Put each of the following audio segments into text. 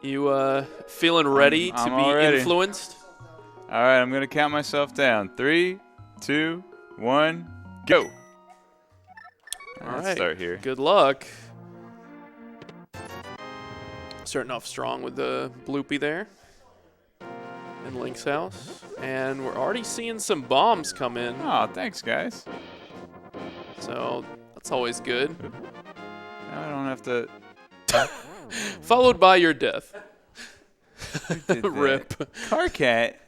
You feeling ready to be ready. influenced? All right, I'm gonna count myself down. 3, 2, 1, go. All Let's right. start here. Good luck. Starting off strong with the bloopy there in Link's house. And we're already seeing some bombs come in. Oh, thanks, guys. So that's always good. Now I don't have to. Followed by your death. Did that? Rip. Car cat.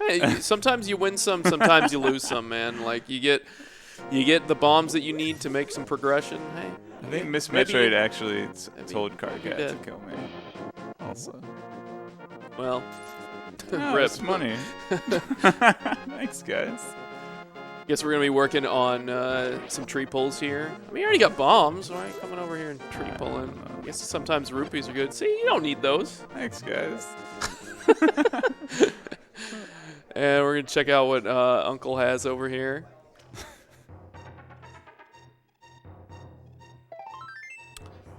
Hey, sometimes you win some, sometimes you lose some, man. Like you get the bombs that you need to make some progression. Hey, I think Miss maybe- Metroid actually told Car you're Cat to dead. kill me. Also. well, Oh, rip. it's money. Thanks, guys. Guess we're gonna be working on some tree pulls here. I mean, you already got bombs. Why are you coming over here and tree pulling? I guess sometimes rupees are good. See, you don't need those. Thanks, guys. And we're gonna check out what Uncle has over here.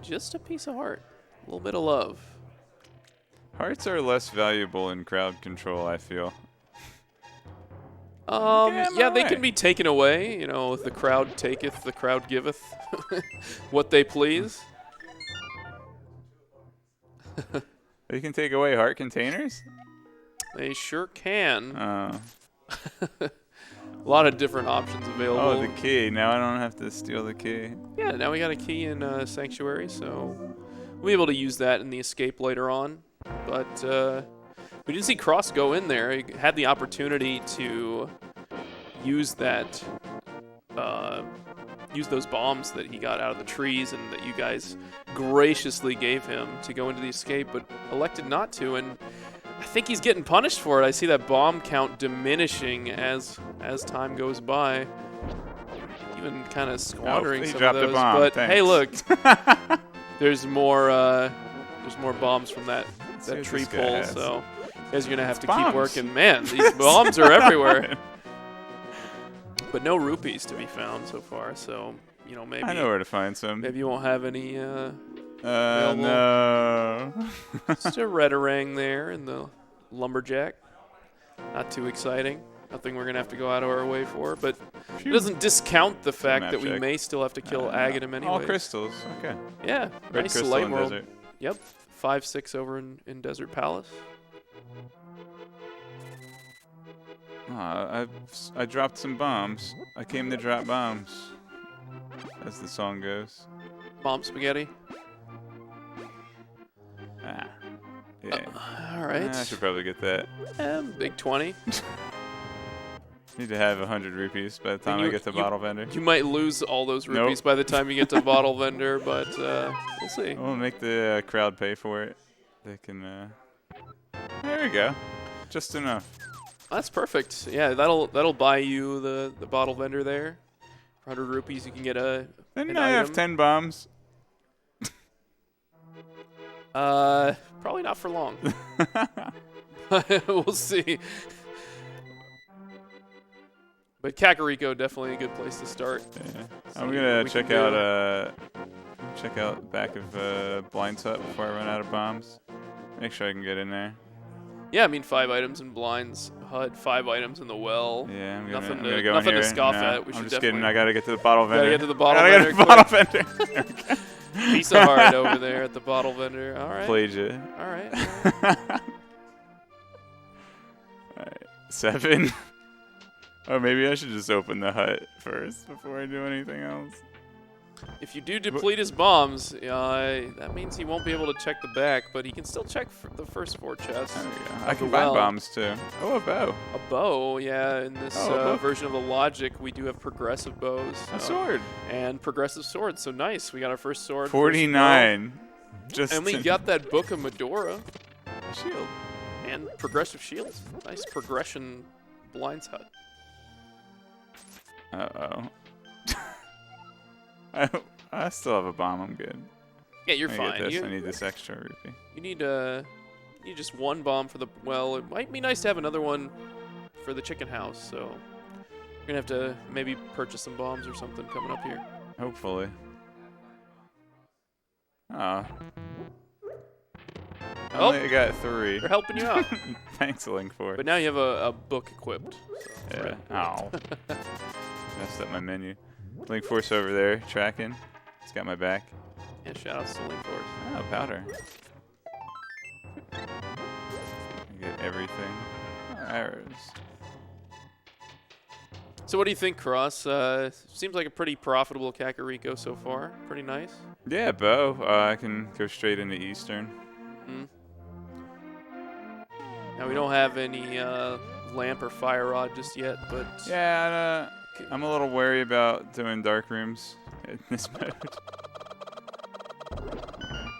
Just a piece of heart, a little bit of love. Hearts are less valuable in crowd control, I feel. Yeah, they can be taken away. You know, the crowd taketh, the crowd giveth, what they please. They can take away heart containers? They sure can. Oh. A lot of different options available. Oh, the key. Now I don't have to steal the key. Yeah, now we got a key in Sanctuary, so we'll be able to use that in the escape later on. But we didn't see Cross go in there. He had the opportunity to use that, use those bombs that he got out of the trees and that you guys graciously gave him to go into the escape, but elected not to. And I think he's getting punished for it. I see that bomb count diminishing as time goes by. Even kind of squandering he some dropped of a those. bomb, But thanks. hey, look, there's more bombs from that see what tree this guy pull. has. So you guys are gonna have to Bombs. keep working. Man, these bombs are everywhere. But no rupees to be found so far. So you know maybe I know where to find some. maybe you won't have any. No. Just a Redarang there in the lumberjack. Not too exciting. Nothing we're gonna have to go out of our way for, but it doesn't discount the fact map that we check. may still have to kill Aghanim anyway. All crystals. Okay. Yeah, Red nice crystal light in world. desert. Yep, 5-6 over in Desert Palace. I dropped some bombs. I came to drop bombs, as the song goes. Bomb spaghetti. Ah. Yeah. All right. I should probably get that. Big 20. Need to have 100 rupees by the time you- I get to you- Bottle Vendor. You might lose all those Nope. rupees by the time you get to Bottle Vendor, but we'll see. We'll make the crowd pay for it. They can. There we go. Just enough. That's perfect. Yeah, that'll buy you the Bottle Vendor there. For 100 rupees, you can get Then an I have item. 10 bombs. Probably not for long. We'll see. But Kakariko definitely a good place to start. Yeah. See I'm what gonna we check can do. out the back of Blind's hut before I run out of bombs. Make sure I can get in there. Yeah, I mean 5 items in Blind's hut, 5 items in the well. Yeah, I'm Nothing gonna to- go nothing in to here. scoff No, at. We I'm should just kidding. definitely- I gotta get to the bottle vendor. Gotta get to the bottle Gotta vendor get to the bottle vendor. There we go. Piece of heart over there at the Bottle Vendor. All right. Played you. All right. Alright, 7. Oh, maybe I should just open the hut first before I do anything else. If you do deplete his bombs, that means he won't be able to check the back, but he can still check for the first 4 chests. There we go. of I the can buy well. bombs too. Oh, a bow. A bow, yeah. In this Oh, a bow. version of the logic, we do have progressive bows. A sword. And progressive swords. So nice. We got our first sword. first 49. bow, Just and we got that Book of Medora a shield. and progressive shields. Nice progression Blind's hut. Uh-oh. I still have a bomb. I'm good. Yeah, you're I fine. Get this. You, I need this extra rupee. you need just one bomb for the well. It might be nice to have another one for the chicken house. So we're gonna have to maybe purchase some bombs or something coming up here. Hopefully. Oh. Oh. I got 3. They're helping you out. Thanks, Link Force. But now you have a book equipped. So Yeah. Oh. Messed up my menu. Link Force over there, tracking. He's got my back. Yeah, shout outs to Link Force. Oh, powder. I get everything. Oh, arrows. So what do you think, Cross? Seems like a pretty profitable Kakariko so far. Pretty nice. Yeah, bow. I can go straight into Eastern. Mm. Now we don't have any lamp or fire rod just yet, but Yeah, I'm a little wary about doing dark rooms in this mode.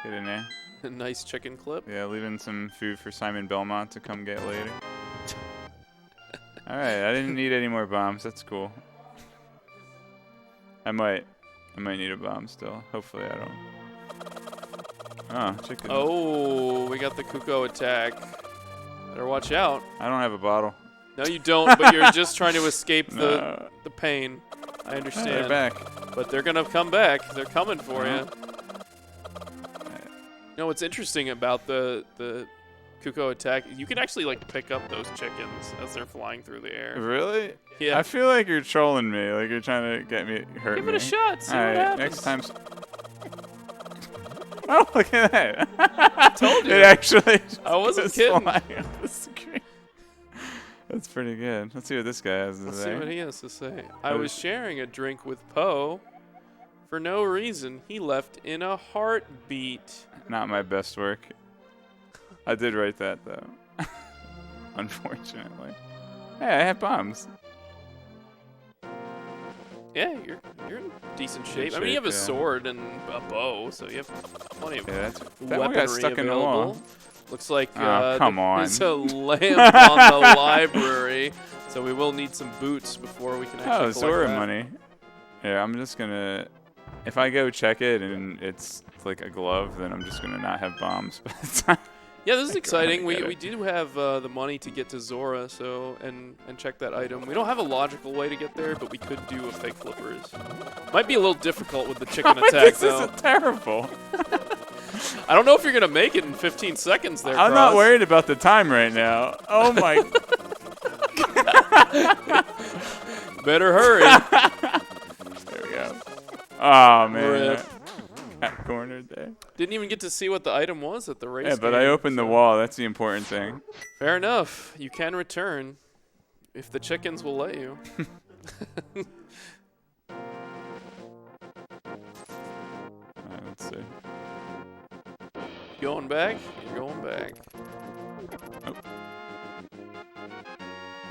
Get in there. a nice chicken clip. Yeah, leaving some food for Simon Belmont to come get later. Alright, I didn't need any more bombs. That's cool. I might need a bomb still. Hopefully I don't. Oh, chicken. Oh, we got the Kuko attack. Better watch out. I don't have a bottle. No, you don't, but you're just trying to escape No. the pain. I understand. They're back. But they're going to come back. They're coming for Uh-huh. you. You know what's interesting about the Kuko attack? You can actually like pick up those chickens as they're flying through the air. Really? Yeah. I feel like you're trolling me. Like you're trying to get me hurt. Give me. it a shot. See what Alright, happens. next time. Oh, look at that! Told you. It actually. I wasn't was kidding. flying up the screen. That's pretty good. Let's see what this guy has to Let's say. see what he has to say. I was sharing a drink with Poe. For no reason, he left in a heartbeat. Not my best work. I did write that though. Unfortunately. Hey, I have bombs. Yeah, you're in decent shape. I mean, shape, you have a yeah. sword and a bow, so you have plenty of Yeah, that one weaponry got stuck in the wall. available. Looks like Oh, come on. there's a lamp on the library, so we will need some boots before we can actually Oh, collect Zora that. money. Yeah, I'm just gonna. If I go check it and it's like a glove, then I'm just gonna not have bombs by the time. Yeah, this is exciting. get We it. do have the money to get to Zora, so and check that item. We don't have a logical way to get there, but we could do a fake flippers. Might be a little difficult with the chicken attack, This though. is terrible. I don't know if you're gonna make it in 15 seconds there. I'm not Cross. worried about the time right now. Oh my. Better hurry. There we go. Oh man. Rip. That corner there. Didn't even get to see what the item was at the race. Yeah, but I game, opened the so- wall. That's the important thing. Fair enough. You can return if the chickens will let you. Let's see. Going back? You're going back. Oh.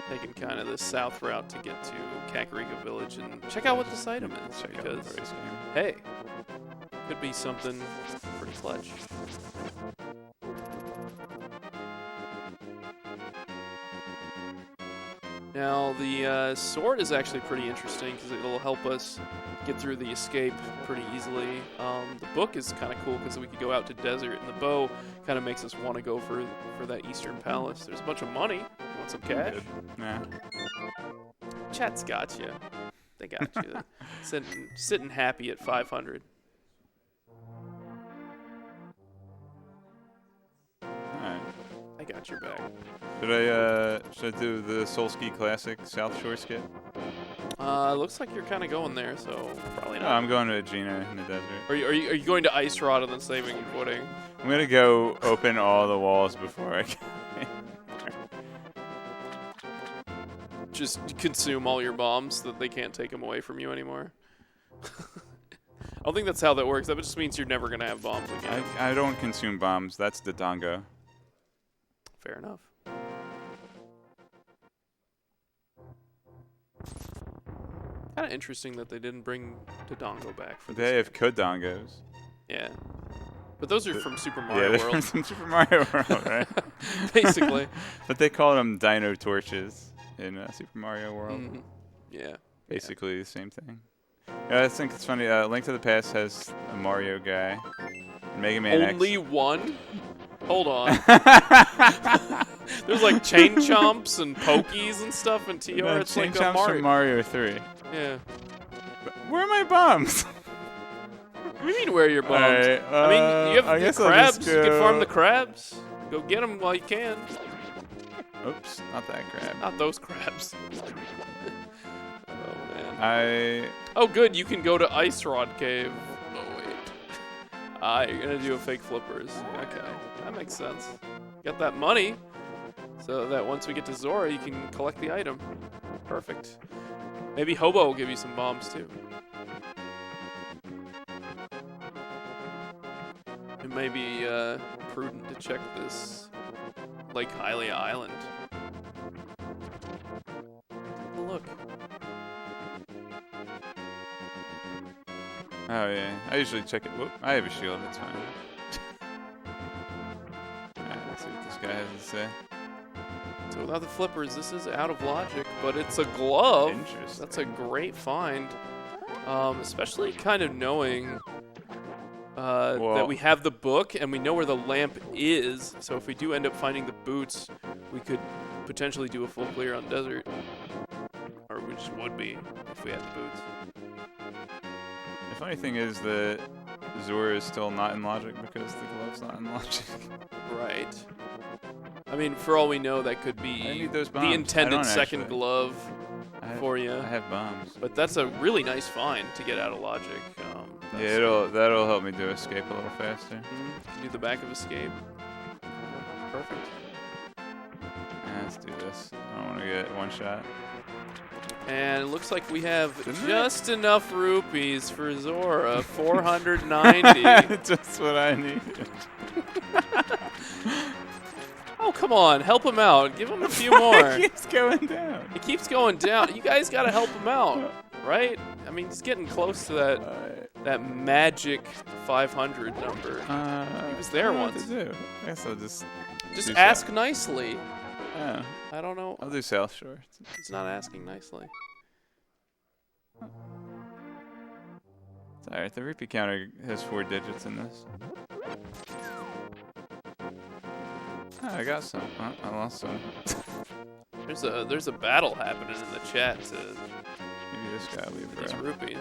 Taking kind of the south route to get to Kakariko Village and check out what this item is. Check out the Because, race game. hey, could be something pretty clutch. Now, the sword is actually pretty interesting because it'll help us get through the escape pretty easily. The book is kind of cool because we could go out to desert, and the bow kind of makes us want to go for that Eastern Palace. There's a bunch of money. You want some cash? Good. Nah. Chat's got you. They got you. Sitting happy at 500. Alright. I got your back. Should I do the Soul Ski Classic South Shore skit? Looks like you're kind of going there, so probably No, not. I'm going to Gina in the desert. Are you going to Ice Rod and then saving and footing? I'm gonna go open all the walls before I. Just consume all your bombs so that they can't take them away from you anymore. I don't think that's how that works. That just means you're never gonna have bombs again. I don't consume bombs. That's the Dongo. Fair enough. Kind of interesting that they didn't bring Dodongo back for this. They have Kodongos. Yeah. But those are from Super Yeah, Mario they're World. from Super Mario World, right? Basically. But they called them Dino Torches in Super Mario World. Mhm. Yeah. Basically the same thing. Yeah, I think it's funny. Link to the Past has a Mario guy. Mega Man Only X. one? Hold on. There's like Chain Chomps and Pokies and stuff in TR. No, It's Chain like a Chomps Mario. from Mario 3. Yeah. But where are my bombs? What do you mean, where are your bombs? Alright, I mean, you have the guess I'll crabs. just You can farm go- the crabs. Go get them while you can. Oops, not that crab. Not those crabs. Oh, man. I... Oh, good. You can go to Ice Rod Cave. Oh, wait. You're going to do a fake flippers. Okay. That makes sense. Got that money. So that once we get to Zora, you can collect the item. Perfect. Maybe Hobo will give you some bombs, too. It may be prudent to check this Lake Hylia Island. Take a look. Oh, yeah. I usually check it. Whoop, I have a shield. It's fine. Alright, let's see what this guy has to say. So without the flippers, this is out of logic, but it's a glove. Interesting. That's a great find. Especially kind of knowing that we have the book and we know where the lamp is. So if we do end up finding the boots, we could potentially do a full clear on desert. Or we just would be if we had the boots. The funny thing is that Zora is still not in logic because the glove's not in logic. Right. I mean, for all we know, that could I be need those the bombs. I intended don't second actually. glove for you. I have bombs. But that's a really nice find to get out of logic. Yeah, that'll help me do escape a little faster. Do the back of escape. Perfect. Let's do this. I don't want to get one shot. And it looks like we have Didn't just enough rupees for Zora. 490. Just what I needed. Oh, come on. Help him out. Give him a few more. It keeps going down. It keeps going down. You guys got to help him out, right? I mean, he's getting close to that magic 500 number. He was there once. I guess I'll just do ask South. nicely. Yeah, I don't know. I'll do South Shore. He's not asking nicely. It's alright, the rupee counter has 4 digits in this. Oh, I got some. Oh, I lost some. There's a battle happening in the chat to Maybe this guy will be a these pro. rupees.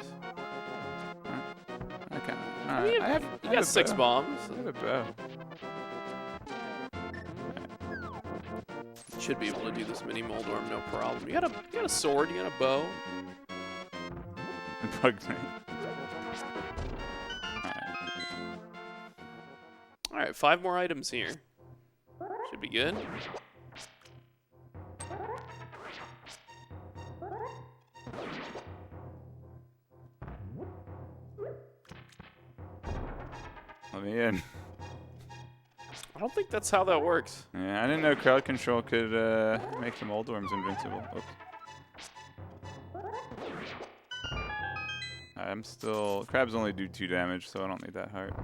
I kind of. I mean, you got 6 bombs. I have a bow. Should be able to do this mini Moldorm, no problem. You got a sword, you got a bow. Bug me. Alright, 5 more items here. Should be good. Let me in. I don't think that's how that works. Yeah, I didn't know crowd control could make the Moldorms invincible. Oops. I'm still... Crabs only do 2 damage, so I don't need that heart.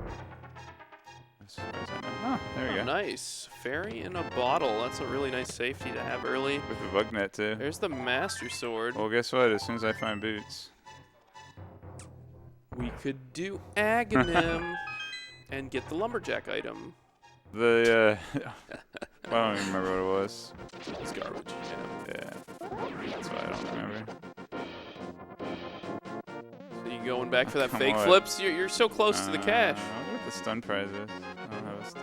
As far as I know. Oh, there we go. Nice. Fairy in a bottle. That's a really nice safety to have early. With the bug net, too. There's the Master Sword. Well, guess what? As soon as I find boots. We could do Aghanim and get the Lumberjack item. The, I don't even remember what it was. It's garbage. Yeah. That's why I don't remember. So you going back for that Come fake on. flips? You're so close to the cash. I wonder what the stun prize is. I don't have a stun.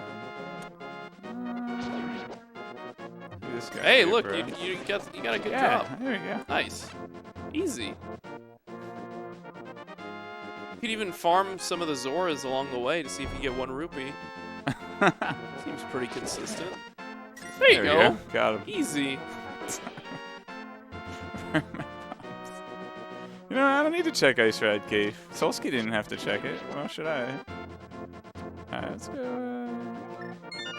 This guy Hey, here, look, bro. you got a good Yeah, drop. there we go. Nice. Easy. You could even farm some of the Zoras along the way to see if you get 1 rupee. Seems pretty consistent. There you go. Got him. Easy. You know, I don't need to check Ice Ride Cave. Solsky didn't have to check it. Well, should I? Alright, let's go.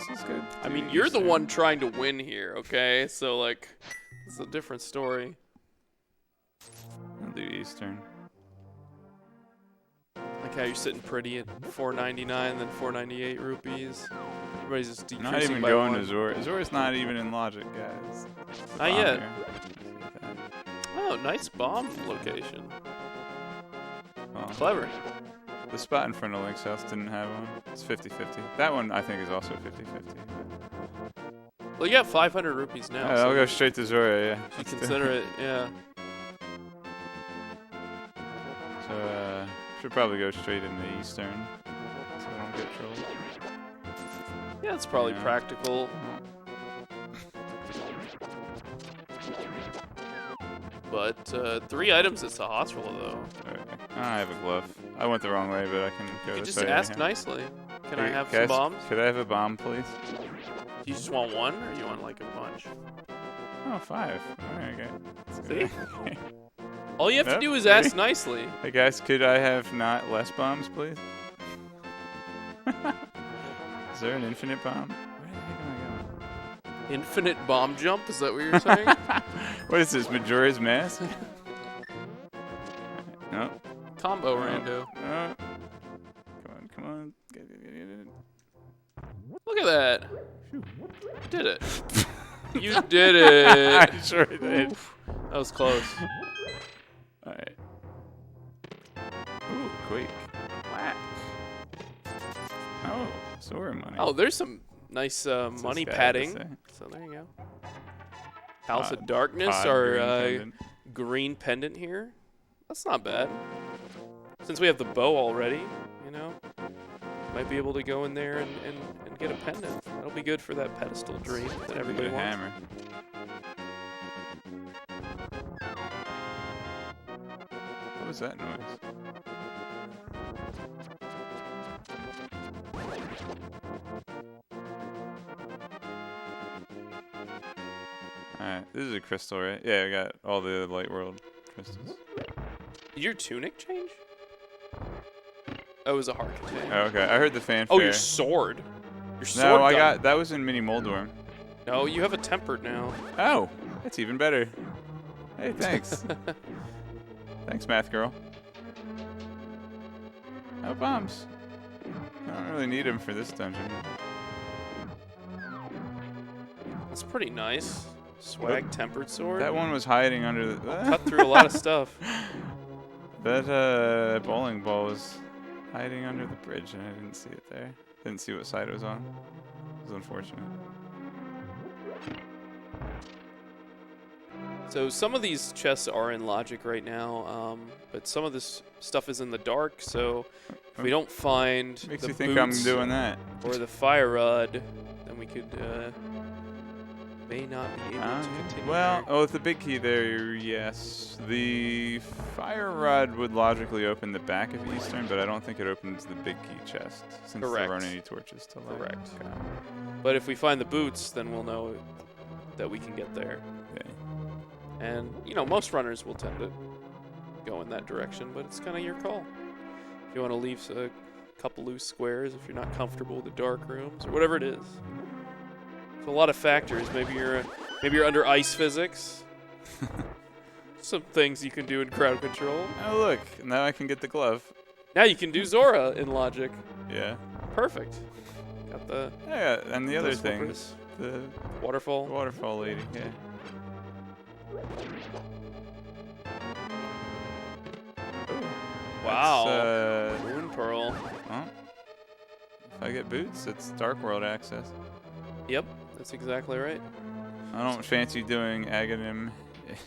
This is good. I mean, you're the one trying to win here, okay? So, like, it's a different story. I'll do Eastern. Like how you're sitting pretty at 499, then 498 rupees. Everybody's just decreasing Not even by going 1. to Zora. Zora's not even in logic, guys. Not yet. Here. Oh, nice bomb location. Well, Clever. the spot in front of Link's house didn't have one. It's 50-50. That one, I think, is also 50-50. Well, you got 500 rupees now. Yeah, so I'll go straight to Zora, yeah. you Let's do consider it, yeah. So, Should probably go straight into Eastern, so I don't get trolled. Yeah, it's probably practical. But 3 items at the hospital, though. Right. I have a glove. I went the wrong way, but I can go You this just way. ask nicely. Can I have some bombs? Could I have a bomb, please? Do you just want one, or you want like a bunch? Oh, 5. Alright, okay. See? All you have to do is 3. ask nicely. Hey guys, could I have not less bombs, please? Is there an infinite bomb? Where the heck am I going? Infinite bomb jump? Is that what you're saying? What is this, Majora's Mask? No. Combo rando. No. Come on. Get it. Look at that. You did it. You did it. I sure did. Oof. That was close. Alright. Ooh, Quake. Whack. Oh, Sora money. Oh, there's some nice money padding. So there you go. House of Darkness, our green pendant here. That's not bad. Since we have the bow already, you know, might be able to go in there and get a pendant. That'll be good for that pedestal dream that everybody wants. Hammer. What was that noise? Alright, this is a crystal, right? Yeah, I got all the light world crystals. Did your tunic change? Oh, it was a heart container. Oh, okay, I heard the fanfare. Oh, your sword. Your sword No, gun. that was in Mini Moldworm. No, you have a tempered now. Oh, that's even better. Hey, thanks. Thanks, math girl. Oh, bombs. I don't really need them for this dungeon. That's pretty nice. Swag tempered sword. That one was hiding under the... Cut through a lot of stuff. That bowling ball was hiding under the bridge, and I didn't see it there. Didn't see what side it was on. It was unfortunate. So some of these chests are in logic right now, but some of this stuff is in the dark. So if we don't find Makes the you think I'm boots doing that. or the fire rod, then we could may not be able to continue. Well, there. with the big key there, yes. The fire rod would logically open the back of Eastern, but I don't think it opens the big key chest since there aren't any torches to light. Correct. Okay. But if we find the boots, then we'll know that we can get there. Okay. And, you know, most runners will tend to go in that direction, but it's kind of your call. If you want to leave a couple loose squares, if you're not comfortable with the dark rooms, or whatever it is. There's a lot of factors. Maybe you're under ice physics. Some things you can do in crowd control. Oh, look. Now I can get the glove. Now you can do Zora in logic. Yeah. Perfect. Got the... Yeah, and the other those thing. flippers. The Waterfall. waterfall lady, yeah. Wow. Moon Pearl. Well, if I get boots, it's Dark World access. Yep, that's exactly right. I don't fancy doing Aghanim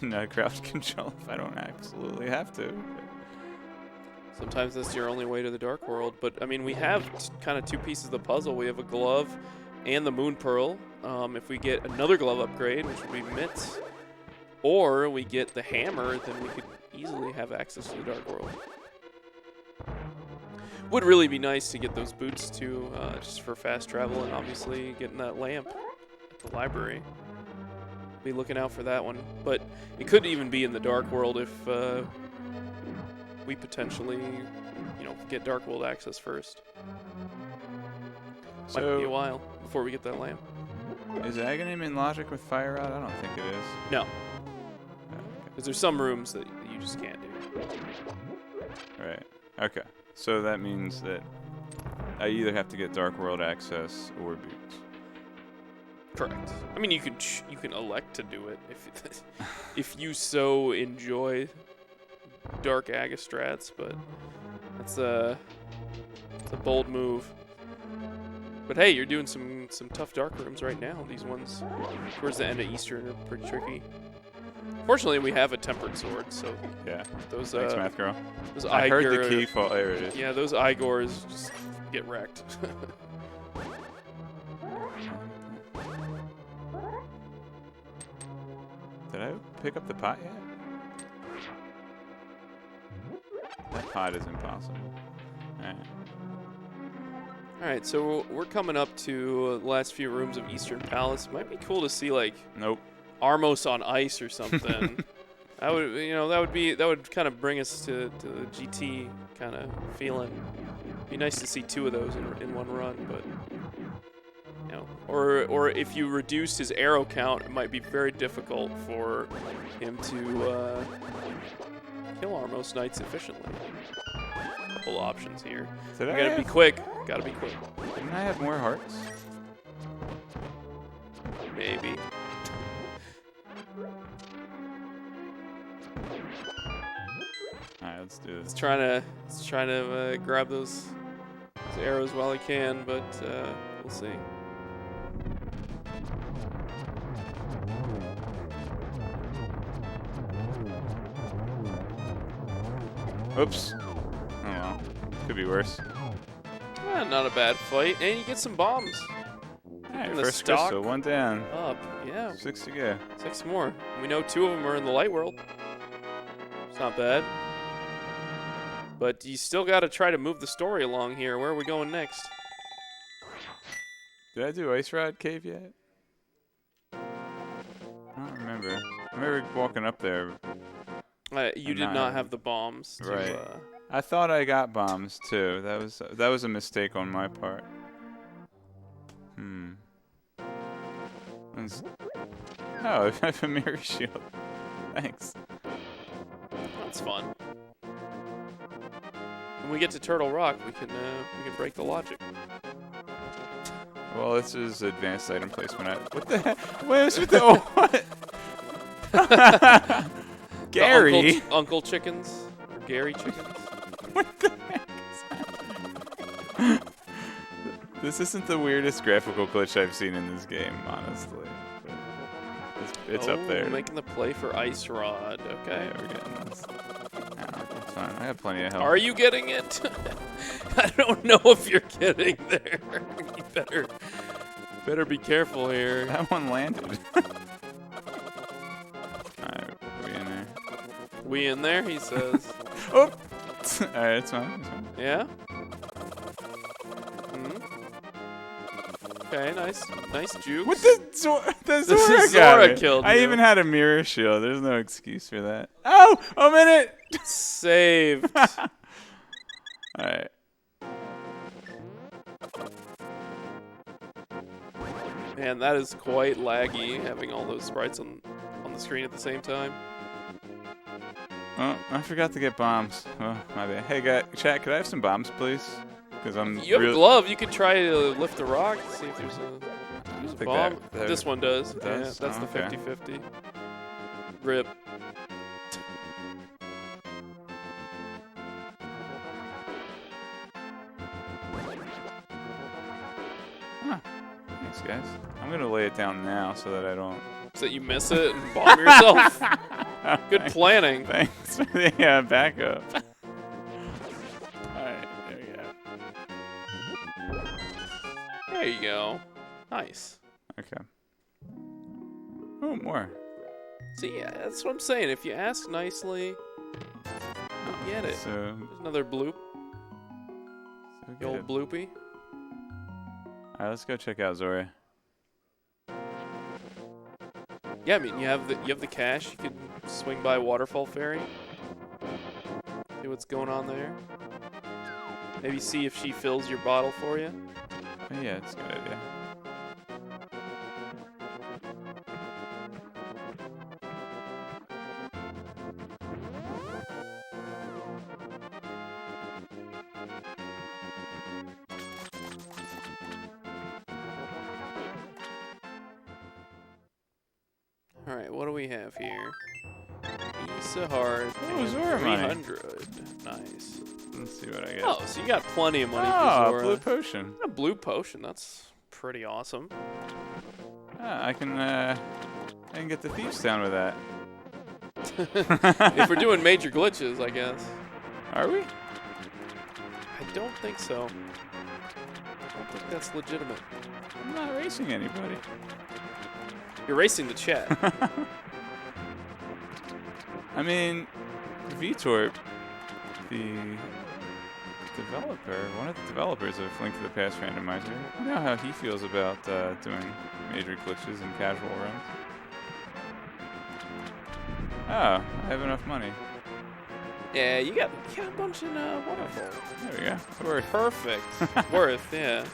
in crowd control if I don't absolutely have to. Sometimes that's your only way to the Dark World. But, I mean, we have kind of 2 pieces of the puzzle. We have a glove and the Moon Pearl. If we get another glove upgrade, which would be mitts, or we get the hammer, then we could easily have access to the Dark World. Would really be nice to get those boots too, just for fast travel, and obviously getting that lamp at the library. Be looking out for that one. But it could even be in the Dark World if we potentially, you know, get Dark World access first. Might be a while before we get that lamp. Is Aghanim in logic with Fire Rod? I don't think it is. No. Okay. Because there's some rooms that you just can't do. Right. Okay. So that means that I either have to get Dark World access or boots. Correct. I mean, you can elect to do it if you so enjoy Dark Agastrats, but that's a bold move. But hey, you're doing some tough dark rooms right now. These ones towards the end of Eastern are pretty tricky. Fortunately, we have a tempered sword, so Yeah. those Thanks, Math Girl. those I heard the Igor- key fall. There it is. Yeah, those Igors just get wrecked. Did I pick up the pot yet? That pot is impossible. Alright. Alright, so we're coming up to the last few rooms of Eastern Palace. Might be cool to see, like, Nope. Armos on ice or something. That would, that would kind of bring us to the GT kind of feeling. Be nice to see 2 of those in one run, but you know, or if you reduced his arrow count, it might be very difficult for him to kill Armos Knights efficiently. Couple options here. Did You I gotta have, be quick. Gotta be quick. Didn't I have more hearts? Maybe. Alright, let's do this. He's trying to grab those arrows while he can, but we'll see. Oops. Oh well. Could be worse. Not a bad fight, and you get some bombs. Alright, And the first stock crystal, 1 down. up, yeah. 6 to go. 6 more. We know 2 of them are in the light world. It's not bad. But you still got to try to move the story along here. Where are we going next? Did I do Ice Rod Cave yet? I don't remember. I remember walking up there. You did not have the bombs. To, Right. I thought I got bombs too. That was a mistake on my part. Oh, I have a mirror shield. Thanks. That's fun. When we get to Turtle Rock, we can break the logic. Well, this is advanced item placement. What the heck? Where's with the what? Gary. The Uncle Chickens or Gary Chickens. What the heck is that? This isn't the weirdest graphical glitch I've seen in this game, honestly. It's up there. Making the play for Ice Rod. Okay. Yeah, we're getting this. It's fine. I have plenty of health. Are you getting it? I don't know if you're getting there. You better be careful here. That one landed. Alright, we in there. We in there, he says. Oh! Alright, it's fine. Yeah? Okay, nice juke. What the Zora Zora killed I you. even had a mirror shield. There's no excuse for that. Oh! A minute! Saved. Alright. Man, that is quite laggy, having all those sprites on the screen at the same time. Oh, I forgot to get bombs. Oh, my bad. Hey, chat, could I have some bombs, please? Because I'm. You have a glove. You could try to lift the rock, see if there's a bomb. This one does. Yeah, that's the 50-50. Rip. Huh. Thanks, guys. I'm going to lay it down now so that I don't. So that you miss it and bomb yourself. Good planning. Thanks for the backup. Alright, there we go. There you go. Nice. Okay. Oh, more. See, yeah, that's what I'm saying. If you ask nicely, you get it. So, There's another bloop. The old bloopy. Alright, let's go check out Zora. Yeah, I mean you have the cash. You can swing by Waterfall Ferry. See what's going on there. Maybe see if she fills your bottle for you. Oh, yeah, it's a good idea. Alright, what do we have here? Isa Hard. Oh, Zora money. 300. Nice. Let's see what I get. Oh, so you got plenty of money for Oh, Zora. blue potion. A blue potion. That's pretty awesome. I can get the thieves down with that. If we're doing major glitches, I guess. Are we? I don't think so. I don't think that's legitimate. I'm not racing anybody. You're racing the chat. I mean, Vitor, the developer, one of the developers of Link to the Past Randomizer, you know how he feels about doing major glitches in casual runs. Oh, I have enough money. Yeah, you got a bunch in waterfall. There we go. Worth. Perfect. Worth, yeah.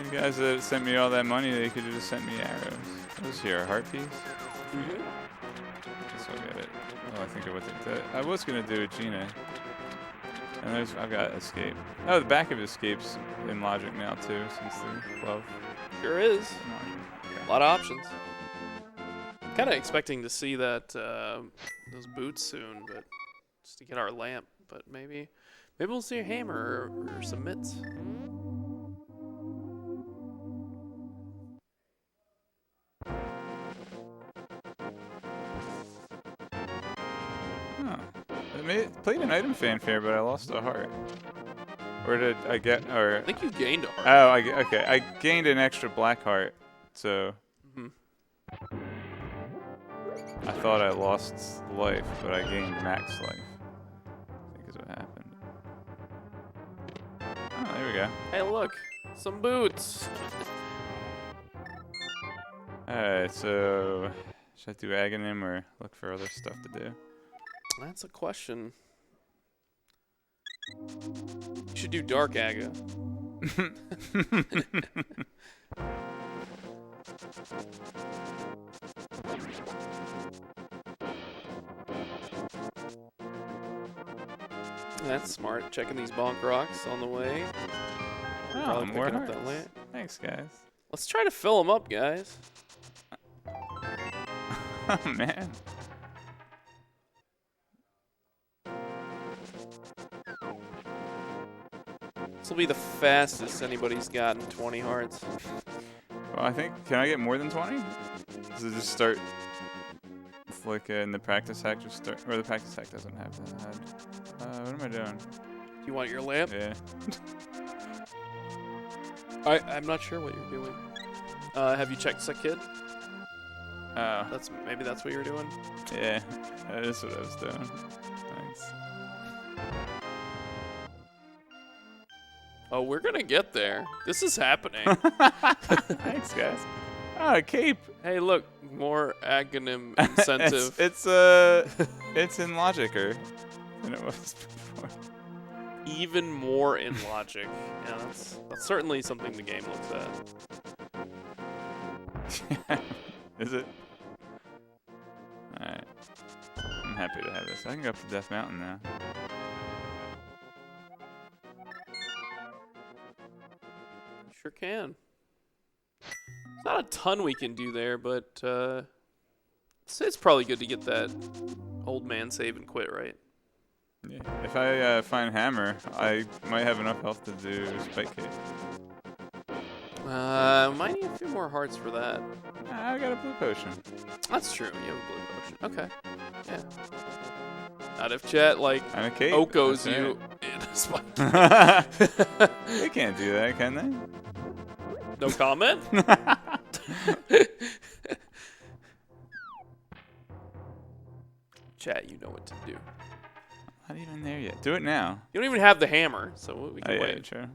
You guys that sent me all that money, they could have just sent me arrows. What is here, a heart piece? Mm-hmm. Guess I'll get it. Oh, I think of what I was gonna do with Gina. And I've got escape. Oh, the back of escape's in logic now too, since the glove. Sure is. Okay. A lot of options. Kind of expecting to see that those boots soon, but just to get our lamp. But maybe we'll see a hammer or some mitts. I played an item fanfare, but I lost a heart. Or did I get? Or I think you gained a heart. Oh, okay. I gained an extra black heart, so. I thought I lost life, but I gained max life. I think is what happened. Oh, there we go. Hey, look, some boots. Alright, so should I do Aghanim or look for other stuff to do? That's a question. You should do Dark Aga. That's smart. Checking these bonk rocks on the way. Oh, Probably more picking up hearts. that lamp. Thanks, guys. Let's try to fill them up, guys. Oh, man. This will be the fastest anybody's gotten 20 hearts. Well, I think, can I get more than 20? Does it just start, it's like in the practice hack, just start, or the practice hack doesn't have that. What am I doing? Do you want your lamp? Yeah. I'm not sure what you're doing. Have you checked Sick Kid? Oh. Maybe that's what you're doing? Yeah, that is what I was doing. Thanks. Oh, we're gonna get there. This is happening. Thanks, guys. Oh, a cape. Hey, look, more Aghanim incentive. it's in logicer than it was before. Even more in logic. Yeah, that's certainly something the game looks at. Is it? Alright. I'm happy to have this. I can go up to Death Mountain now. Sure can. There's not a ton we can do there, but it's probably good to get that old man save and quit, right? Yeah. If I find Hammer, I might have enough health to do Spike Cave. Might need a few more hearts for that. I got a blue potion. That's true. You have a blue potion. Okay. Yeah. Not if chat like And a cape. Oko's That's you in a spike. They can't do that, can they? No comment? Chat, you know what to do. Not even there yet. Do it now. You don't even have the hammer, so we can Oh, yeah, wait. true.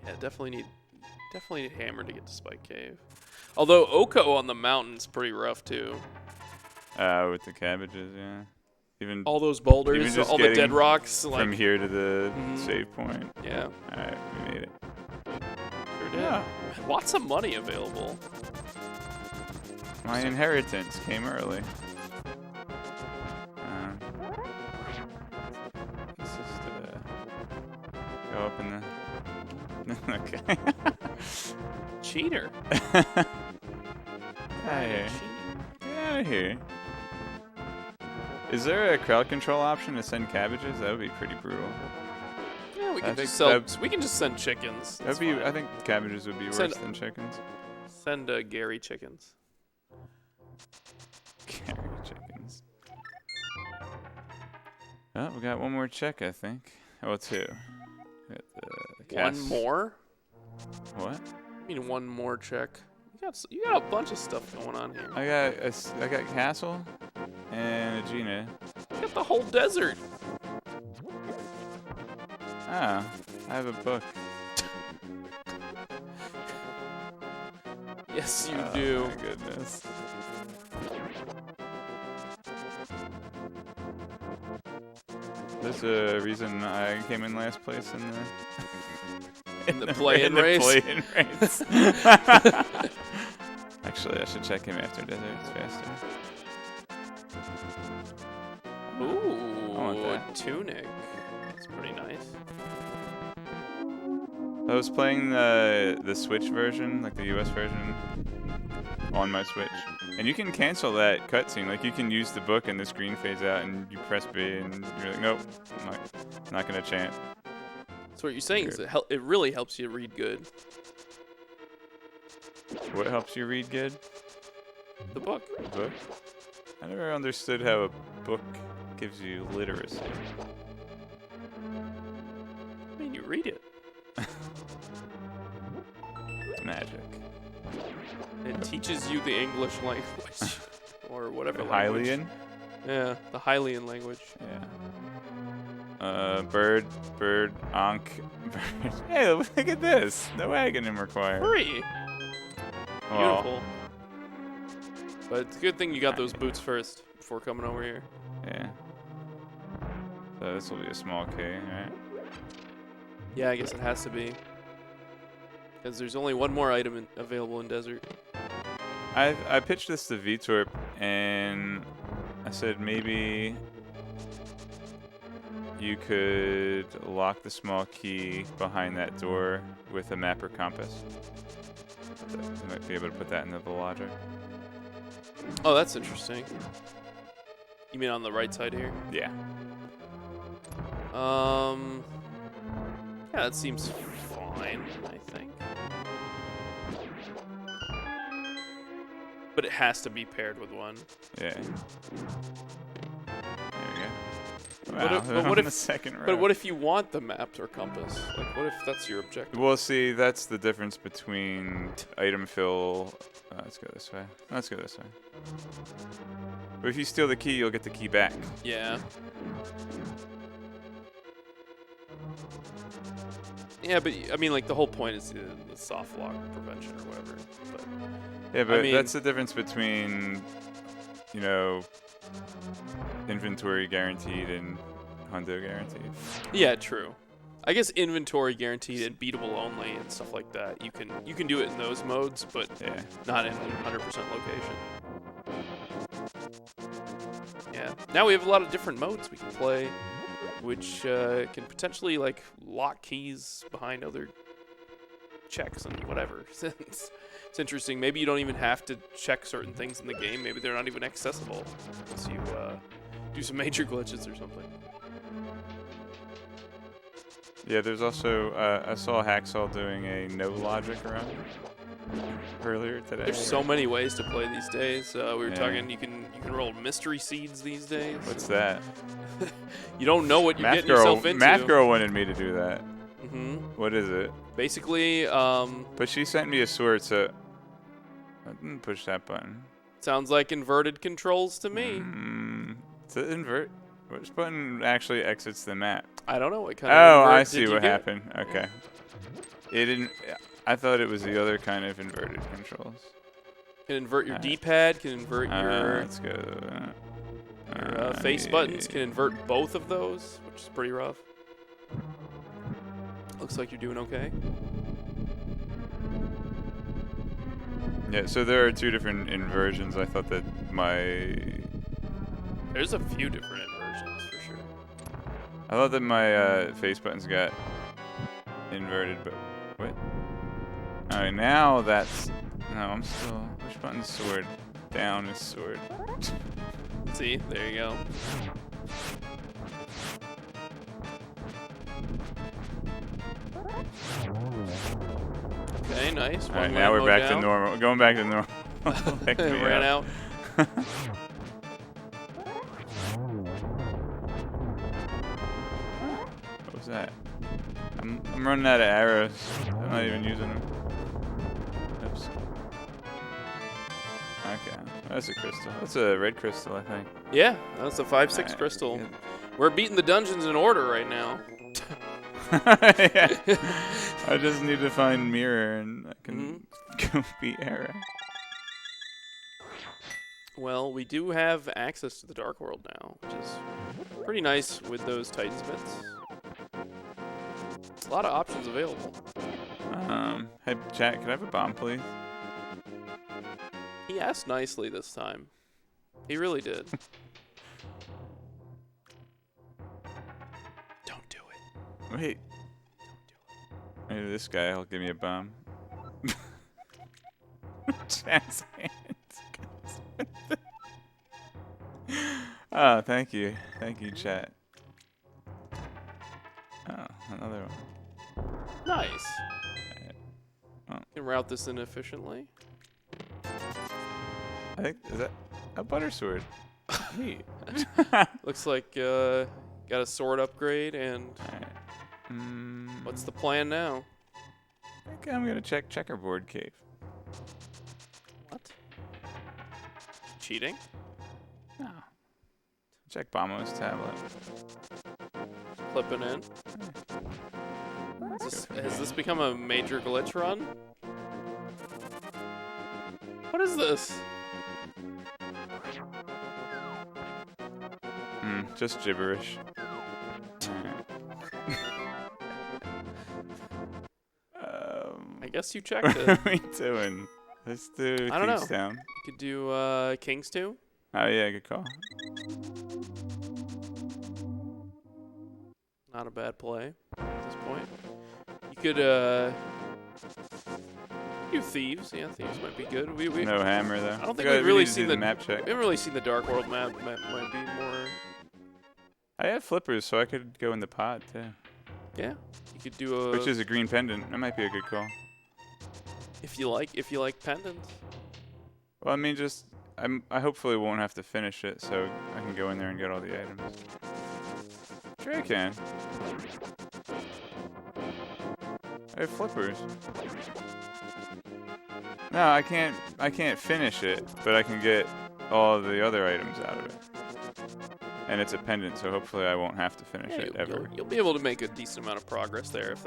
Yeah, definitely need hammer to get to Spike Cave. Although Oko on the mountain's pretty rough too. With the cabbages, yeah. Even All those boulders, just all the dead getting rocks. from Like, here to the save point. yeah, Alright, we made it. sure did. Yeah. Lots of money available. My inheritance came early. Let's just go up in the... Okay. Cheater. Get out of here. Get out of here. Is there a crowd control option to send cabbages? That would be pretty brutal. Yeah, we can I think just sell. that- We can just send chickens. That'd be. I think cabbages would be worse Send- than chickens. Send Gary chickens. Carry chickens. Oh, we got one more check, I think. Oh, two. We got the One more? What? I mean, one more check. You got a bunch of stuff going on here. I got castle and a Gina. You got the whole desert. Ah, I have a book. Yes, you do. Oh my goodness. There's a reason I came in last place in the play-in race. play-in race. Actually, I should check him after desert. It's faster. Ooh, a tunic. That's pretty nice. I was playing the Switch version, like the US version, on my Switch. And you can cancel that cutscene. Like, you can use the book and the screen fades out and you press B and you're like, nope, I'm not going to chant. So what you're saying is it really helps you read good. What helps you read good? The book. The book? I never understood how a book gives you literacy. I mean, you read it. It's magic. It teaches you the English language. Or whatever The language. Hylian? Yeah, the Hylian language. Yeah. Bird, Ankh, bird. Hey, look at this. No wagoning required. Free. Well, Beautiful. But it's a good thing you got those boots first before coming over here. yeah. So this will be a small key, right? Yeah, I guess it has to be. Because there's only one more item available in desert. I pitched this to VTorp, and I said maybe you could lock the small key behind that door with a map or compass. You might be able to put that into the logic. Oh, that's interesting. You mean on the right side here? Yeah. Yeah, that seems fine, I think. But it has to be paired with one. Yeah. There we go. But Wow, but what on if the second row. But what if you want the map or compass? Like, what if that's your objective? Well, see, that's the difference between item fill. Let's go this way. Let's go this way. But if you steal the key, you'll get the key back. Yeah. Yeah, but I mean, like, the whole point is the soft lock prevention or whatever. But Yeah, but I mean, that's the difference between, you know, inventory guaranteed and hundo guaranteed. yeah, true. I guess inventory guaranteed and beatable only and stuff like that. You can do it in those modes, but Yeah. not in 100% location. Yeah. Now we have a lot of different modes we can play, which can potentially like lock keys behind other checks and whatever. It's interesting. Maybe you don't even have to check certain things in the game. Maybe they're not even accessible unless you do some major glitches or something. Yeah, there's also, I saw Hacksaw doing a no logic run earlier today. There's so many ways to play these days. We were Yeah. talking, you can roll mystery seeds these days. What's that? You don't know what you're Math getting yourself into. Math Girl wanted me to do that. Mm-hmm. What is it? Basically, But she sent me a sword, so I didn't push that button. sounds like inverted controls to me. It's an invert. Which button actually exits the map? I don't know what kind of Oh, invert I did see you what get? happened. Okay. It didn't. I thought it was the other kind of inverted controls. Can invert your D-pad, can invert your Let's go. face buttons, can invert both of those, which is pretty rough. Looks like you're doing okay. Yeah, so there are two different inversions. I thought that my. There's a few different inversions for sure. I thought that my face buttons got inverted, but what? Alright, now that's. No, I'm still. Which button's sword? Down is sword. See, there you go. Okay, nice. Alright, now we're back to normal. Going back to normal. Ran out. What was that? I'm running out of arrows. I'm not even using them. Oops. Okay, that's a crystal. That's a red crystal, I think. Yeah, that's a 5/6 Alright, crystal. good. We're beating the dungeons in order right now. Yeah. I just need to find mirror and I can go beat Arrow. Well, we do have access to the Dark World now, which is pretty nice with those Titan Smiths. A lot of options available. Hey, chat, could I have a bomb, please? He asked nicely this time. He really did. Don't do it. Wait. Don't do it. Maybe this guy will give me a bomb. Chat's hands. Oh, thank you. Thank you, chat. Oh, another one. Nice. Oh. You can route this in efficiently. I think, is that a butter sword? Neat. Looks like got a sword upgrade, and Alright. what's the plan now? I think I'm gonna check checkerboard cave. What? Cheating? No. Check Bamo's tablet. Flipping in. Has this become a major glitch run? What is this? Just gibberish. I guess you checked What it. are we doing? Let's do I don't know. Kingstown. You could do Kings 2. Oh yeah, good call. Not a bad play at this point. You could do Thieves. Yeah, Thieves might be good. We No hammer though. I don't think We we've really need to seen do the map check. We haven't really seen the Dark World map. Might be more. I have flippers, so I could go in the pod too. Yeah, you could do a. Which is a green pendant. That might be a good call. If you like pendants. Well, I mean, I hopefully won't have to finish it, so I can go in there and get all the items. Sure, I can. I have flippers. No, I can't finish it, but I can get all the other items out of it. And it's a pendant, so hopefully I won't have to finish it ever. You'll be able to make a decent amount of progress there if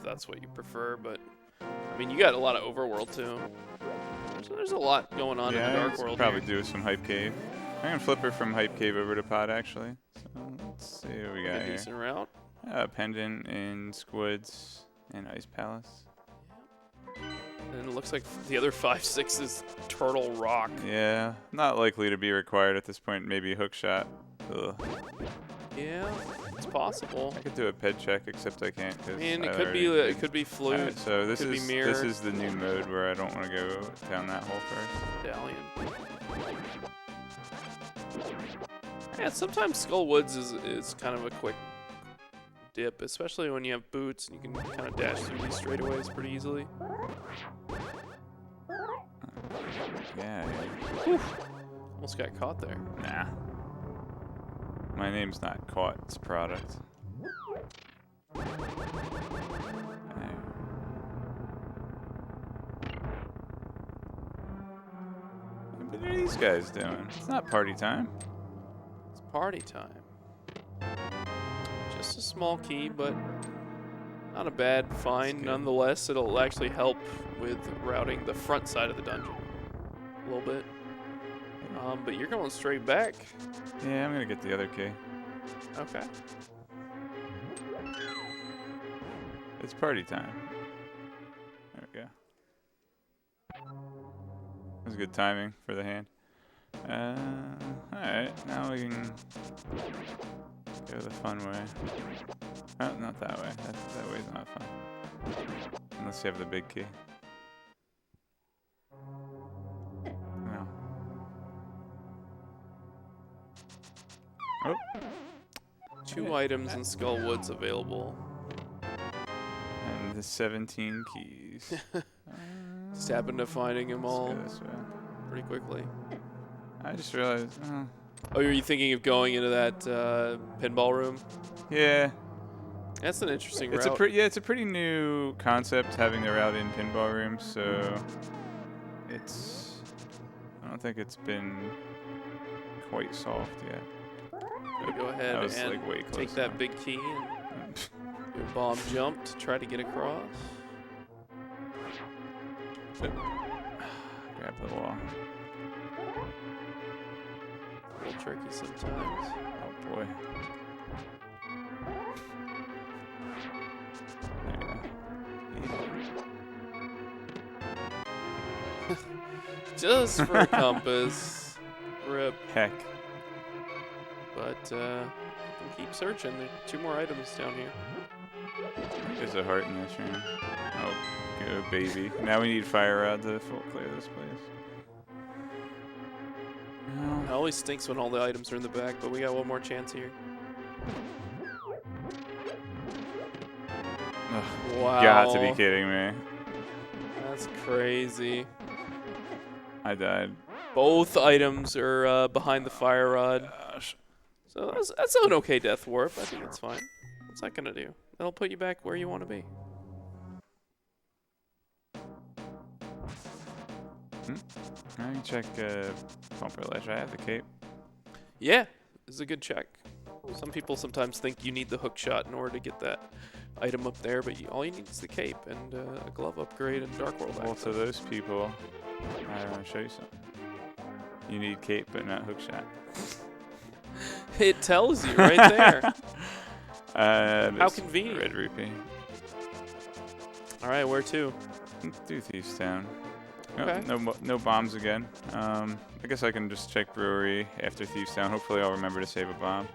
that's what you prefer. But I mean, you got a lot of overworld too. So there's a lot going on in the Dark World. Probably here. do some Hype Cave. I'm gonna flip her from Hype Cave over to Pod actually. So let's see what we got A here. decent route. Pendant in Squids and Ice Palace. And it looks like the other 5/6 is Turtle Rock. Yeah, not likely to be required at this point. Maybe a hook shot. Ugh. Yeah, it's possible. I could do a ped check, except I can't. I mean, it could be flute. Alright, so this could be is mirror. this is the new mode where I don't want to go down that hole first. Medallion. Yeah, sometimes Skull Woods is kind of a quick dip, especially when you have boots and you can kind of dash through these straightaways pretty easily. Yeah. Almost got caught there. Nah. My name's not Caught, it's Product. What are these guys doing? It's not party time. It's party time. Just a small key, but not a bad find nonetheless. It'll actually help with routing the front side of the dungeon a little bit. But you're going straight back. Yeah, I'm gonna get the other key. Okay. It's party time. There we go. That was good timing for the hand. Alright, now we can go the fun way. Oh, not that way. That way's not fun. Unless you have the big key. No. Oh. 2 items in Skull Woods available. And the 17 keys. Just happened to finding them Let's all go this way. pretty quickly. I just realized. Oh, are you thinking of going into that pinball room? Yeah. That's an interesting It's route. it's a pretty new concept having the route in pinball rooms, so I don't think it's been quite solved yet. Go ahead That was, and like, way take close that enough. big key and do a bomb jump to try to get across. Grab the wall. A little tricky sometimes. Oh boy. There you go. Just for a compass. Rip. Heck. But we can keep searching. There's 2 more items down here. There's a heart in this room. Oh, go baby. Now we need fire rod to clear this place. It always stinks when all the items are in the back, but we got one more chance here. Ugh, Wow. Got to be kidding me. That's crazy. I died. Both items are behind the fire rod. Gosh. So that's an okay death warp. I think that's fine. What's that gonna do? That'll put you back where you want to be. Let me check bumper ledge. I have the cape. Yeah, this is a good check. Some people sometimes think you need the hook shot in order to get that item up there, but all you need is the cape and a glove upgrade and Dark World Well, access. to those people, I want to show you something. You need cape, but not hook shot. It tells you right there. How This convenient. Red rupee. All right, where to? Do Thieves Town. Okay. No bombs again. I guess I can just check brewery after Thieves Town. Hopefully I'll remember to save a bomb.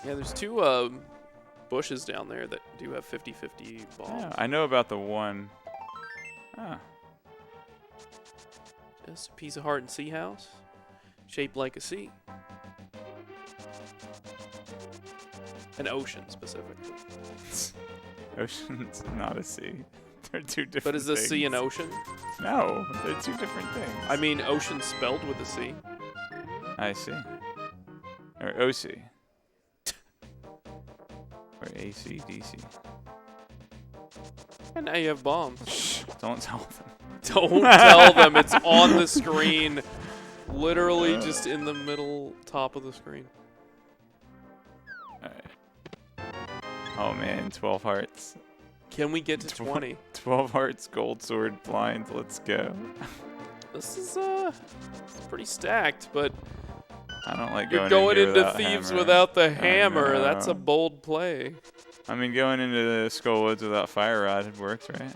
Yeah, there's 2 bushes down there that do have 50-50 bombs. Yeah, I know about the one. Ah, Just a piece of heart and sea house, shaped like a sea. An ocean, specifically. ocean's not a sea. They're 2 different But is the things. sea an ocean? No, they're 2 different things. I mean, ocean spelled with a C. I see. Or OC. Or ACDC. And now you have bombs. Shh, don't tell them. Don't tell them it's on the screen. Literally just in the middle top of the screen. Alright. Oh man, 12 hearts. Can we get to 20? 12 hearts, gold sword, blind. Let's go. This is it's pretty stacked, but I don't like you're going going into without Thieves hammer. without the I hammer. That's a know. bold play. I mean, going into the Skull Woods without fire rod, it works, right?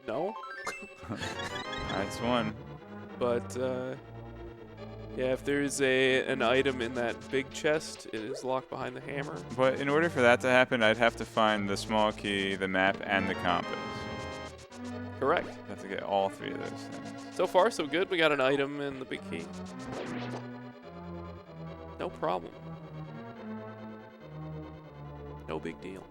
No? That's one. But yeah, if there's an item in that big chest, it is locked behind the hammer. But in order for that to happen, I'd have to find the small key, the map, and the compass. Correct. I have to get all 3 of those things. So far, so good. We got an item and the big key. No problem. No big deal.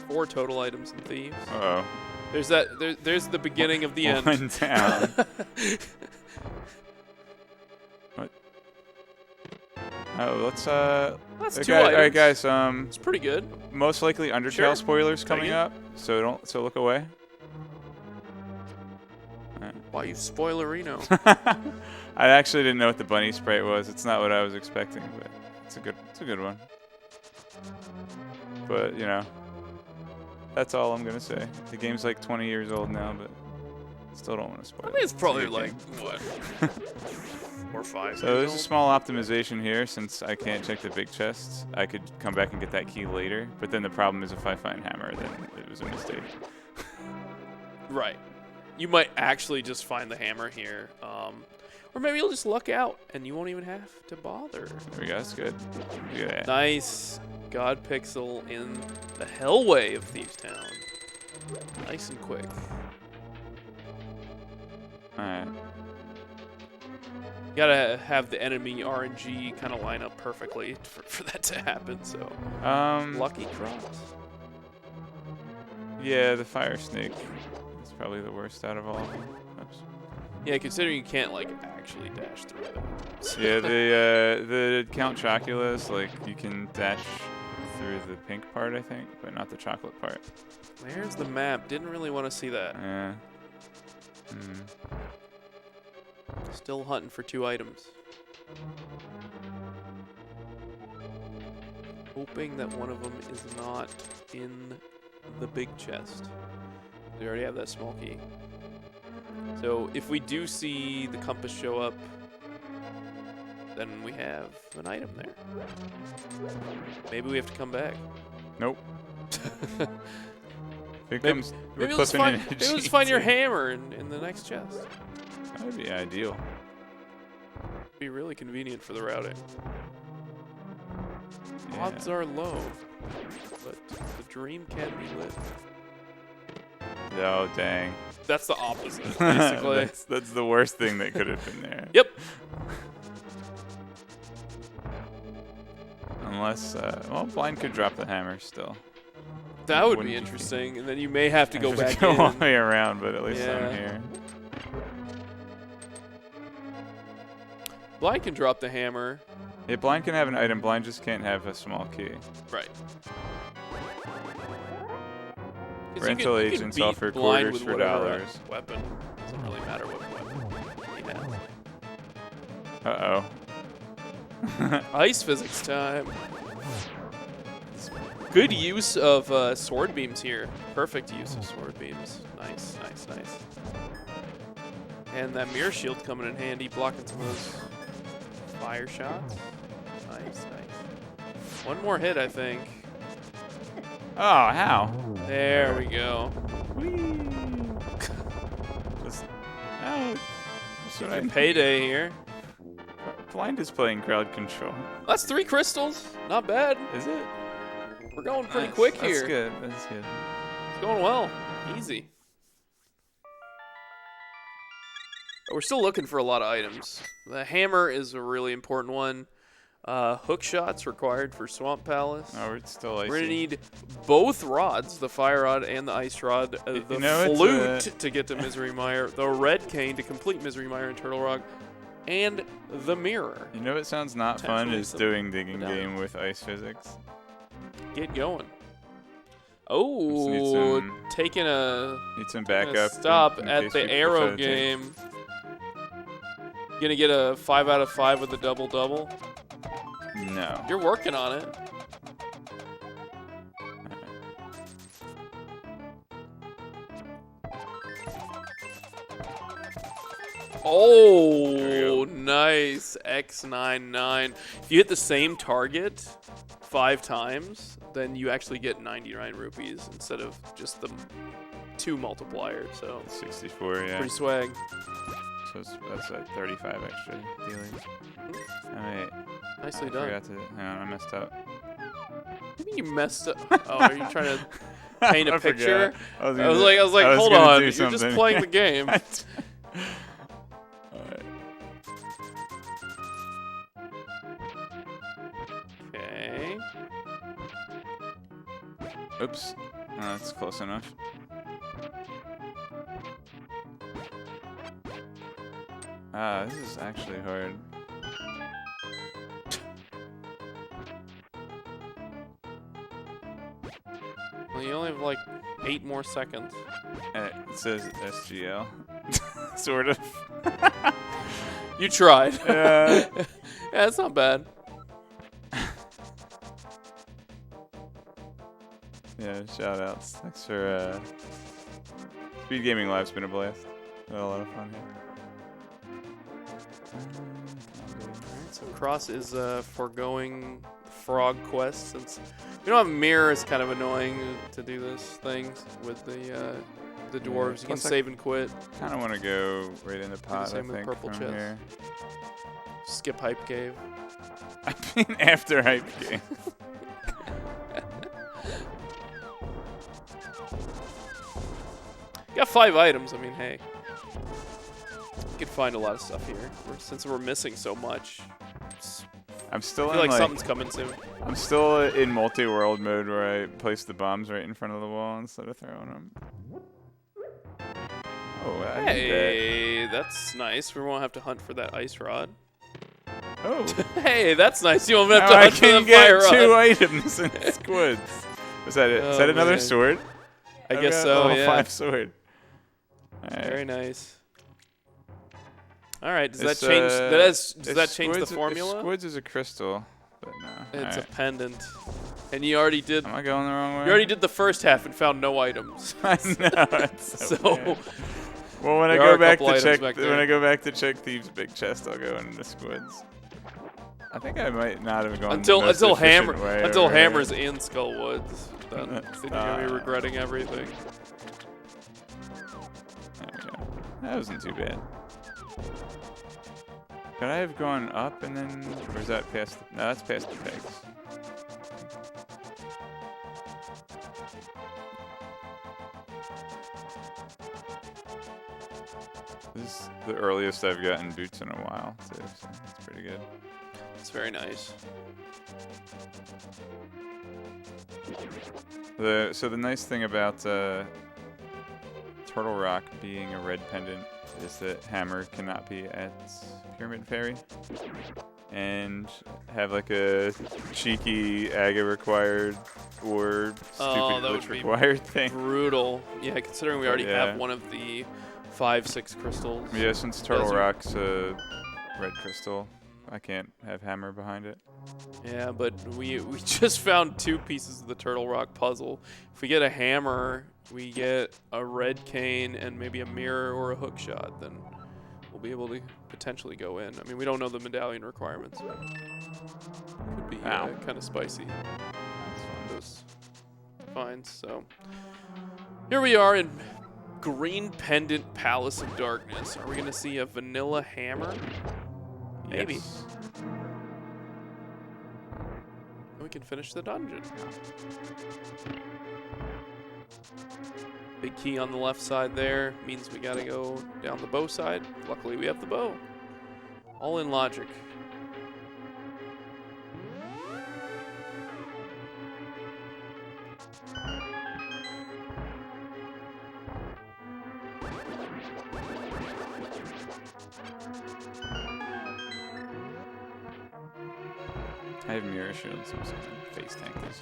Four total items in Thieves. Uh-oh. There's that. There's the beginning of the end. One down. What? Oh, let's That's okay, 2 items. all right, guys. It's pretty good. Most likely Undertale Sure. spoilers coming Take it. up, so look away. Why you spoilerino? I actually didn't know what the bunny sprite was. It's not what I was expecting, but it's a good one. But you know, that's all I'm gonna say. The game's like 20 years old now, but still don't want to spoil I think it's probably a good like game. what, 4 or 5. So there's a small optimization here. Since I can't check the big chests, I could come back and get that key later. But then the problem is if I find hammer, then it was a mistake. Right. You might actually just find the hammer here. Or maybe you'll just luck out and you won't even have to bother. There we go. That's good. Look at that. Nice God Pixel in the hellway of Thieves Town. Nice and quick. Alright. You gotta have the enemy RNG kind of line up perfectly for that to happen. So lucky Cross. Yeah, the fire snake is probably the worst out of all of them. Oops. Yeah, considering you can't like actually dash through that. Yeah, the Count Chocula's, like you can dash through the pink part, I think, but not the chocolate part. There's the map. Didn't really want to see that. Yeah. Still hunting for 2 items. Hoping that one of them is not in the big chest. We already have that small key. So if we do see the compass show up, then we have an item there. Maybe we have to come back. Nope. Maybe let's find your hammer in the next chest. That would be ideal. Be really convenient for the routing. Yeah. Odds are low, but the dream can be lit. Oh, dang. That's the opposite, basically. that's the worst thing that could have been there. Yep. Unless, well, Blind could drop the hammer still. That would be interesting, and then you may have to go back go in. all the way around, but at least Yeah. I'm here. Blind can drop the hammer. Yeah, Blind can have an item. Blind just can't have a small key. Right. Rental agents offer quarters for dollars. Weapon. Doesn't really matter what weapon he has. Uh-oh. Ice physics time. Good use of sword beams here. Perfect use of sword beams. Nice, nice, nice. And that mirror shield coming in handy, blocking some of those fire shots. Nice, nice. One more hit, I think. Oh, how? There we go. Whee! Just, oh, Good payday here. Blind is playing crowd control. That's 3 crystals. Not bad. Is it? We're going pretty quick here. That's good. That's good. It's going well. Easy. We're still looking for a lot of items. The hammer is a really important one. Hook shots required for Swamp Palace. Oh, we're still icy. We're going to need both rods, the fire rod and the ice rod, the flute to get to Misery Mire, the red cane to complete Misery Mire and Turtle Rock, and the mirror. You know what sounds not fun is doing digging game with ice physics. Get going. Oh, taking a backup. Stop at the arrow game. Gonna get a 5 out of 5 with a double-double? No. You're working on it. Oh, nice. X99. If you hit the same target 5 times, then you actually get 99 rupees instead of just the 2 multiplier. So 64, yeah. Pretty swag. So that's like 35 extra dealings. Alright. Nicely done. Hang on, I messed up. What do you mean you messed up? Oh, are you trying to paint a picture? I was like, hold on. You're just playing the game. Okay. Oops. Oh, that's close enough. Ah, this is actually hard. Well, you only have like 8 more seconds. It says SGL. Sort of. You tried. Yeah. Yeah, that's not bad. Yeah, shout outs. Thanks for SpeedGaming Live's been a blast. Had a lot of fun here. So Cross is foregoing Frog Quest since we don't have mirror. It's kind of annoying to do this thing with the dwarves. You can save and quit. Kind of want to go right in the pot. Same I with think purple from chest. here. Skip hype cave. I mean, after hype game. You got 5 items. I mean, hey. You could find a lot of stuff here. Since we're missing so much. I'm still I feel in like something's coming soon. I'm still in multi-world mode where I place the bombs right in front of the wall instead of throwing them. Oh, I need that. Hey, that's nice. We won't have to hunt for that ice rod. Oh. Hey, that's nice. You won't have Now to I hunt for can the fire get 2 rod. items in squids. Was that it? Is Oh, that another man. sword? I I've guess got so, level yeah. 5 sword. All right. Very nice. All right, does that change? Does that change the formula? Squids is a crystal, but no. It's a pendant, and you already did. Am I going the wrong way? You already did the first half and found no items. I know. It's so bad. Well, when I There are go a back couple to check, items back when there. I go back to check Thieves' big chest, I'll go into the squids. I think I might not have gone until the most efficient way over Hammer's here. in Skullwoods. Then you're gonna be regretting everything. There we go. That wasn't too bad. Could I have gone up and then, or is that past? No, that's past the pegs. This is the earliest I've gotten boots in a while, too, so that's pretty good. It's very nice. So the nice thing about Turtle Rock being a red pendant is that Hammer cannot be at Pyramid Fairy and have like a cheeky Aga required or stupid glitch required thing. Brutal. Yeah, considering we already have one of the 5-6 crystals. Yeah, since Turtle Rock's a red crystal, I can't have Hammer behind it. Yeah, but we just found 2 pieces of the Turtle Rock puzzle. If we get a hammer, we get a red cane and maybe a mirror or a hook shot, then we'll be able to potentially go in. I mean, we don't know the medallion requirements. Could be kind of spicy. Those finds. So here we are in Green Pendant Palace of Darkness. Are we going to see a vanilla hammer? Maybe. Yes. We can finish the dungeon. Big key on the left side there means we gotta go down the bow side. Luckily we have the bow. All in logic. I have mirror shields, so I'm just gonna face tank this.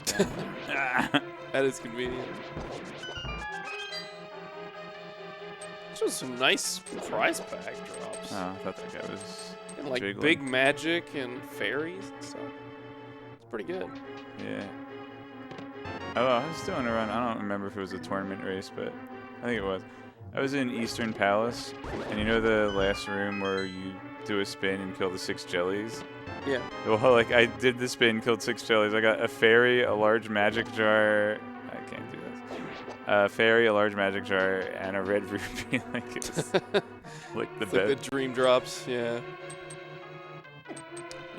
That is convenient. This was some nice prize pack drops. Oh, I thought that guy was And like jiggling. big magic and fairies and stuff. It's pretty good. Yeah. Oh, I was doing a run. I don't remember if it was a tournament race, but I think it was. I was in Eastern Palace, and you know the last room where you do a spin and kill the 6 jellies? Yeah. Well, like, I did the spin, killed 6 jellies. I got a fairy, a large magic jar. I can't do this. A fairy, a large magic jar, and a red ruby. Like, it's like the It's best. like the dream drops, yeah.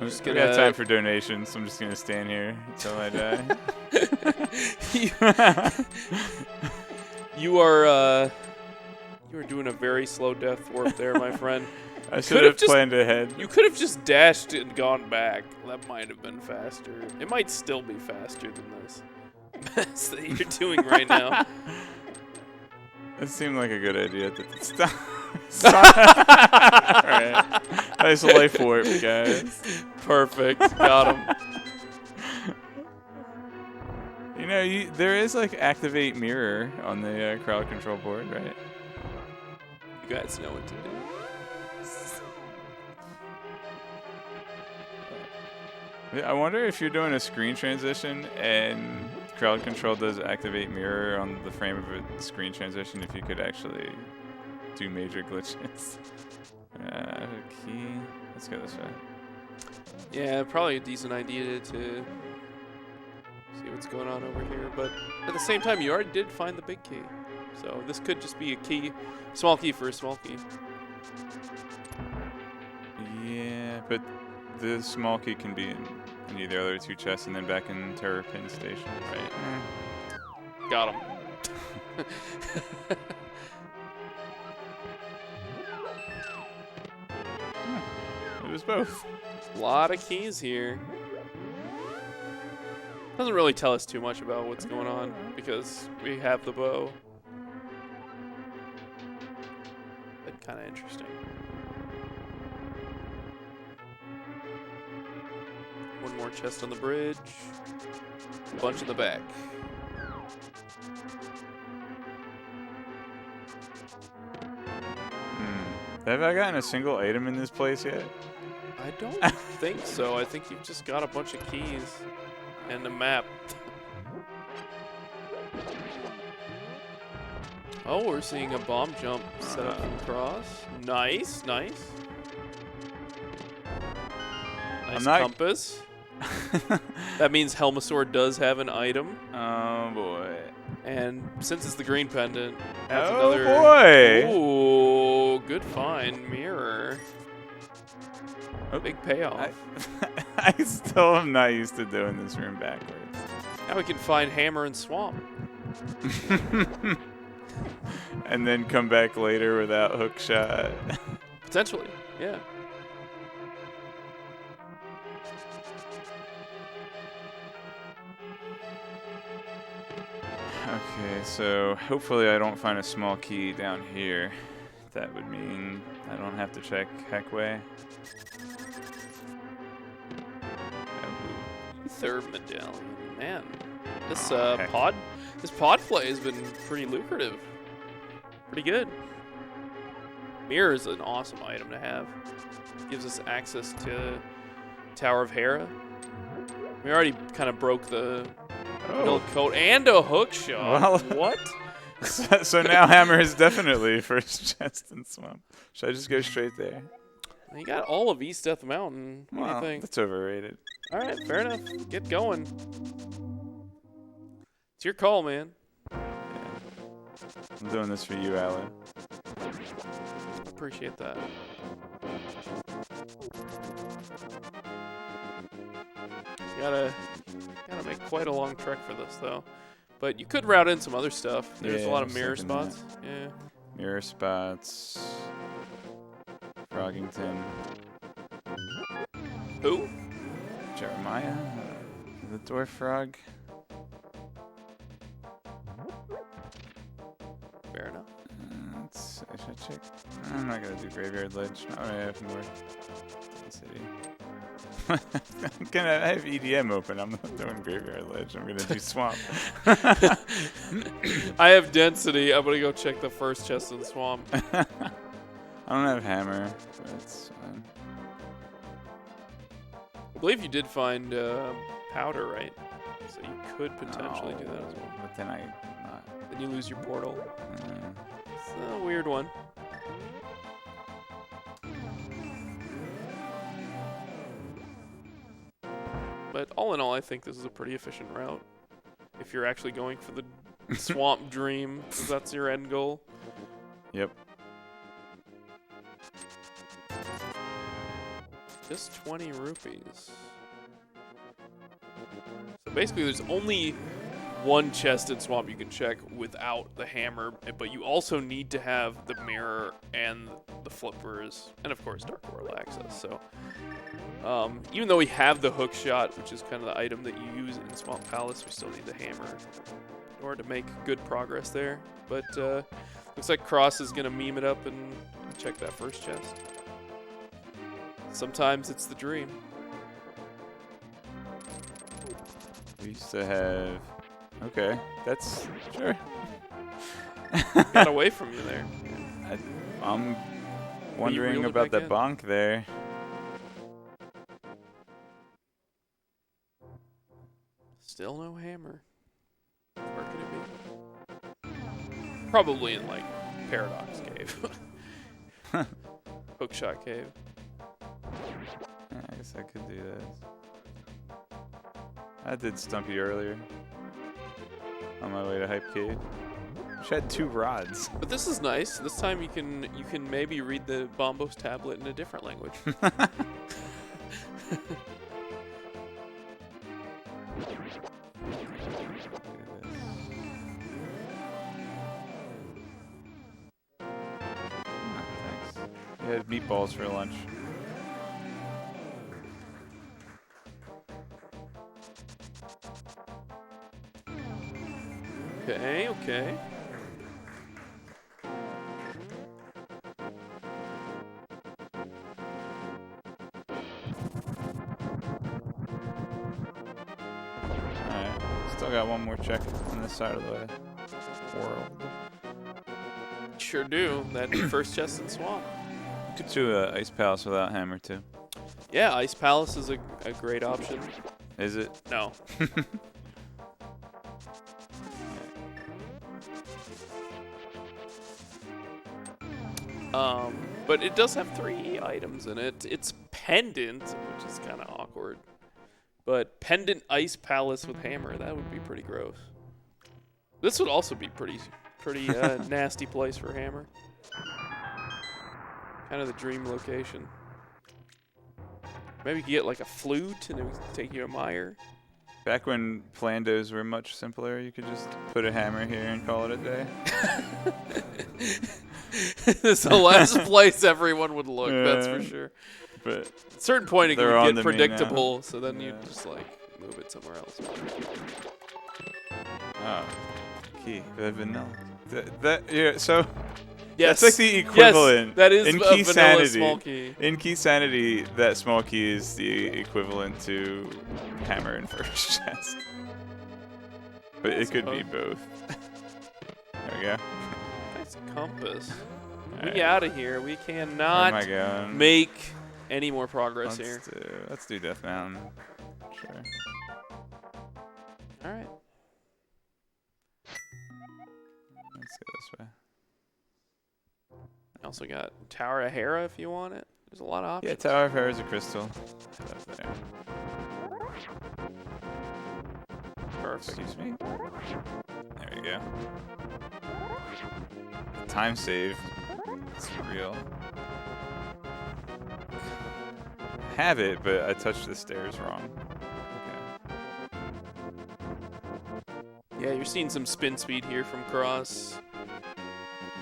I'm just We gonna got time for donations, so I'm just gonna stand here until I die. You are doing a very slow death warp there, my friend. I should have planned ahead. You could have just dashed and gone back. That might have been faster. It might still be faster than this mess that you're doing right now. It seemed like a good idea. Stop. Stop. All right. Nice life warp, guys. Perfect. Got him. You know, there is like activate mirror on the crowd control board, right? You guys know what to do. I wonder if you're doing a screen transition and crowd control does activate mirror on the frame of a screen transition, if you could actually do major glitches. Key. Let's go this way. Yeah, probably a decent idea to see what's going on over here. But at the same time, you already did find the big key. So this could just be a key, small key for a small key. Yeah, but the small key can be in either other 2 chests and then back in Terrapin Station. Right. Got him. was both. A lot of keys here. Doesn't really tell us too much about what's going on because we have the bow. But kind of interesting. One more chest on the bridge. A bunch in the back. Have I gotten a single item in this place yet? I don't think so. I think you've just got a bunch of keys and a map. Oh, we're seeing a bomb jump set up from Cross. Nice, nice. Nice compass. That means Helmasaur does have an item. Oh boy. And since it's the green pendant, adds oh another. Boy. Ooh, good find. Mirror. Oh, big payoff. I still am not used to doing this room backwards. Now we can find Hammer and Swamp. And then come back later without hook shot. Potentially, yeah. Okay, so hopefully I don't find a small key down here. That would mean I don't have to check Heckway. Third medallion, man. This pod play has been pretty lucrative. Pretty good. Mirror is an awesome item to have. Gives us access to Tower of Hera. We already kind of broke the milk coat and a hook shot. Well, what? So now Hammer is definitely first chest in Swamp. Should I just go straight there? You got all of East Death Mountain. What do you think? That's overrated. All right, fair enough. Get going. It's your call, man. Yeah. I'm doing this for you, Alan. Appreciate that. You gotta make quite a long trek for this, though. But you could route in some other stuff. There's a lot of mirror spots. Yeah. Mirror spots. Froggington. Who? Jeremiah? The dwarf frog? Fair enough. I should check. I'm not gonna do Graveyard Ledge. Oh, I have more. City. I have EDM open. I'm not doing Graveyard Ledge. I'm gonna do Swamp. I have Density. I'm gonna go check the first chest in the Swamp. I don't have Hammer, but it's fine. I believe you did find Powder, right? So you could potentially do that as well. But then Then you lose your portal. It's a weird one. But all in all, I think this is a pretty efficient route. If you're actually going for the Swamp Dream, if that's your end goal. Yep. Just 20 rupees. So basically, there's only one chest in Swamp you can check without the hammer, but you also need to have the mirror and the flippers, and of course Dark World access. So even though we have the hook shot, which is kind of the item that you use in Swamp Palace, we still need the hammer in order to make good progress there. But looks like Cross is going to meme it up and check that first chest. Sometimes it's the dream. We used to have... Okay, that's... Sure. Got away from you there. I'm wondering about the bonk there. Still no hammer. Where could it be? Probably in, like, Paradox Cave. Hookshot Cave. Yeah, I guess I could do this. I did Stumpy earlier. On my way to Hype Cave. Which had 2 rods. But this is nice. This time you can maybe read the Bombos tablet in a different language. Thanks. We had meatballs for lunch. Okay, okay. Alright. Still got one more check on this side of the world. Sure do. That first chest in Swamp. Could do a Ice Palace without hammer too. Yeah, Ice Palace is a great option. Is it? No. But it does have 3 items in it. It's Pendant, which is kind of awkward. But Pendant Ice Palace with hammer, that would be pretty gross. This would also be pretty nasty place for hammer. Kind of the dream location. Maybe you could get like a flute and it would take you to Mire. Back when Plandos were much simpler, you could just put a hammer here and call it a day. It's the last place everyone would look, that's for sure. But at a certain point it they're would on get to me predictable, now. so then you just like move it somewhere else. Oh, key, the vanilla. Yeah, so Yes. that's like the equivalent. Yes, that is in a key vanilla sanity. small key. In key sanity, that small key is the equivalent to hammer and first chest. But it could be both. There we go. Nice compass. Alright. We out of here. We Where am cannot I going? make any more progress here. Let's do Death Mountain. Sure. All right. Let's go this way. Also got Tower of Hera if you want it. There's a lot of options. Yeah, Tower of Hera is a crystal. Head up there. Perfect. Excuse me. There we go. Time save. It's real. Have it, but I touched the stairs wrong. Okay. Yeah, you're seeing some spin speed here from Cross.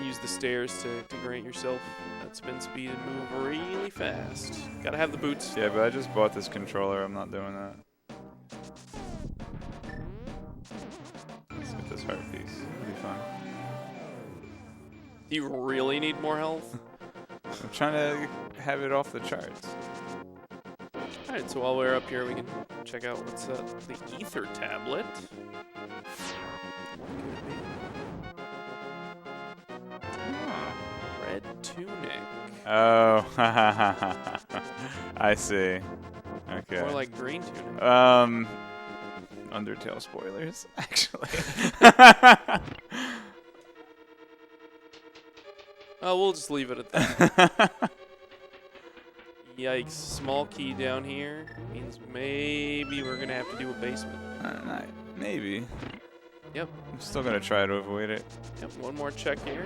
Use the stairs to grant yourself that spin speed and move really fast. Gotta have the boots. Yeah, but I just bought this controller. I'm not doing that. Let's get this heart piece. It'll be fun. Do you really need more health? I'm trying to have it off the charts. Alright, so while we're up here, we can check out what's the Ether Tablet. Red Tunic. Oh, I see. Okay. More like Green Tunic. Undertale spoilers, actually. Oh, we'll just leave it at that. Yikes. Small key down here means maybe we're going to have to do a basement. Maybe. Yep. I'm still going to try to avoid it. Yep, one more check here.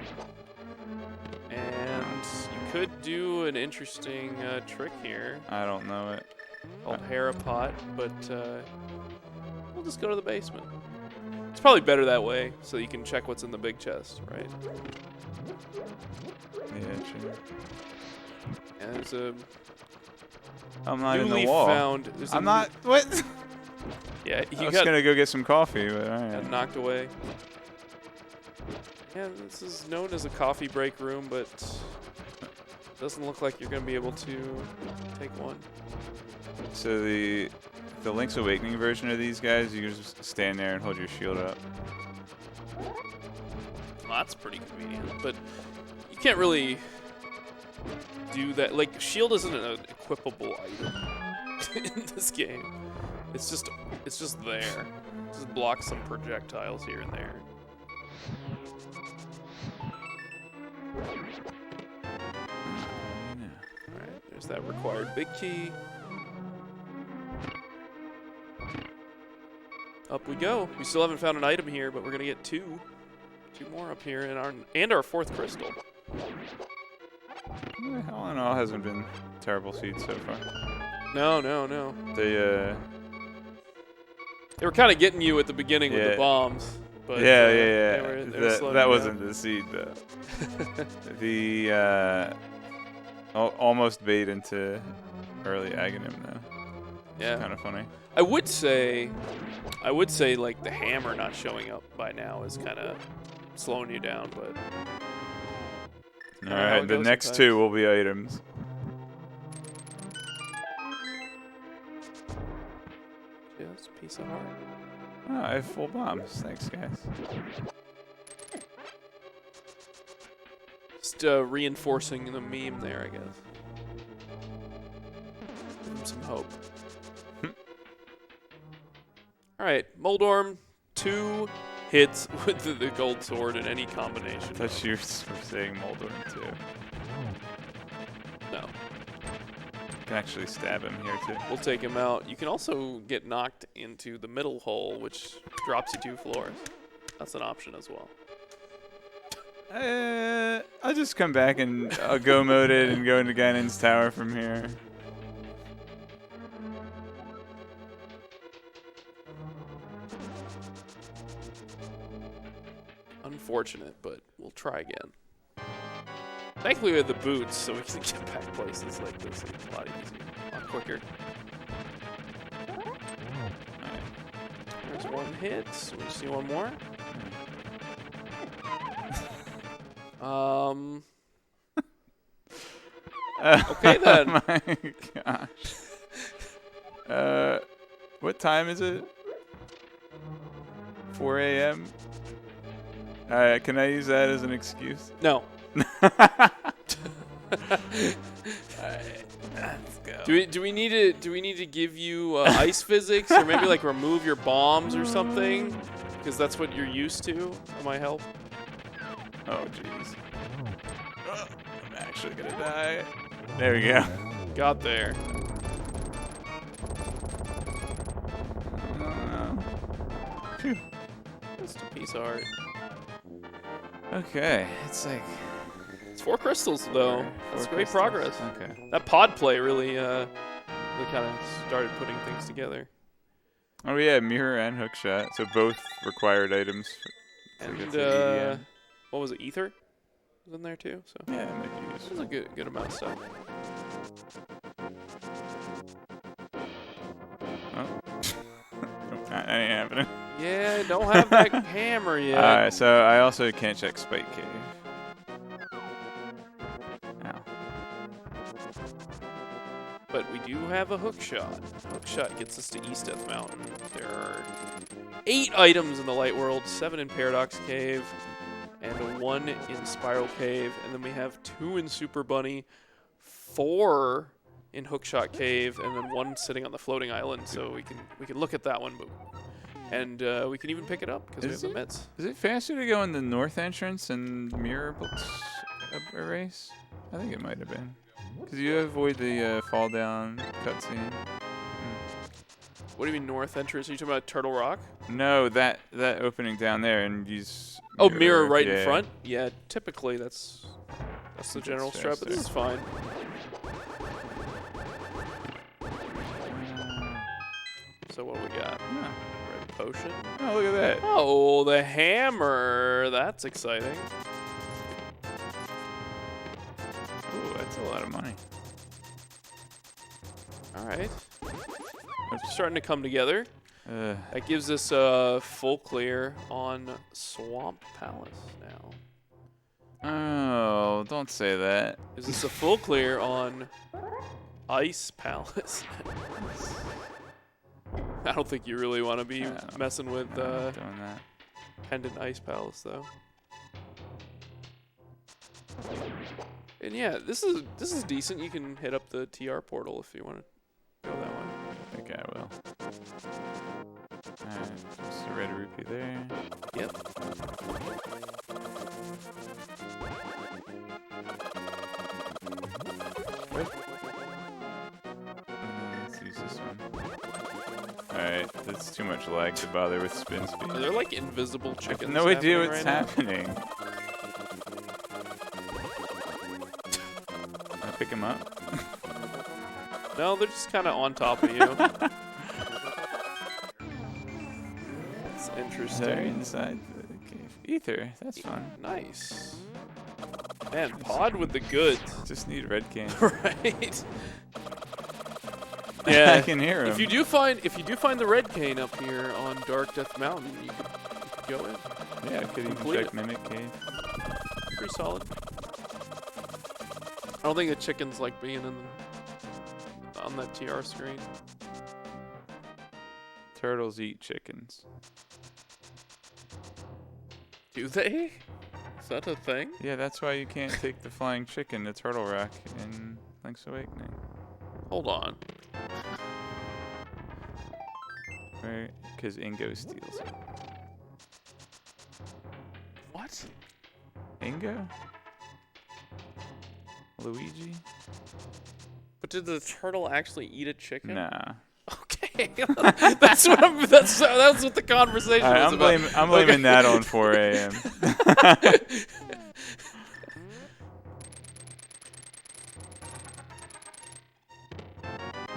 And you could do an interesting trick here I don't know it. called Hera Pot, but we'll just go to the basement. It's probably better that way so you can check what's in the big chest, right? Yeah, true. And there's a I'm not in the newly wall. found. There's a I'm not. What? Yeah, I you was got gonna go get some coffee, but all right. got knocked away. Yeah, this is known as a coffee break room, but doesn't look like you're gonna be able to take one. So the Link's Awakening version of these guys, you can just stand there and hold your shield up. Well, that's pretty convenient, but you can't really do that. Like, shield isn't an equipable item in this game. It's just there. Just block some projectiles here and there. Alright, there's that required big key. Up we go. We still haven't found an item here, but we're gonna get two more up here in our fourth crystal. All in all, hasn't been terrible seeds so far. No. They were kind of getting you at the beginning with the Yeah. bombs. But, yeah. They were slowing That you wasn't down. the seed though. The almost bait into early Aghanim though. Yeah. Kind of funny. I would say like the hammer not showing up by now is kind of slowing you down, but. All right, the next two will be items. Just a piece of heart. Oh, I have full bombs. Thanks, guys. Just reinforcing the meme there, I guess. Give him some hope. All right, Moldorm, 2 hits with the gold sword in any combination. I thought you were saying Moldorm too. No. Can actually stab him here too. We'll take him out. You can also get knocked into the middle hole, which drops you 2 floors. That's an option as well. I'll just come back and I'll go mode it and go into Ganon's tower from here. Unfortunate, but we'll try again. Thankfully we have the boots, so we can get back places like this a lot easier, a lot quicker. There's 1 hit. We see 1 more. Okay then. Oh my gosh. What time is it? 4 a.m. Can I use that as an excuse? No. Let's go. Do we need to give you ice physics or maybe like remove your bombs or something? Because that's what you're used to. Am I help? Oh jeez. I'm actually gonna die. There we go. Got there. Phew. Just a piece of art. Okay, it's like It's 4 crystals though. That's great progress. Okay. That pod play really kind of started putting things together. Oh yeah, mirror and hookshot. So both required items. And get to EDM. what was it? Ether was in there too. So Yeah, it might be this useful. is a good amount of stuff. Oh. That ain't happening. Yeah, don't have that hammer yet. Alright, so I also can't check Spike Cave. Ow. But we do have a hook shot. Hook shot gets us to East Death Mountain. There are 8 items in the Light World, 7 in Paradox Cave, and 1 in Spiral Cave, and then we have 2 in Super Bunny, 4 in Hookshot Cave, and then 1 sitting on the floating island. So we can look at that one, and we can even pick it up because we have the meds. Is it faster to go in the north entrance and mirror erase? I think it might have been. Because you avoid the fall down cutscene. What do you mean north entrance? Are you talking about Turtle Rock? No, that opening down there and use. Oh, mirror right in front? Yeah, typically that's the general strat, but this is fine. So what we got? Yeah. Red potion. Oh, look at that. Oh, the hammer. That's exciting. Ooh, that's a lot of money. All right. It's starting to come together. That gives us a full clear on Swamp Palace now. Oh, don't say that. Is this a full clear on Ice Palace? I don't think you really want to be messing with doing that. Pendant Ice Palace, though. And yeah, this is decent. You can hit up the TR portal if you want to go that one. I think I will. Alright, just a red rupee there. Yep. Let's use this one. Alright, that's too much lag to bother with spin speed. Are there like invisible chickens? No idea what's right now? happening. I pick him up. No, they're just kind of on top of you. It's interesting. They're inside the cave. Ether, that's fun. Nice. Man, pod with the goods. Just need red cane. Right. Yeah, I can hear him. If you do find the red cane up here on Dark Death Mountain, you could go in. Yeah, I could even Complete check Mimic Cave. Pretty solid. I don't think the chickens like being on that TR screen. Turtles eat chickens. Do they? Is that a thing? Yeah, that's why you can't take the flying chicken to Turtle Rock in Link's Awakening. Hold on. Right? Because Ingo steals it. What? Ingo? Luigi? But did the turtle actually eat a chicken? Nah. Okay, that's what that's what the conversation was about. I'm blaming that on 4 a.m.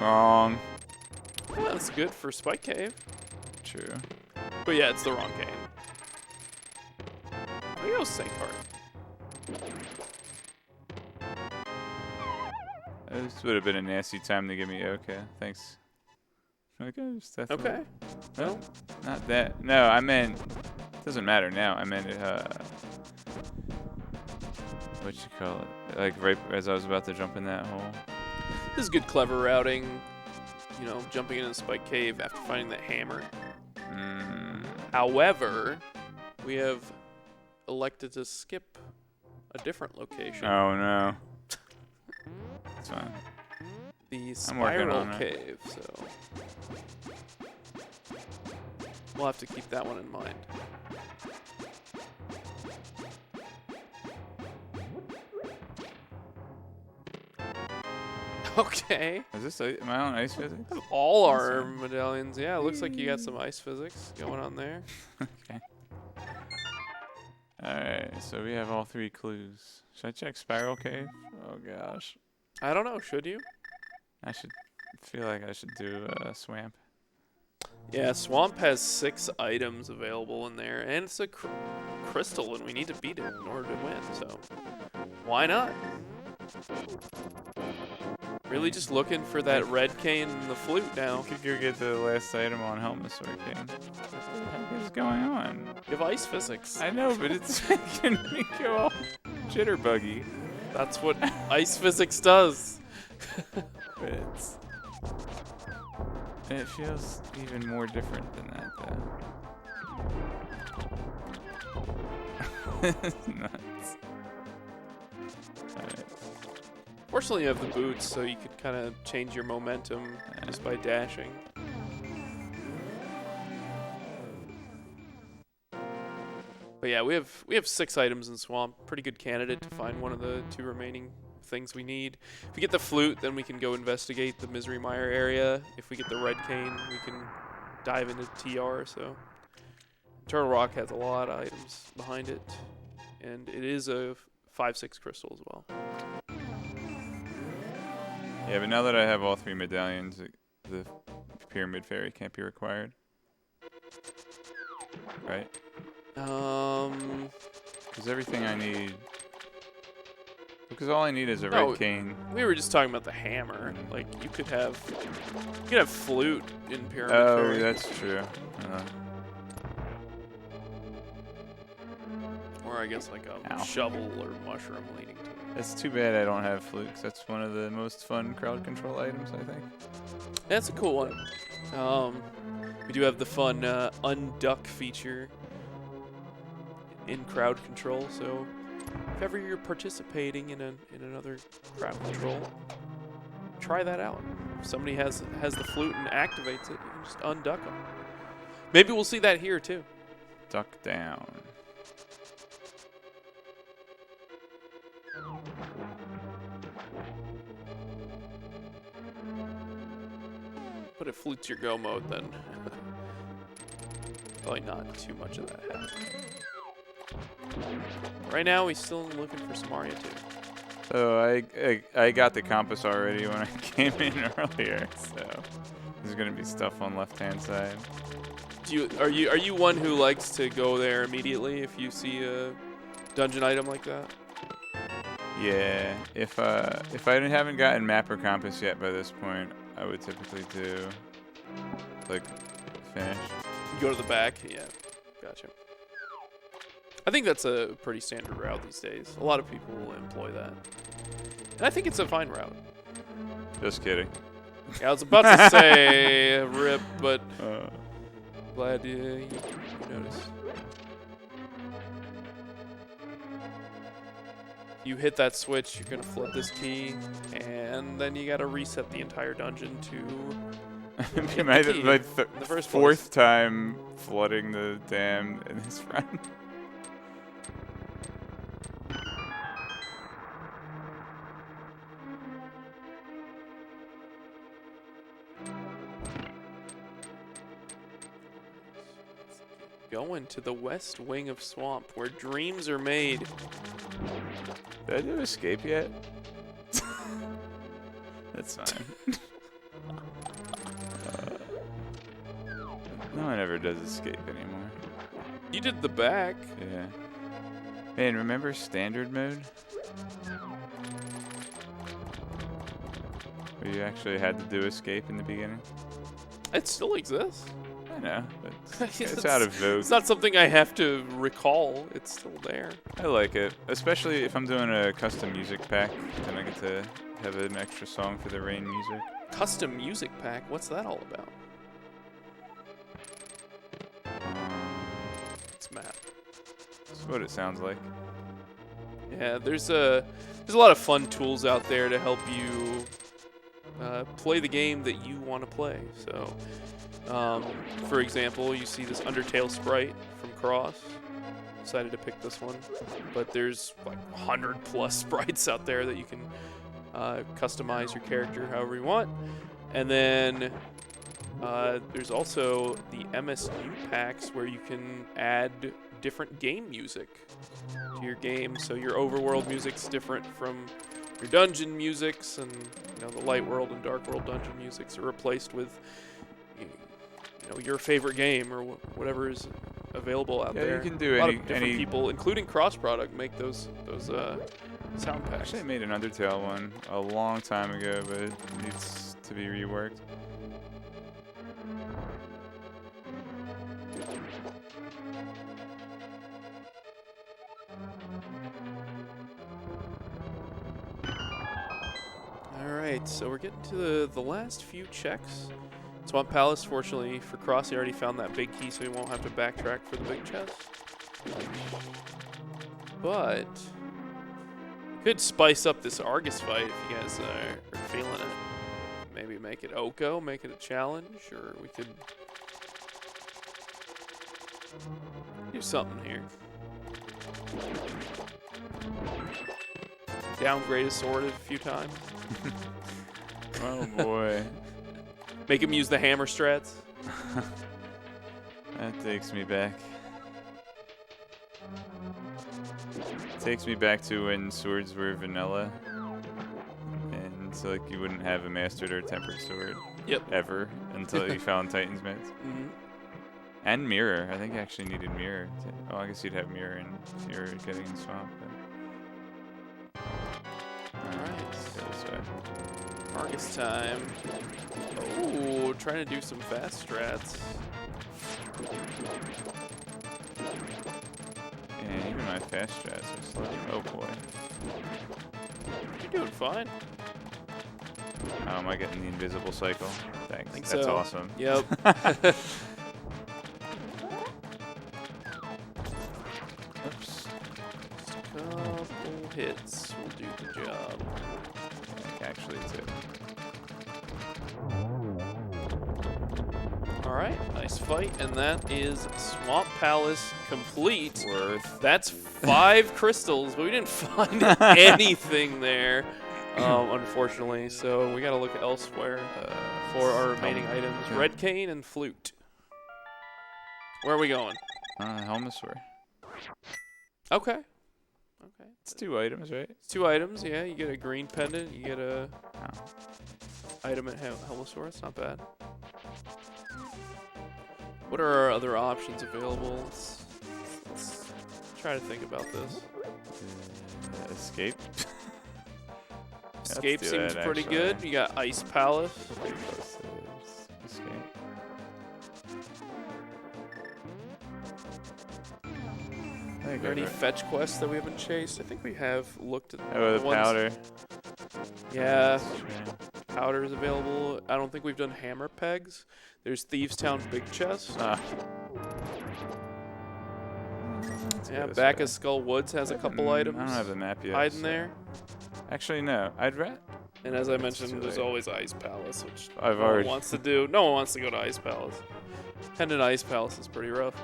Wrong. Well, that's good for Spike Cave. True. But yeah, it's the wrong game. I think it was Saint Card. This would have been a nasty time to give me okay. Thanks. Okay. No, not that. No, I meant. Doesn't matter now. I meant it. What you call it? Like right as I was about to jump in that hole. This is good, clever routing. You know, jumping into Spike Cave after finding that hammer. However, we have elected to skip a different location. Oh no. It's fine. The Spiral on Cave, so we'll have to keep that one in mind. Okay. Is this am I on ice physics? All our medallions, yeah. It looks like you got some ice physics going on there. Okay. Alright, so we have all 3 clues. Should I check Spiral Cave? Oh gosh. I don't know. Should you? I feel like I should do Swamp. Yeah, Swamp has 6 items available in there, and it's a crystal, and we need to beat it in order to win, so why not? Really just looking for that red cane and the flute now. You could go get the last item on Helmasaur King. What the heck is going on? You have ice physics. I know, but it's making me go all jitterbuggy. That's what ice physics does. But it feels even more different than that, though. It's nuts. Alright. Fortunately, you have the boots, so you could kind of change your momentum just by dashing. But yeah, we have 6 items in Swamp. Pretty good candidate to find one of the 2 remaining things we need. If we get the flute, then we can go investigate the Misery Mire area. If we get the red cane, we can dive into TR. So Turtle Rock has a lot of items behind it, and it is a 5/6 crystal as well. Yeah, but now that I have all 3 medallions, the Pyramid Fairy can't be required. Right? Because everything I need... Because all I need is a red cane. We were just talking about the hammer. Like, you could have flute in Pyramid Oh, Fairy. that's true. Or I guess like a shovel or mushroom leading to it. It's too bad I don't have flute, 'cause that's one of the most fun crowd control items, I think. That's a cool one. We do have the fun unduck feature in crowd control, so if ever you're participating in another crowd control, try that out. If somebody has the flute and activates it, you can just unduck them. Maybe we'll see that here too. Duck down. But if flute's your go mode, then probably not too much of that happens. Right now, we're still looking for Samaria too. So I got the compass already when I came in earlier, so there's gonna be stuff on left-hand side. Are you one who likes to go there immediately if you see a dungeon item like that? Yeah, if I haven't gotten map or compass yet by this point, I would typically do, like, finish. You go to the back? Yeah. Gotcha. I think that's a pretty standard route these days. A lot of people will employ that. And I think it's a fine route. Just kidding. Yeah, I was about to say rip, but glad you noticed. You hit that switch, you're going to flood this key, and then you got to reset the entire dungeon to my first fourth time flooding the dam in this run. Going to the west wing of Swamp, where dreams are made. Did I do escape yet? That's fine. No one ever does escape anymore. You did the back. Yeah. Man, remember standard mode? Where you actually had to do escape in the beginning? It still exists. I know, but it's out of vogue. It's not something I have to recall. It's still there. I like it, especially if I'm doing a custom music pack, then I get to have an extra song for the rain music. Custom music pack? What's that all about? It's map. That's what it sounds like. Yeah, there's a lot of fun tools out there to help you play the game that you want to play. So, for example, you see this Undertale sprite from Cross. Decided to pick this one, but there's like 100 plus sprites out there that you can customize your character however you want. And then there's also the MSU packs where you can add different game music to your game. So your overworld music's different from your dungeon musics, and the light world and dark world dungeon musics are replaced with your favorite game or whatever is available out there. Yeah, you can do a lot of different people, including CrossProduct, make those sound packs. Actually, I made an Undertale one a long time ago, but it needs to be reworked. Alright, so we're getting to the last few checks. Swamp Palace, fortunately for Cross, he already found that big key, so he won't have to backtrack for the big chest. But could spice up this Argus fight if you guys are feeling it. Maybe make it Oko, make it a challenge, or we could do something here. Downgrade his sword a few times. Oh boy. Make him use the hammer strats. That takes me back. Takes me back to when swords were vanilla. And so like you wouldn't have a mastered or tempered sword. Yep. Ever until you found Titan's Mitts. Mm-hmm. And mirror. I think you actually needed mirror. Oh, I guess you'd have mirror and you're getting in swamp. Alright. Let's go this way. Argus time. Oh, trying to do some fast strats. Yeah, even my fast strats are slow. Oh boy. You're doing fine. Oh, am I getting the invisible cycle? Thanks. I think That's so. awesome. Yep. Oops. Just a couple hits will do the job. Actually, it's it. Alright, nice fight, and that is Swamp Palace complete. Worth. That's 5 crystals, but we didn't find anything there, unfortunately, so we gotta look elsewhere for our remaining items. Yeah. Red cane and flute. Where are we going? Helmosaur. Okay. Okay. It's 2 items, right? It's 2 items, yeah. You get a green pendant, you get a item at Helmosaurus, not bad. What are our other options available? Let's try to think about this. Escape. Escape do seems it, pretty actually. good. You got Ice Palace. Pretty close to this escape. Are there any fetch quests that we haven't chased? I think we have looked at Oh, the ones. powder. Yeah, That's true. powder is available. I don't think we've done hammer pegs. There's Thieves Town Big Chest. Ah. Yeah, back of Skull Woods has a couple items. I don't have the map yet. Hiding so- there. Actually, no. I'd rather. And as I mentioned, too there's late. always Ice Palace, which I've no one already- wants to do. No one wants to go to Ice Palace. Heading to Ice Palace is pretty rough.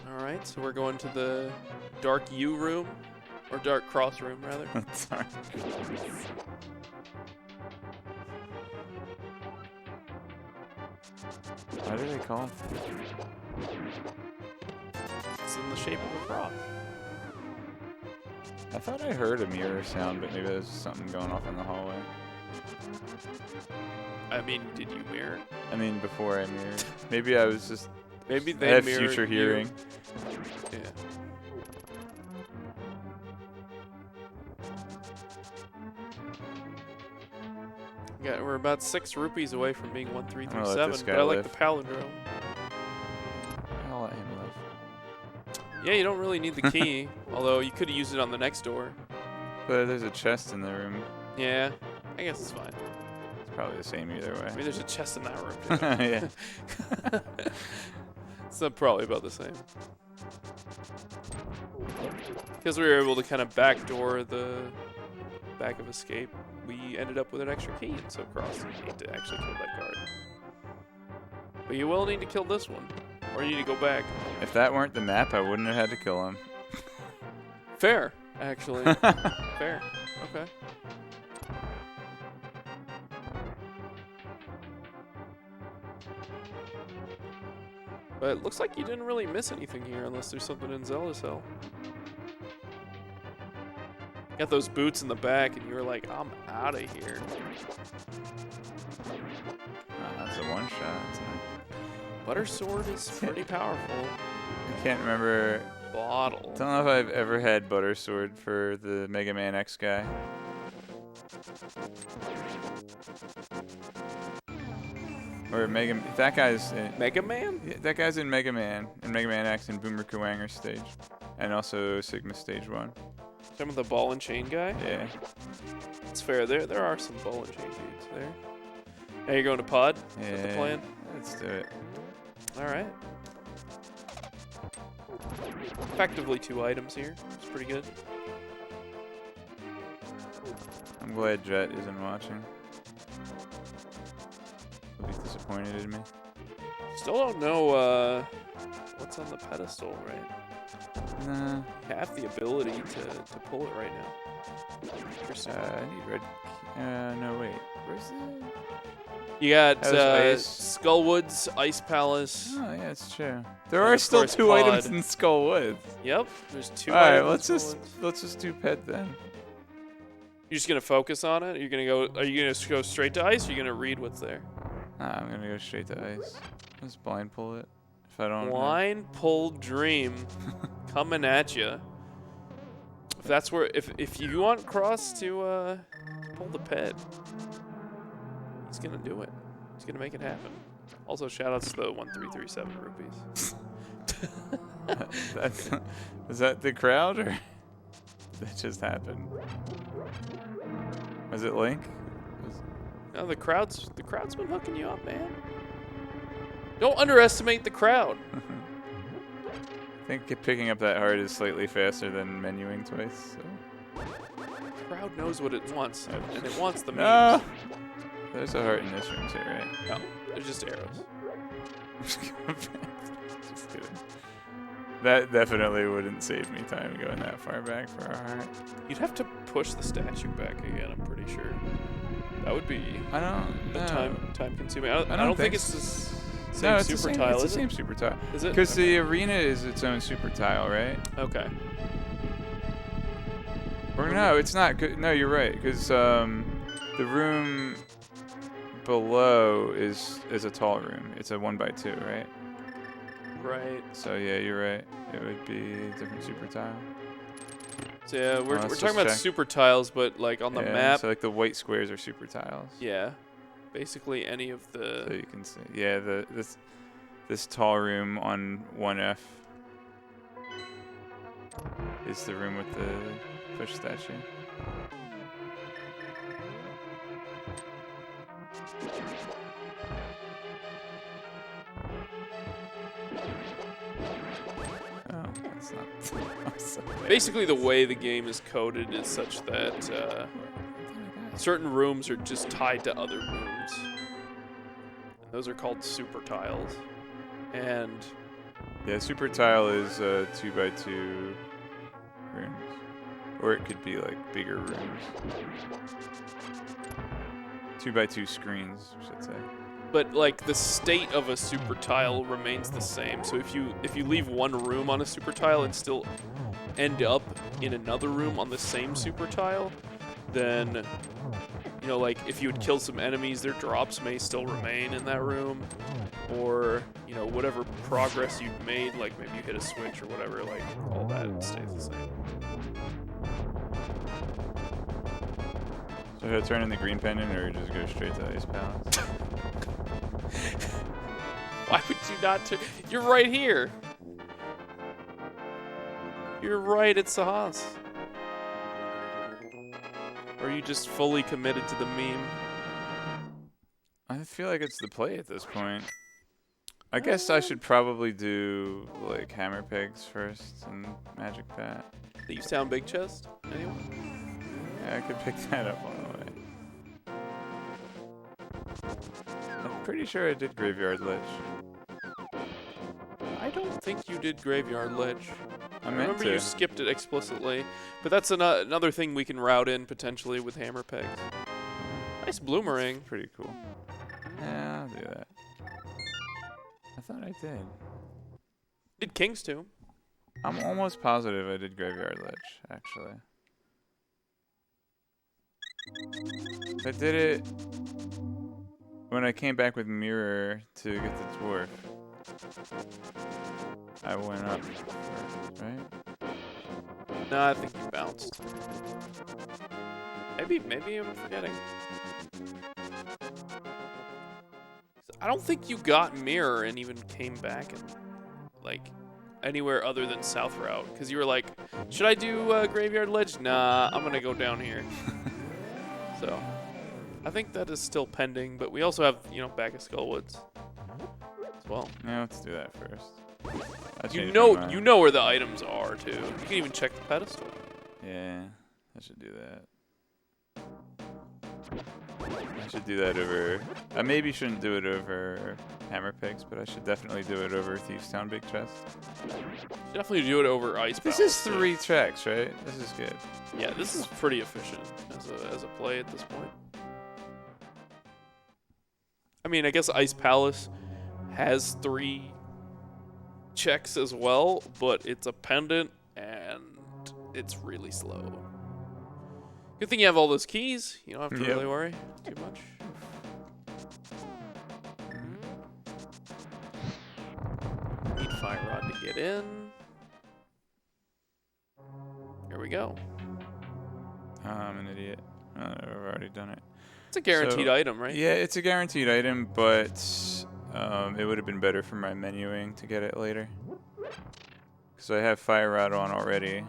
Alright, so we're going to the Dark U room, or Dark Cross room, rather. Sorry. Why do they call it? It's in the shape of a cross. I thought I heard a mirror sound, but maybe there's something going off in the hallway. I mean, did you mirror? I mean, before I mirrored. Maybe I was just. Maybe I they have mirrored future you. hearing. Yeah. Yeah, we're about 6 rupees away from being I'm gonna let 1337, this but guy I like live. the palindrome. I'll let him live. Yeah, you don't really need the key, although you could have used it on the next door. But there's a chest in the room. Yeah, I guess it's fine. It's probably the same either I mean, way. there's a chest in that room, too. Yeah. So probably about the same. Because we were able to kind of backdoor the back of escape, we ended up with an extra key, and so Cross didn't need to actually kill that guard. But you will need to kill this one, or you need to go back. If that weren't the map, I wouldn't have had to kill him. Fair, actually. Fair. Okay. But it looks like you didn't really miss anything here, unless there's something in Zelda Cell. Got those boots in the back, and you were like, I'm out of here. That's a one shot. That's nice. Butter Sword is pretty powerful. I can't remember. Bottle. Don't know if I've ever had Butter Sword for the Mega Man X guy. Or Mega. That guy's. Mega Man? Yeah, that guy's in Mega Man X and Boomer Kuwanger stage, and also Sigma stage 1. Some of the ball and chain guy? Yeah. It's fair. There are some ball and chain dudes there. Now you're going to pod? Yeah. Is that the plan? Let's do it. All right. Effectively 2 items here. It's pretty good. I'm glad Jet isn't watching. He'll be disappointed in me. Still don't know what's on the pedestal, right? Nah. You have the ability to pull it right now. Interesting. I need red. No wait. Where's the? You got That was ice. Skullwoods, Ice Palace. Oh yeah, it's true. There And are of still course, 2 pod. items in Skullwoods. Yep, there's 2 All right, items. let's just do pet then. You're just gonna focus on it? You're gonna go? Are you gonna go straight to ice? Or are you gonna read what's there? Nah, I'm gonna go straight to ice. Let's blind pull it. If I don't. Blind pull dream coming at you. If that's where, if you want Cross to pull the pet, he's gonna do it. He's gonna make it happen. Also, shout outs to the 1337 rupees. That's. Is that the crowd or? Did that just happened? Was it Link? No, the crowd's been hooking you up, man. Don't underestimate the crowd. I think picking up that heart is slightly faster than menuing twice. So. The crowd knows what it wants, and it wants the No! memes. There's a heart in this room too, right? No, they're just arrows. Just kidding. That definitely wouldn't save me time going that far back for a heart. You'd have to push the statue back again, I'm pretty sure. That would be I don't know. time consuming. I don't think it's the same No, it's super the same, tile, it's the is same it? super tile. Is it? Because Okay. the arena is its own super tile, right? Okay. Or no, it's not. No, you're right. Because the room below is a tall room. It's a 1x2, right? Right. So yeah, you're right. It would be a different super tile. So yeah, we're let's talking just about check. super tiles, but like on the Yeah, map. so like the white squares are super tiles. Yeah. Basically any of the. So you can see. Yeah, this tall room on 1F is the room with the push statue. Oh, that's not. I'm so bad. Basically, the way the game is coded is such that certain rooms are just tied to other rooms. Those are called super tiles. And Yeah, super tile is 2x2 rooms, or it could be like bigger rooms. 2x2 screens, I should say. but like the state of a super tile remains the same. So if you leave one room on a super tile and still end up in another room on the same super tile, then you know, like if you would kill some enemies, their drops may still remain in that room, or you know, whatever progress you've made, like maybe you hit a switch or whatever, like all that stays the same. So should I turn in the green pendant or just go straight to Ice Palace? Why would you not? You're right here. You're right at Sahas. Or are you just fully committed to the meme? I feel like it's the play at this point. I guess I should probably do like hammer pegs first and magic bat. That you sound big chest? Anyway? Yeah, I could pick that up on the way. I'm pretty sure I did graveyard lich. I don't think you did Graveyard Lich. I I meant remember to. you skipped it explicitly, but that's another thing we can route in potentially with hammer pegs. Nice bloomerang. Pretty cool. Yeah, I'll do that. I thought I did. Did Kings too. I'm almost positive I did graveyard lich, actually. I did it when I came back with mirror to get the dwarf. I went up first, right? No, I think you bounced. Maybe I'm forgetting. I don't think you got mirror and even came back and like anywhere other than South Route, because you were like, should I do Graveyard Ledge? Nah, I'm gonna go down here. So I think that is still pending, but we also have, you know, back of Skullwoods as well. Yeah, let's do that first. You know where the items are too. You can even check the pedestal. Yeah, I should do that. I should do that over. I maybe shouldn't do it over hammer pegs, but I should definitely do it over Thieves Town Big Chest. Definitely do it over Ice This Palace, is too. 3 tracks, right? This is good. Yeah, this is pretty efficient as a play at this point. I mean, I guess Ice Palace has 3 checks as well, but it's a pendant and it's really slow. Good thing you have all those keys. You don't have to Yep. really worry too much. Need Fire Rod to get in. Here we go. I'm an idiot. I've already done it. It's a guaranteed So, item, right? Yeah, it's a guaranteed item, but it would have been better for my menuing to get it later. Because I have Fire Rod on already.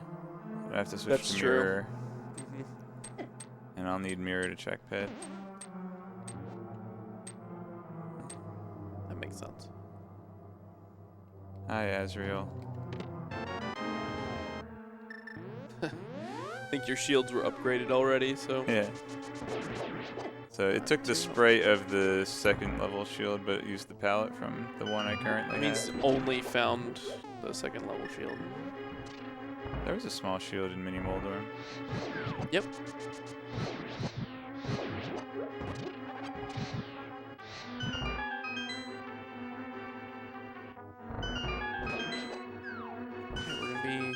I have to switch That's to true. mirror. And I'll need mirror to check pet. That makes sense. Hi, Azrael. I think your shields were upgraded already, so. Yeah. So it took the spray of the 2nd level shield, but it used the palette from the one I currently That means have. only found the 2nd level shield. There was a small shield in Mini Moldorm. Yep. We're gonna be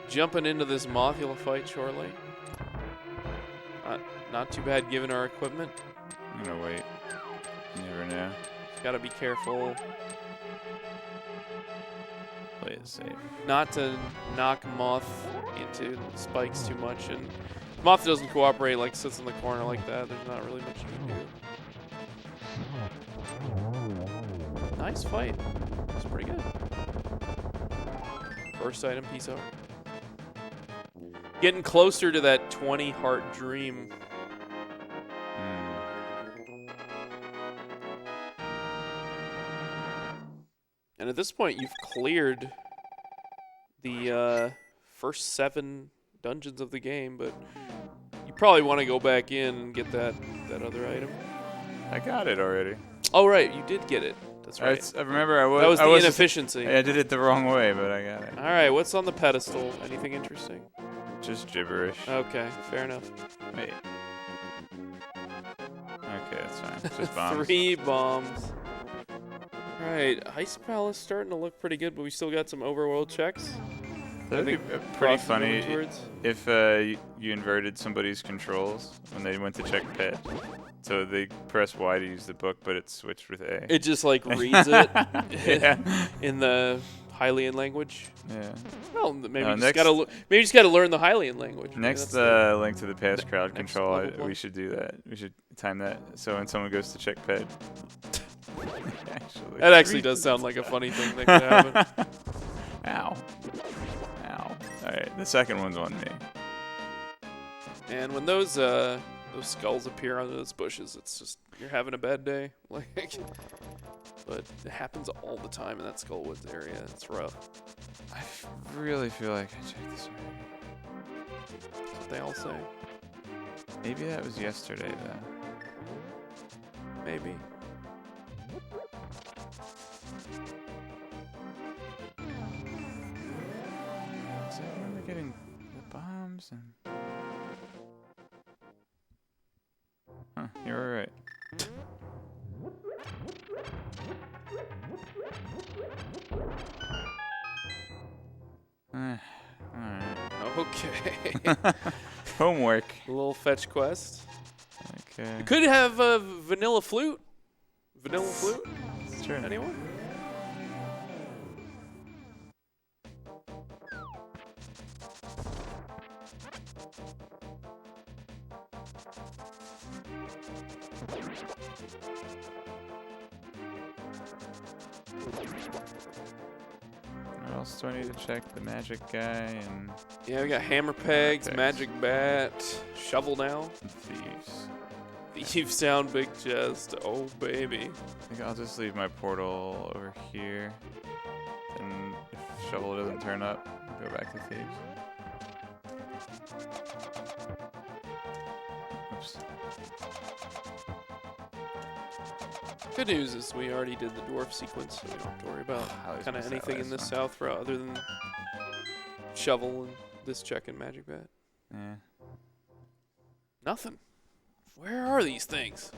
jumping into this Mothula fight shortly. Not too bad given our equipment. I'm gonna wait. never know. Gotta be careful Play it safe. not to knock Moth into the spikes too much. And if Moth doesn't cooperate, like sits in the corner like that, there's not really much you can do. Nice fight. It's pretty good. First item, piece art. Getting closer to that 20 heart dream. And at this point, you've cleared the first 7 dungeons of the game, but you probably want to go back in and get that other item. I got it already. Oh, right. You did get it. That's right. I remember that was the inefficiency. I did it the wrong way, but I got it. All right. What's on the pedestal? Anything interesting? Just gibberish. Okay. Fair enough. Wait. Okay, that's fine. Just bombs. 3 bombs. All right. Ice Palace starting to look pretty good, but we still got some overworld checks. That would be pretty funny if you inverted somebody's controls when they went to check pet. So they press Y to use the book, but it's switched with A. It just like reads it yeah. in the Hylian language. Yeah. Well, maybe you just gotta learn the Hylian language. Next link to the past crowd control, we should do that. We should time that so when someone goes to check pet. That actually does sound like a funny thing that could happen. Ow. Ow. Alright, the second one's on me. And when those skulls appear under those bushes, it's just, you're having a bad day. Like, but it happens all the time in that Skullwoods area. It's rough. I really feel like I checked this already. That's what they all say. Maybe that was yesterday, though. Maybe. So we're getting the bombs and... Huh, you're right. Alright. Okay. Homework. A little fetch quest. Okay. You could have a vanilla flute. Vanilla flute? It's true. Anyone? What else do I need to check? The magic guy and... Yeah, we got hammer pegs, magic bat, shovel now. And thieves. Thieves sound big chest. Oh, baby. I think I'll just leave my portal over here. And if shovel doesn't turn up, go back to thieves. Oops. Good news is we already did the dwarf sequence, so we don't have to worry about kind of anything in this south route other than shovel and this check and magic bat. Yeah. Nothing. Where are these things?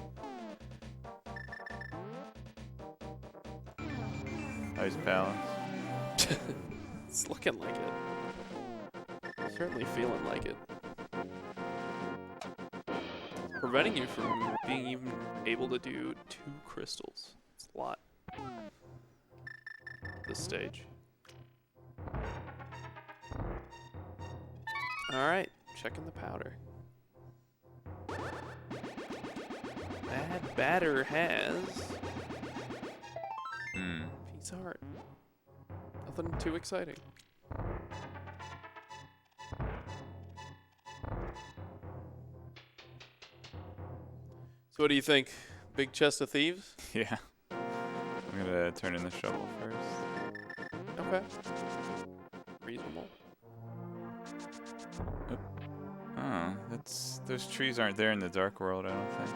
Ice Palace. It's looking like it. Certainly feeling like it. Preventing you from being even able to do 2 crystals. It's a lot. This stage. Alright, checking the powder. Bad Batter has piece art. Nothing too exciting. So what do you think? Big chest of thieves? Yeah. I'm gonna turn in the shovel first. Okay. Reasonable. Oh, those trees aren't there in the dark world, I don't think.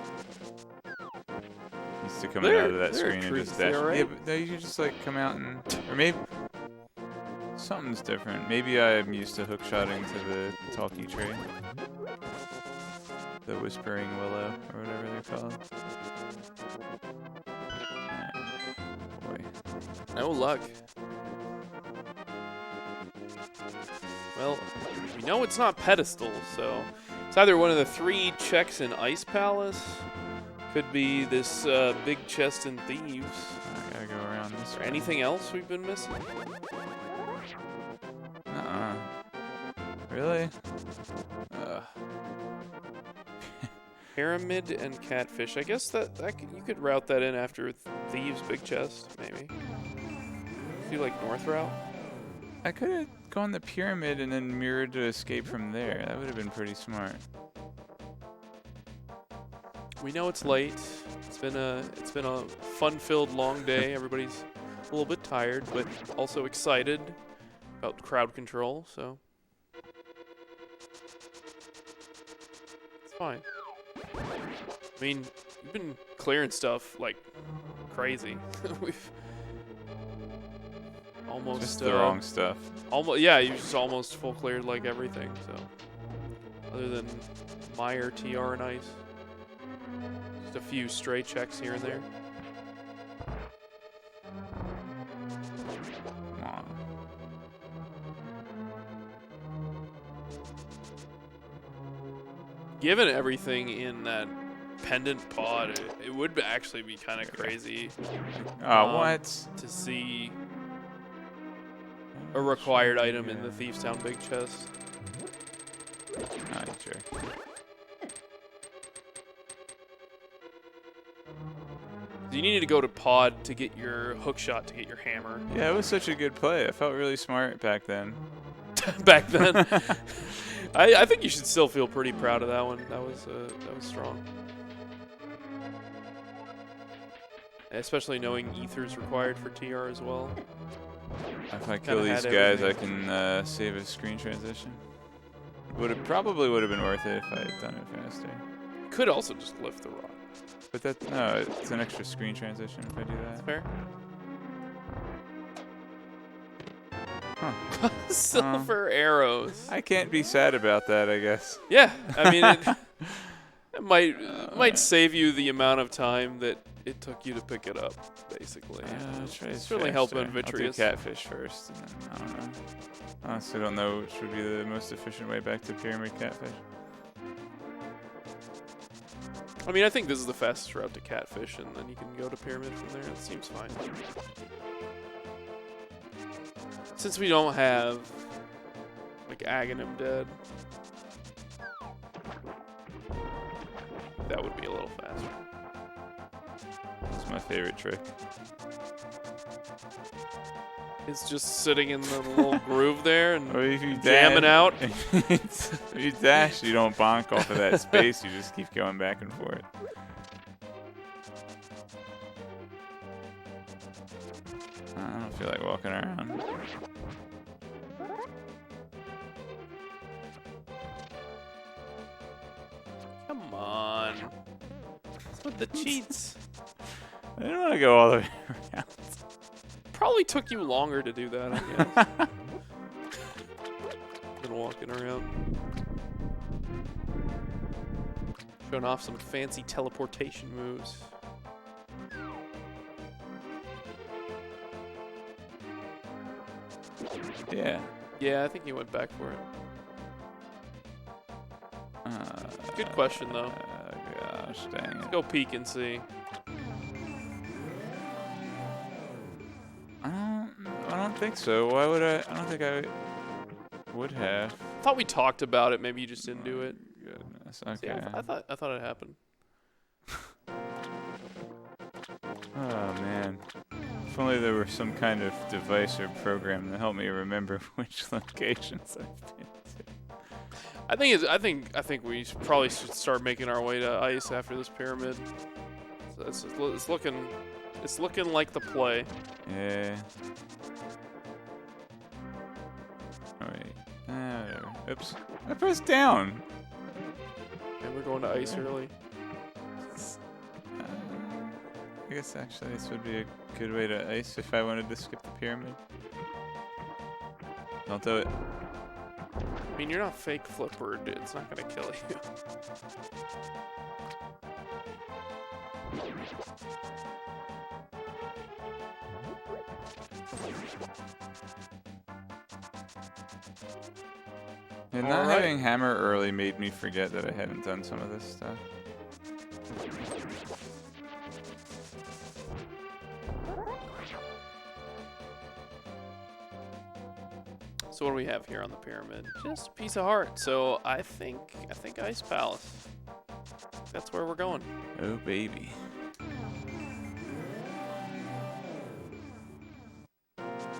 Used to come out of that screen and just dash. Right? Yeah, but they you just like come out and or maybe something's different. Maybe I'm used to hookshotting to the talkie tree. The Whispering Willow, or whatever they're called. Boy. No luck. Well, we know it's not pedestal, so it's either one of the 3 checks in Ice Palace, Could be this big chest in Thieves. I gotta go around this way. Anything else we've been missing? Really? Pyramid and catfish. I guess that you could route that in after Thieves' big chest, maybe. Do like north route? I could have gone the pyramid and then mirrored to escape from there. That would have been pretty smart. We know it's late. It's been a fun-filled long day. Everybody's a little bit tired, but also excited about crowd control. So it's fine. I mean, you've been clearing stuff like crazy. We've almost just the wrong stuff. Almost, yeah. You just almost full cleared like everything. So other than Meyer, TR, and Ice. Just a few stray checks here and there. Come on. Given everything in that pendant pod, it would actually be kind of crazy. What? To see a required item in the Thieves Town big chest. Oh, you jerk. You needed to go to pod to get your hook shot to get your hammer. Yeah, it was such a good play. I felt really smart back then. Back then, I think you should still feel pretty proud of that one. That was strong. Especially knowing ether's required for TR as well. If I kill these guys, I can save a screen transition. Probably would have been worth it if I had done it faster. Could also just lift the rock. But no, it's an extra screen transition if I do that. That's fair. Huh. Silver arrows. I can't be sad about that, I guess. Yeah, I mean, it might save you the amount of time that it took you to pick it up, basically. It's certainly helping Vitreous. I'll do catfish first, and then I don't know. Honestly, I don't know which would be the most efficient way back to pyramid catfish. I mean, I think this is the fastest route to catfish, and then you can go to pyramid from there. It seems fine. Since we don't have like Aghanim dead, that would be a little faster. That's my favorite trick. It's just sitting in the little groove there and if you jamming out. If you dash, you don't bonk off of that space. You just keep going back and forth. I don't feel like walking around. Come on. What's with the cheats? I didn't want to go all the way around. Probably took you longer to do that, I guess. Than walking around. Showing off some fancy teleportation moves. Yeah. Yeah, I think he went back for it. Good question, though. Gosh, dang it. Let's go peek and see. I don't think so. Why would I? I don't think I would have. I thought we talked about it. Maybe you just didn't do it. Goodness. Okay. Yeah, I thought it happened. Oh man. If only there were some kind of device or program to help me remember which locations I've been to. I think we probably should start making our way to ice after this pyramid. So it's looking like the play. Yeah. Oh wait. Whatever. Oops. I pressed down. And we're going to ice early. I guess actually this would be a good way to ice if I wanted to skip the pyramid. Don't do it. I mean, you're not fake flipper, dude. It's not gonna kill you. And not having hammer early made me forget that I hadn't done some of this stuff. So what do we have here on the pyramid? Just a piece of heart. So I think Ice Palace. That's where we're going. Oh baby.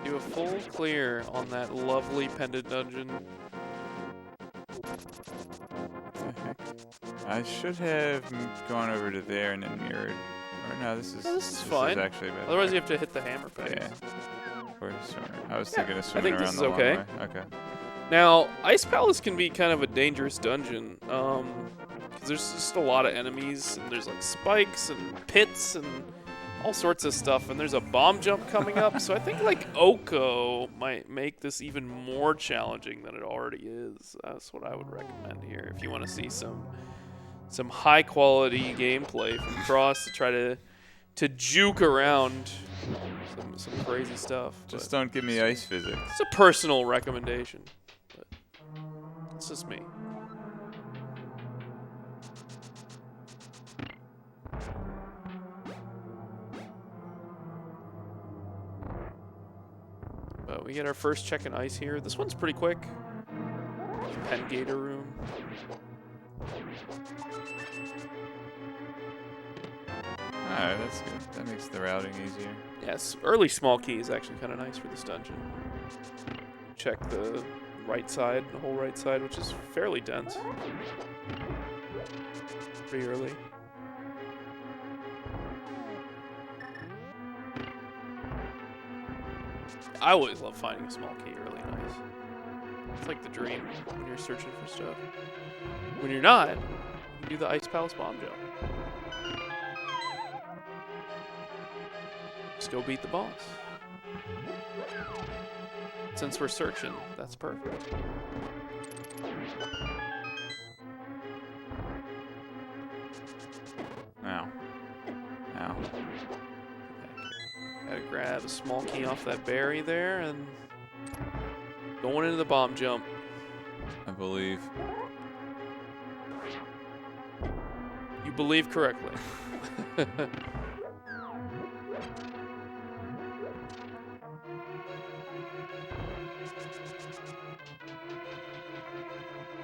Do a full clear on that lovely pendant dungeon. I should have gone over to there and then mirrored. Or no, this is fine. Is actually better. Otherwise, you have to hit the hammer phase. Yeah. Or swimmer. I was thinking of swimming think around this is the long okay. way. Okay. Now, Ice Palace can be kind of a dangerous dungeon. Because there's just a lot of enemies, and there's like spikes and pits and all sorts of stuff, and there's a bomb jump coming up. So I think like Oko might make this even more challenging than it already is. That's what I would recommend here if you want to see some high quality gameplay from Cross to try to juke around some crazy stuff. Just don't give me ice physics. It's a personal recommendation, but it's just me. But we get our first check in ice here. This one's pretty quick. Pen Gator room. Alright, that's good. That makes the routing easier. Yes, early small key is actually kind of nice for this dungeon. Check the right side, the whole right side, which is fairly dense. Pretty early. I always love finding a small key early in ice. It's like the dream when you're searching for stuff. When you're not, you do the Ice Palace bomb jump. Just go beat the boss. Since we're searching, that's perfect. Ow. Ow. Gotta grab a small key off that berry there and going into the bomb jump. I believe. You believe correctly.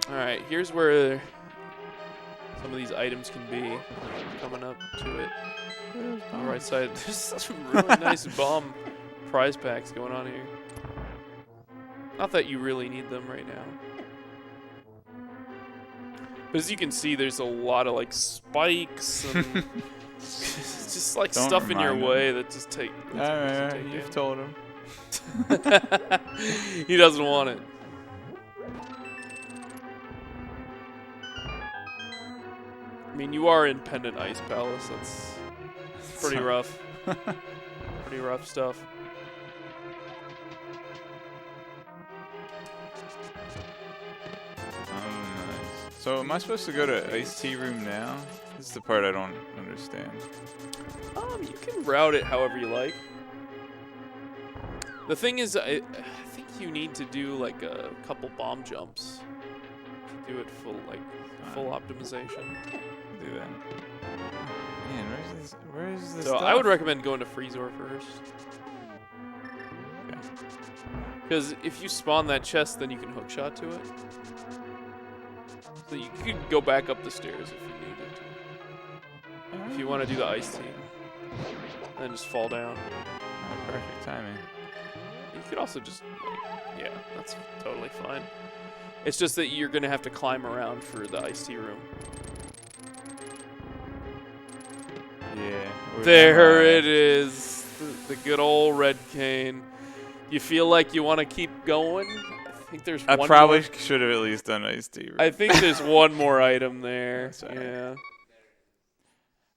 Alright, here's where some of these items can be coming up to it. On the right side, there's some really nice bomb prize packs going on here. Not that you really need them right now. But as you can see, there's a lot of like spikes and just like Don't stuff in your remind him. way that just take. Alright, you've told him. He doesn't want it. I mean, you are in Pendant Ice Palace. That's pretty rough. Pretty rough stuff. Oh, nice. So am I supposed to go to Ice Tea Room now? This is the part I don't understand. You can route it however you like. The thing is, I think you need to do like a couple bomb jumps to do it full optimization. Do that. Man, where is this So stuff? I would recommend going to Freezor first. Okay. Because if you spawn that chest, then you can hookshot to it. So you could go back up the stairs if you needed to. If you want to do the ice tea. And then just fall down. Oh, perfect timing. You could also just, yeah, that's totally fine. It's just that you're going to have to climb around for the iced tea room. Yeah. There it is. The good old red cane. You feel like you want to keep going? I think there's I one probably more. should have at least done iced tea. I think there's one more item there. That's all right. Yeah.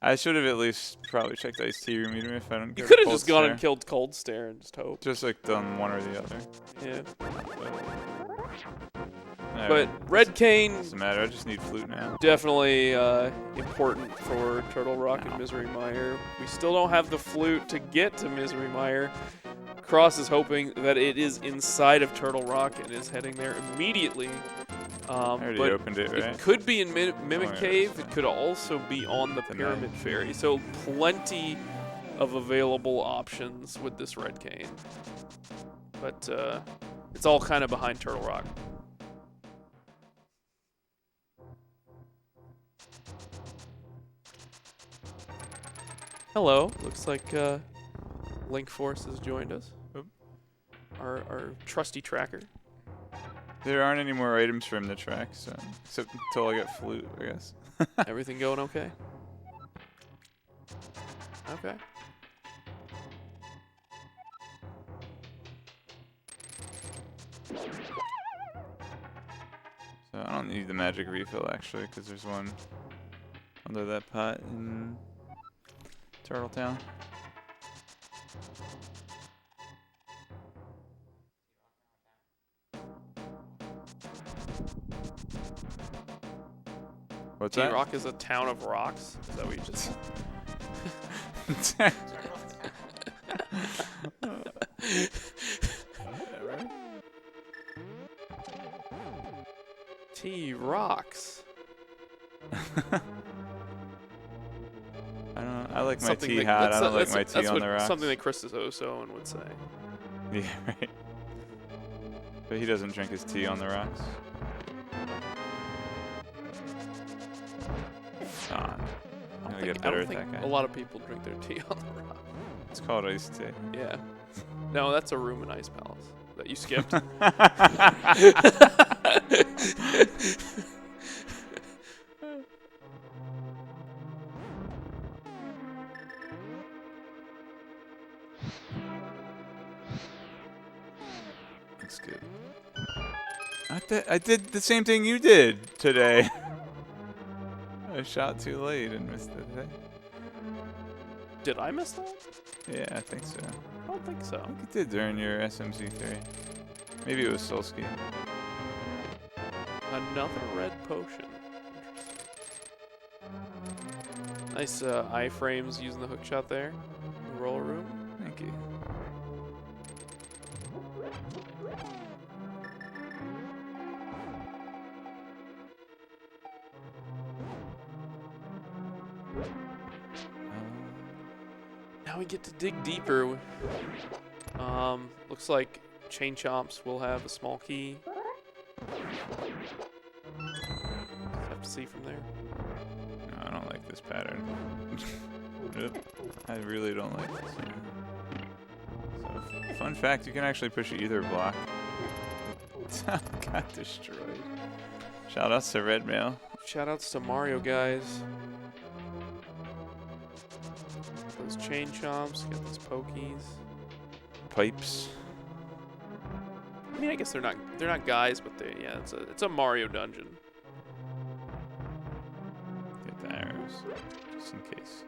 I should have at least probably checked the iced tea room even if I don't. You go could to have Cold just gone Stare. and killed Cold Stare and just hope. Just like done one or the other. Yeah. Alright, But Red Cane, doesn't matter. I just need flute now. definitely important for Turtle Rock and Misery Mire. We still don't have the flute to get to Misery Mire. Cross is hoping that it is inside of Turtle Rock and is heading there immediately. I already But opened it, right? it could be in Mimic Oh, yeah, Cave. that's It could also be on the Tonight. Pyramid Ferry. So plenty of available options with this Red Cane. But It's all kind of behind Turtle Rock. Hello. Looks like Link Force has joined us. Oop. Our trusty tracker. There aren't any more items for him to track, so except until I get flute, I guess. Everything going okay? Okay. So I don't need the magic refill actually, because there's one under that pot in Turtle Town. What's that? T-Rock is a town of rocks. Is that what you just... T-Rocks. I like my tea hot. I don't like my tea on the rocks. Something that Chris Owen would say. Yeah, right. But he doesn't drink his tea on the rocks. I'm gonna get better at that guy. A lot of people drink their tea on the rocks. It's called iced tea. Yeah. No, that's a room in Ice Palace that you skipped. Looks good. I did the same thing you did today. I shot too late and missed the thing. Did I miss that? Yeah, I think so. I don't think so. I think you did during your SMC3. Maybe it was Solski. Another red potion. Nice iframes using the hook shot there. The roller room. Thank you. Now we get to dig deeper. Looks like Chain Chomps will have a small key. Have to see from there. No, I don't like this pattern. I really don't like this. So, fun fact, you can actually push either block. Got destroyed. Shoutouts to Red Mail. Shoutouts to Mario guys. Those Chain Chomps, got those pokies. Pipes. I mean, I guess they're not guys, but yeah, it's a Mario dungeon. Get the arrows, just in case.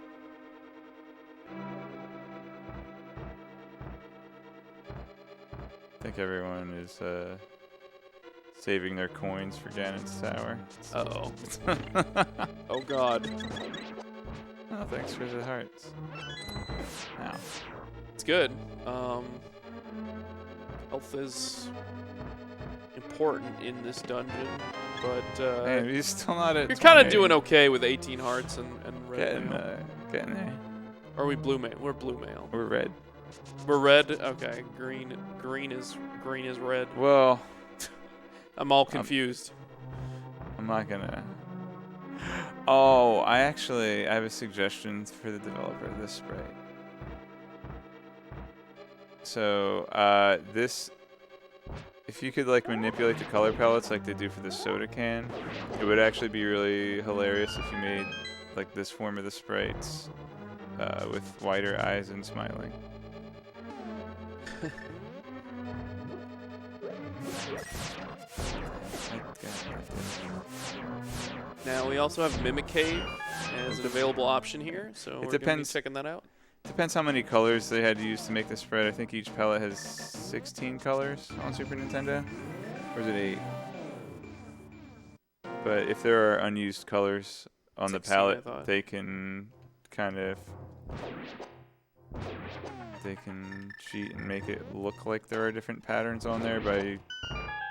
I think everyone is saving their coins for Ganon's Tower. Uh-oh. Oh god. Oh, thanks for the hearts. Ow. It's good. Health is important in this dungeon, but Man, you're still not at you're kind of 20. doing okay with 18 hearts and red mail. Getting there. Or are we blue mail? We're blue mail. We're red. We're red? Okay. Green is red. Well, I'm all confused. I'm not gonna. Oh, I have a suggestion for the developer of this sprite. So, if you could like manipulate the color palettes like they do for the soda can, it would actually be really hilarious if you made like this form of the sprites with wider eyes and smiling. Now we also have Mimic Cave as an available option here, so we're gonna be checking that out. Depends how many colors they had to use to make the spread. I think each palette has 16 colors on Super Nintendo. Or is it 8? But if there are unused colors on the palette, they can kind of... They can cheat and make it look like there are different patterns on there by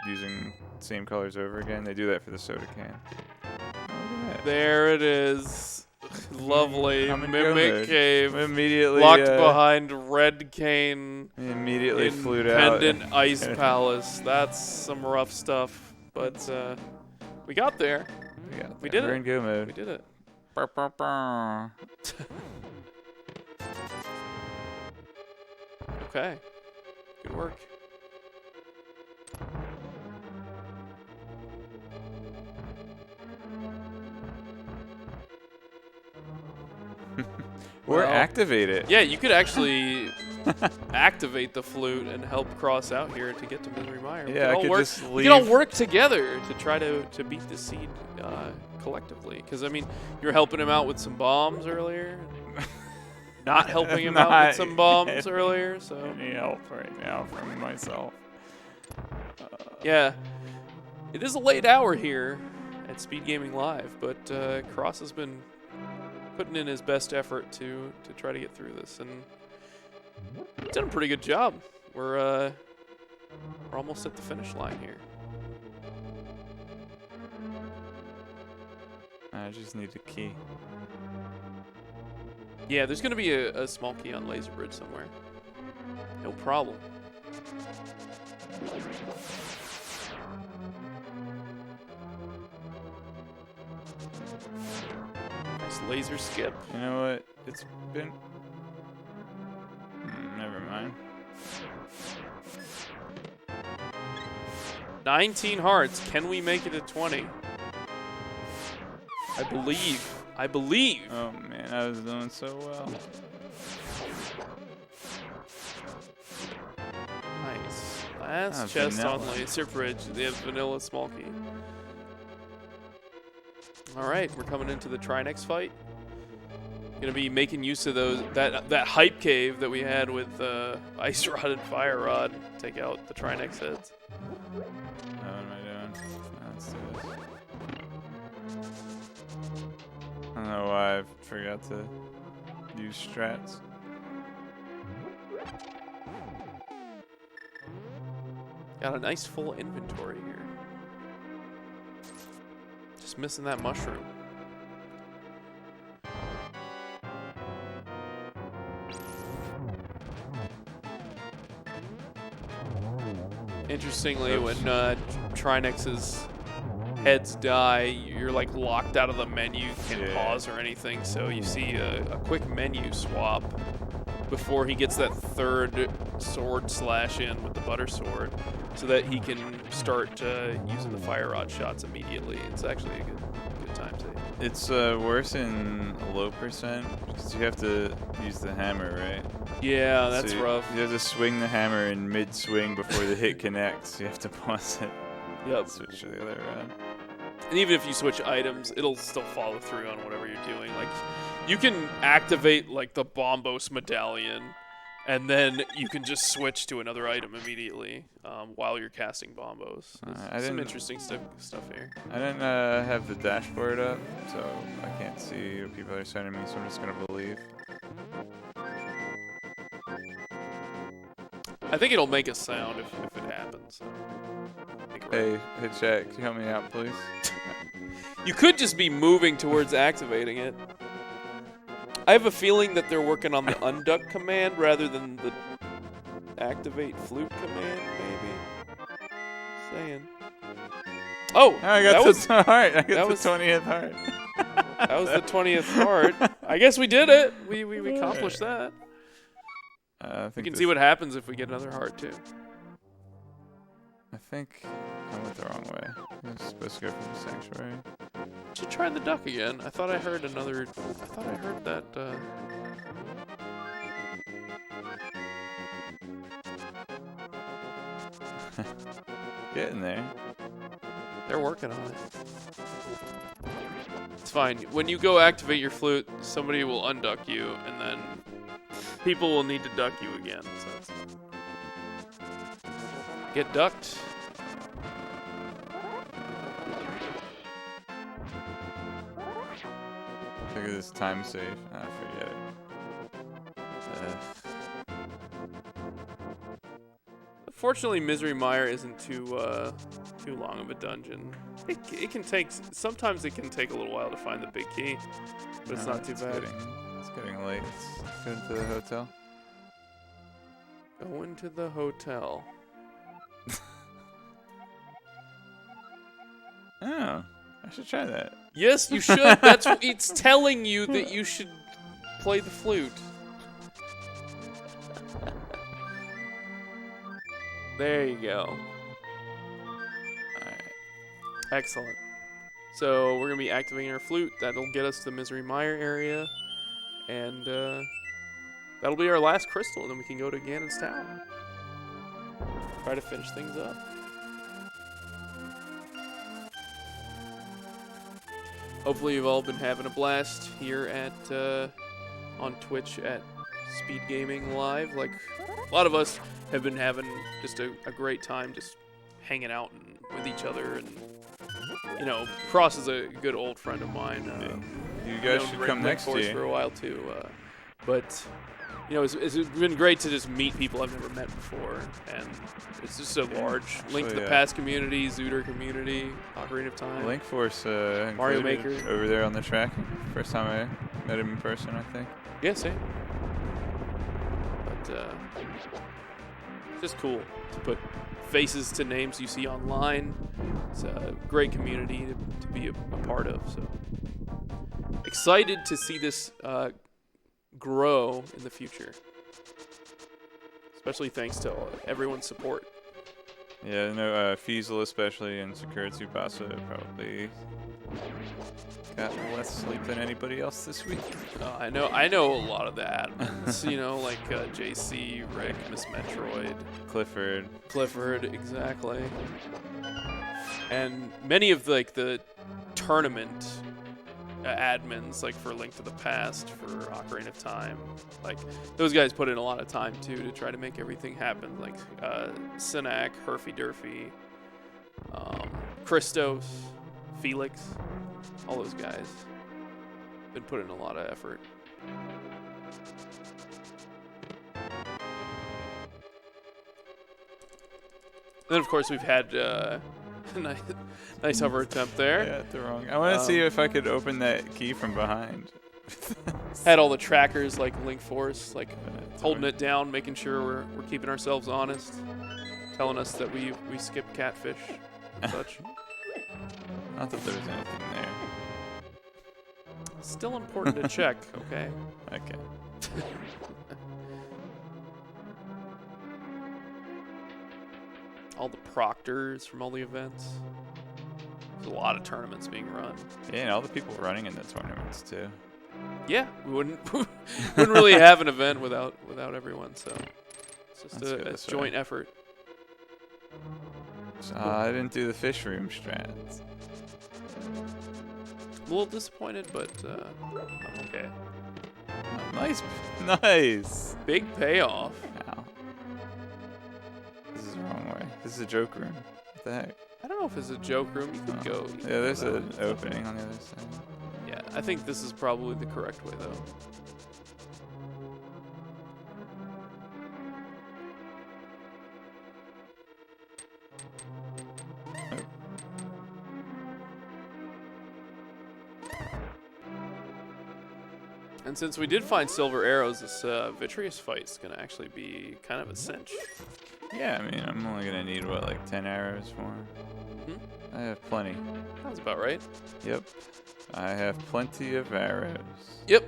using the same colors over again. They do that for the soda can. There it is. Lovely I'm in mimic mode. cave. Immediately Locked behind red cane. Immediately flew out. Independent ice palace. That's some rough stuff, but we got there. We did We're it. in go mode. We did it. Burr, burr, burr. Okay. Good work. Or activate it. Yeah, you could actually activate the flute and help Cross out here to get to Misery Mire. Yeah, I could just leave. We can all work together to try to beat the seed collectively. Because, I mean, you're helping him out with some bombs earlier. Not helping him out with some bombs earlier, so. Any help right now from myself. Yeah. It is a late hour here at SpeedGaming Live, but Cross has been putting in his best effort to try to get through this, and he's done a pretty good job. We're almost at the finish line here. I just need a key. Yeah, there's going to be a small key on Laser Bridge somewhere. No problem. Nice laser skip. You know what? It's been... never mind. 19 hearts. Can we make it to 20? I believe. I believe. Oh man, I was doing so well. Nice. Last chest on Laser Bridge. They have vanilla small key. Alright, we're coming into the Trinex fight. Gonna be making use of that hype cave that we had with Ice Rod and Fire Rod. Take out the Trinex heads. What am I doing? Let's do this. I don't know why I forgot to use strats. Got a nice full inventory here. Just missing that mushroom. Interestingly, when Trinex's heads die, you're like locked out of the menu, can't pause or anything, so you see a quick menu swap before he gets that third sword slash in with the butter sword, so that he can start using the fire rod shots immediately. It's actually a good time save. It's worse in low percent because you have to use the hammer, right? Yeah, that's so rough. You have to swing the hammer in mid-swing before the hit connects. You have to pause it. Yep. Switch to the other end. And even if you switch items, it'll still follow through on whatever you're doing. Like, you can activate like the Bombos medallion, and then you can just switch to another item immediately while you're casting Bombos. There's some interesting stuff here. I didn't have the dashboard up, so I can't see what people are sending me, so I'm just gonna believe. I think it'll make a sound if it happens. So. Hey, Jack, can you help me out, please? You could just be moving towards activating it. I have a feeling that they're working on the unduck command rather than the activate flute command, maybe. Saying. Oh, I got the heart. I got the 20th heart. That was the 20th heart. I guess we did it. We accomplished that. We can see what happens if we get another heart too. I think I went the wrong way. I was supposed to go from the sanctuary. Should try the duck again. I thought I heard another. I thought I heard that. Getting there. They're working on it. It's fine. When you go activate your flute, somebody will unduck you, and then people will need to duck you again. So get ducked. Look at this time save. Ah, forget it. Fortunately, Misery Mire isn't too long of a dungeon. It can take, sometimes it can take a little while to find the big key, but it's not too bad. It's getting late. Let's go into the hotel. Go into the hotel. Oh, I should try that. Yes, you should. That's what it's telling you, that you should play the flute. There you go. Alright. Excellent. So we're going to be activating our flute. That'll get us to the Misery Mire area. And that'll be our last crystal, and then we can go to Ganon's Tower. Try to finish things up. Hopefully you've all been having a blast here at on Twitch at SpeedGaming Live. Like, a lot of us have been having just a great time just hanging out and with each other. And, you know, Cross is a good old friend of mine. You guys should come next year. For a while, too. But, you know, it's been great to just meet people I've never met before. And it's just a large Link to the Past community, Zooter community, Ocarina of Time. Link Force Mario Maker. Over there on the track. First time I met him in person, I think. Yeah, same. But just cool to put faces to names you see online. It's a great community to be a part of. So excited to see this grow in the future, especially thanks to everyone's support. Yeah, no, Fiesel especially and Sakura Tsubasa probably got less sleep than anybody else this week. I know a lot of the admins, you know, like JC, Rick, Miss Metroid, Clifford, exactly, and many of the tournament admins, like for Link to the Past, for Ocarina of Time, like those guys put in a lot of time too to try to make everything happen. Like Sinak, Herfy Durfy, Christos, Felix, all those guys been putting in a lot of effort. And then of course we've had nice hover attempt there. Yeah, the wrong. I want to see if I could open that key from behind. Had all the trackers like Link Force, like holding it down, making sure we're keeping ourselves honest, telling us that we skip catfish and such. Not that there was anything there. Still important to check, okay? Okay. All the proctors from all the events. There's a lot of tournaments being run. Yeah, and all the people running in the tournaments too. Yeah, we wouldn't really have an event without everyone. So it's just a joint effort. I didn't do the fish room strats. A little disappointed, but I'm okay. Nice. Big payoff. Ow. This is the wrong way. This is a joke room. What the heck? I don't know if it's a joke room. You could go. Yeah, there's an opening on the other side. Yeah, I think this is probably the correct way, though. And since we did find silver arrows, this Vitreous fight is going to actually be kind of a cinch. Yeah, I mean, I'm only going to need, what, like 10 arrows for him? I have plenty. Sounds about right. Yep. I have plenty of arrows. Yep.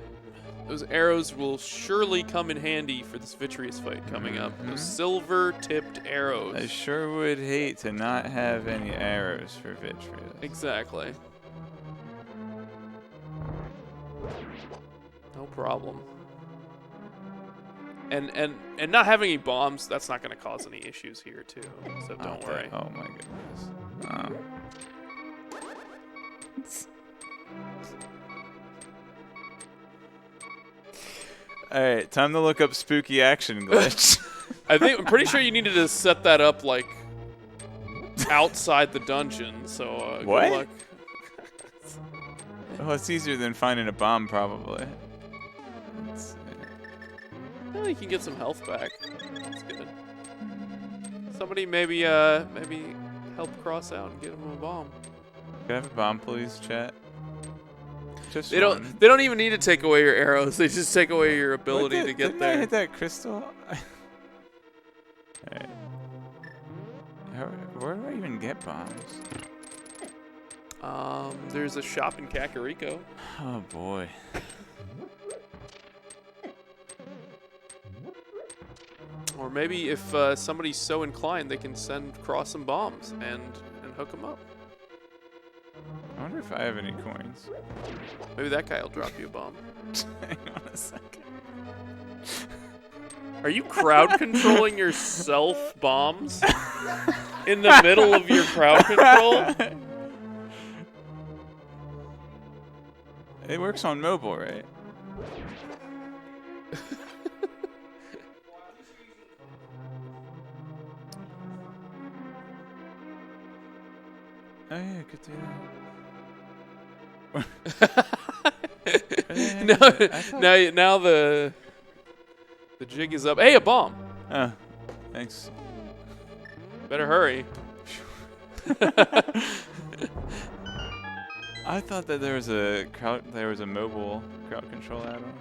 Those arrows will surely come in handy for this Vitreous fight coming up. Those silver-tipped arrows. I sure would hate to not have any arrows for Vitreous. Exactly. No problem. And not having any bombs, that's not going to cause any issues here too. So don't worry. Oh my goodness. All right, time to look up spooky action glitch. I'm pretty sure you needed to set that up like outside the dungeon. So what? Good luck. Oh, it's easier than finding a bomb, probably. Let's see. Well, you can get some health back. That's good. Somebody maybe help Cross out and get him a bomb. Can I have a bomb, please, chat? Just They one. don't even need to take away your arrows. They just take away your ability to get didn't there. I hit that crystal? Alright. Where do I even get bombs? There's a shop in Kakariko. Oh boy. Or maybe if somebody's so inclined, they can send Cross some bombs and hook them up. I wonder if I have any coins. Maybe that guy will drop you a bomb. Hang on a second. Are you crowd controlling yourself bombs? In the middle of your crowd control? It works on mobile, right? Oh yeah, I could do that. Now the jig is up. Hey, a bomb. Oh, thanks. Better hurry. I thought that there was a mobile crowd control add-on.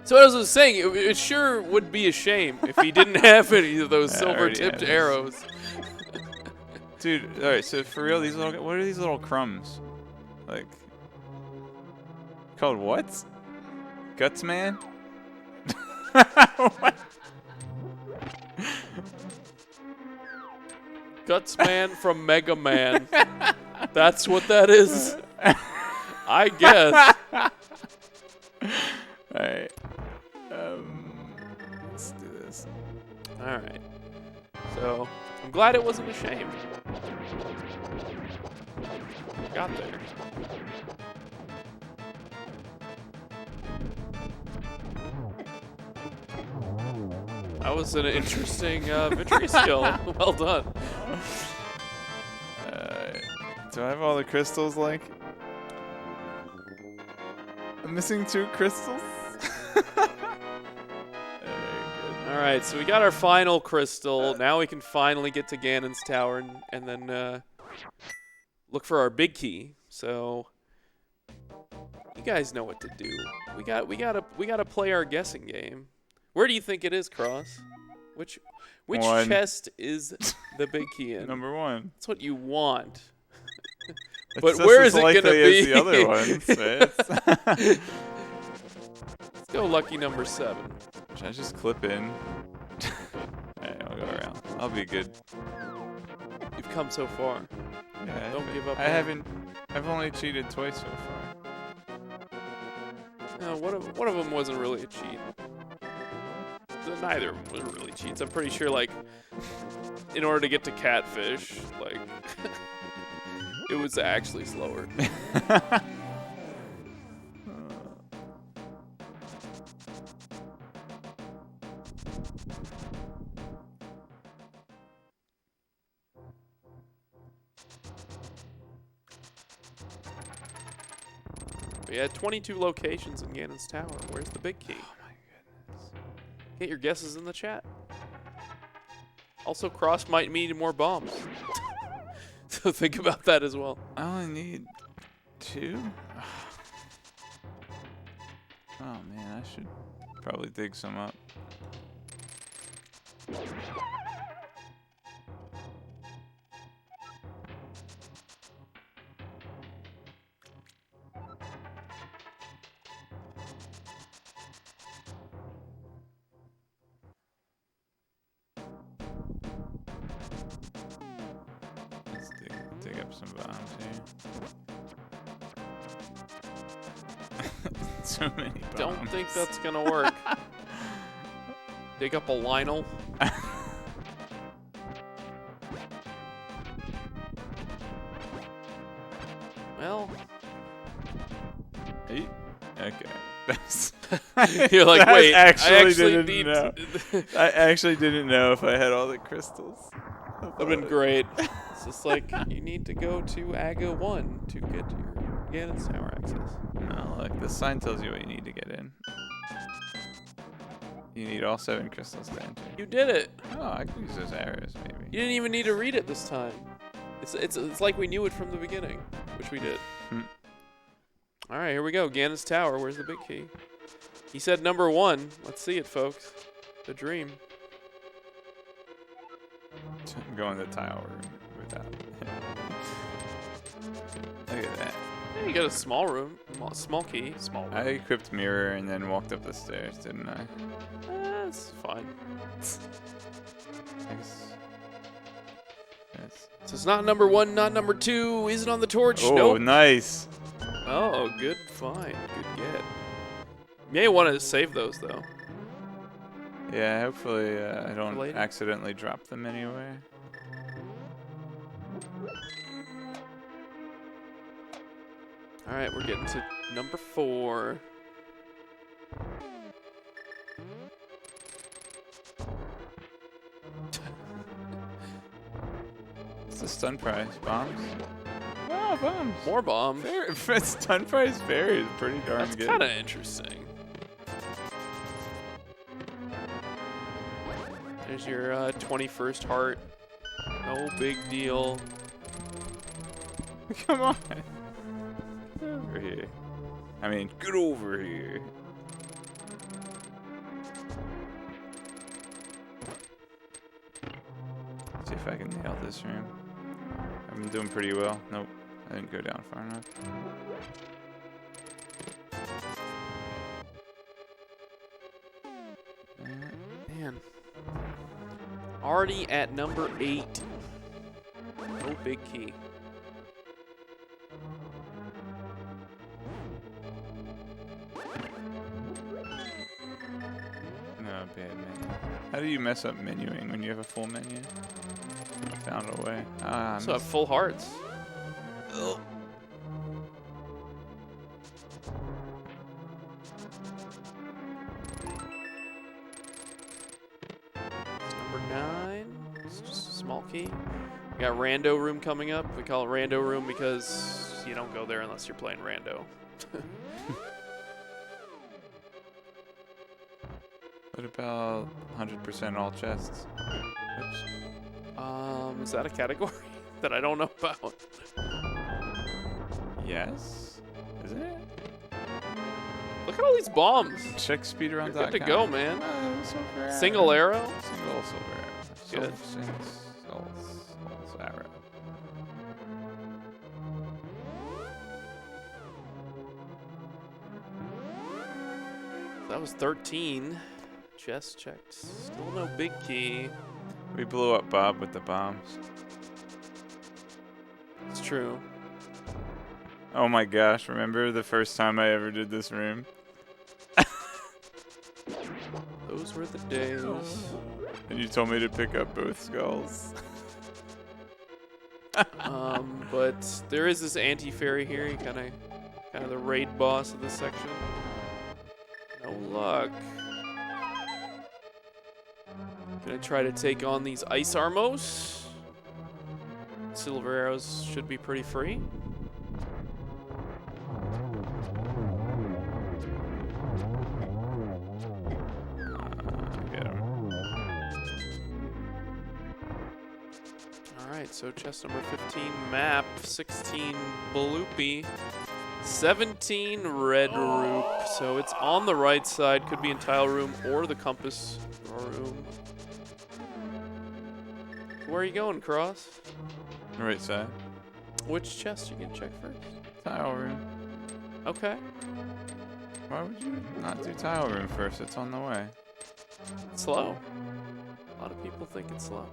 So as I was saying, it sure would be a shame if he didn't have any of those I silver-tipped already had arrows. Dude, all right. So for real, what are these little crumbs? Like called what? Guts man? What? Guts Man from Mega Man. That's what that is. I guess. Alright. Let's do this. Alright. So, I'm glad it wasn't a shame. Got there. That was an interesting victory skill. Well done. Do I have all the crystals, Link? I'm missing 2 crystals. Alright, so we got our final crystal. Now we can finally get to Ganon's tower and then look for our big key. So you guys know what to do. We gotta play our guessing game. Where do you think it is, Cross? Which One. chest is the big key in? Number 1. That's what you want. It's But just where as is it gonna likely be? as the other ones, right? Let's go lucky number 7. Should I just clip in? Alright, I'll go around. I'll be good. You've come so far. Yeah, Don't give up. I've only cheated twice so far. No, one of them wasn't really a cheat. Neither of them were really cheats. I'm pretty sure, like, in order to get to Catfish, like, it was actually slower. We had 22 locations in Ganon's tower. Where's the big key? Oh my goodness. Get your guesses in the chat. Also, Cross might need more bombs. So think about that as well. I only need 2? Oh man, I should probably dig some up. Let's dig up some bombs here. So many bombs. Don't think that's gonna work. Dig up a Lionel. Well, Eight? Okay. That's you're like, wait, I actually didn't need. know. I actually didn't know if I had all the crystals. That'd been great. It's just like you need to go to Aga 1 to get your Ganon's tower access. No, look, the sign tells you what you need to get in. You need all 7 crystals to enter. You did it. Oh, I can use those arrows maybe. You didn't even need to read it this time. It's like we knew it from the beginning, which we did. All right, here we go. Ganon's Tower. Where's the big key? He said number 1. Let's see it, folks. The dream. I'm going to the tile room without. Look at that. Yeah, you got a small room, small key, small room. I equipped mirror and then walked up the stairs, didn't I? That's fine. Yes. So it's not number 1, not number 2. Is it on the torch? Oh, Nope. nice. Oh, good find. Good get. You may want to save those, though. Yeah, hopefully I don't Later. accidentally drop them anywhere. All right, we're getting to number 4. It's the stun prize. Bombs? Oh, bombs. More bombs. Stun prize fairy is pretty darn That's good. kind of interesting. There's your 21st heart. No big deal. Come on. Get over here. I mean, get over here. See if I can nail this room. I've been doing pretty well. Nope, I didn't go down far enough. Man. Already at number 8. No big key. No, bad menu. How do you mess up menuing when you have a full menu? I found a way. Ah, So have full hearts. Ugh. Number 9. It's just a small key. We got Rando Room coming up. We call it Rando Room because you don't go there unless you're playing Rando. What about 100% all chests? Oops. Is that a category that I don't know about? Yes? Isn't it? Look at all these bombs. Check speedrun.com. You're good to go, man. Silver arrow. Single arrow? Single silver arrow. Good. Single arrow. That was 13. Chest checked. Still no big key. We blew up Bob with the bombs. It's true. Oh my gosh, remember the first time I ever did this room? Those were the days. And you told me to pick up both skulls. But there is this anti-fairy here. He kind of the raid boss of this section. No luck. Gonna try to take on these ice armos. Silver arrows should be pretty free. Get him. Alright, so chest number 15, map. 16, bloopy. 17, red roop. So it's on the right side. Could be in tile room or the compass room. Where are you going, Cross? Right side. Which chest you gonna check first? Tile room. Okay. Why would you not do tile room first? It's on the way. It's slow. A lot of people think it's slow.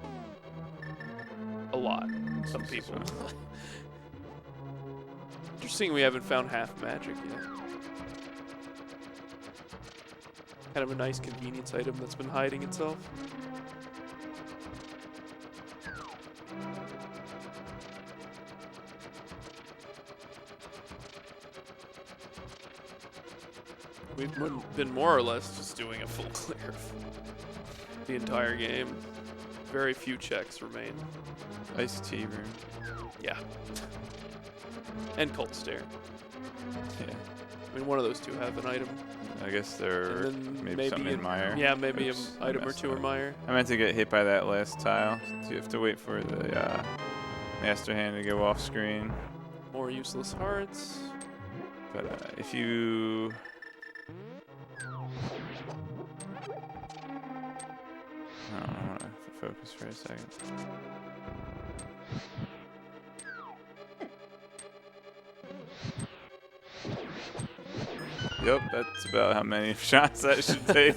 A lot. Some people. Interesting we haven't found half magic yet. Kind of a nice convenience item that's been hiding itself. We've been more or less just doing a full clear of the entire game. Very few checks remain. Iced tea room. Yeah. And Cult Stare. Yeah. I mean, one of those two have an item. I guess they're And then maybe something in Mire. Yeah, maybe Oops, an item or two in Mire. I meant to get hit by that last tile. So you have to wait for the master hand to go off screen. More useless hearts. But if you... I want to focus for a second. Yep, that's about how many shots that should take.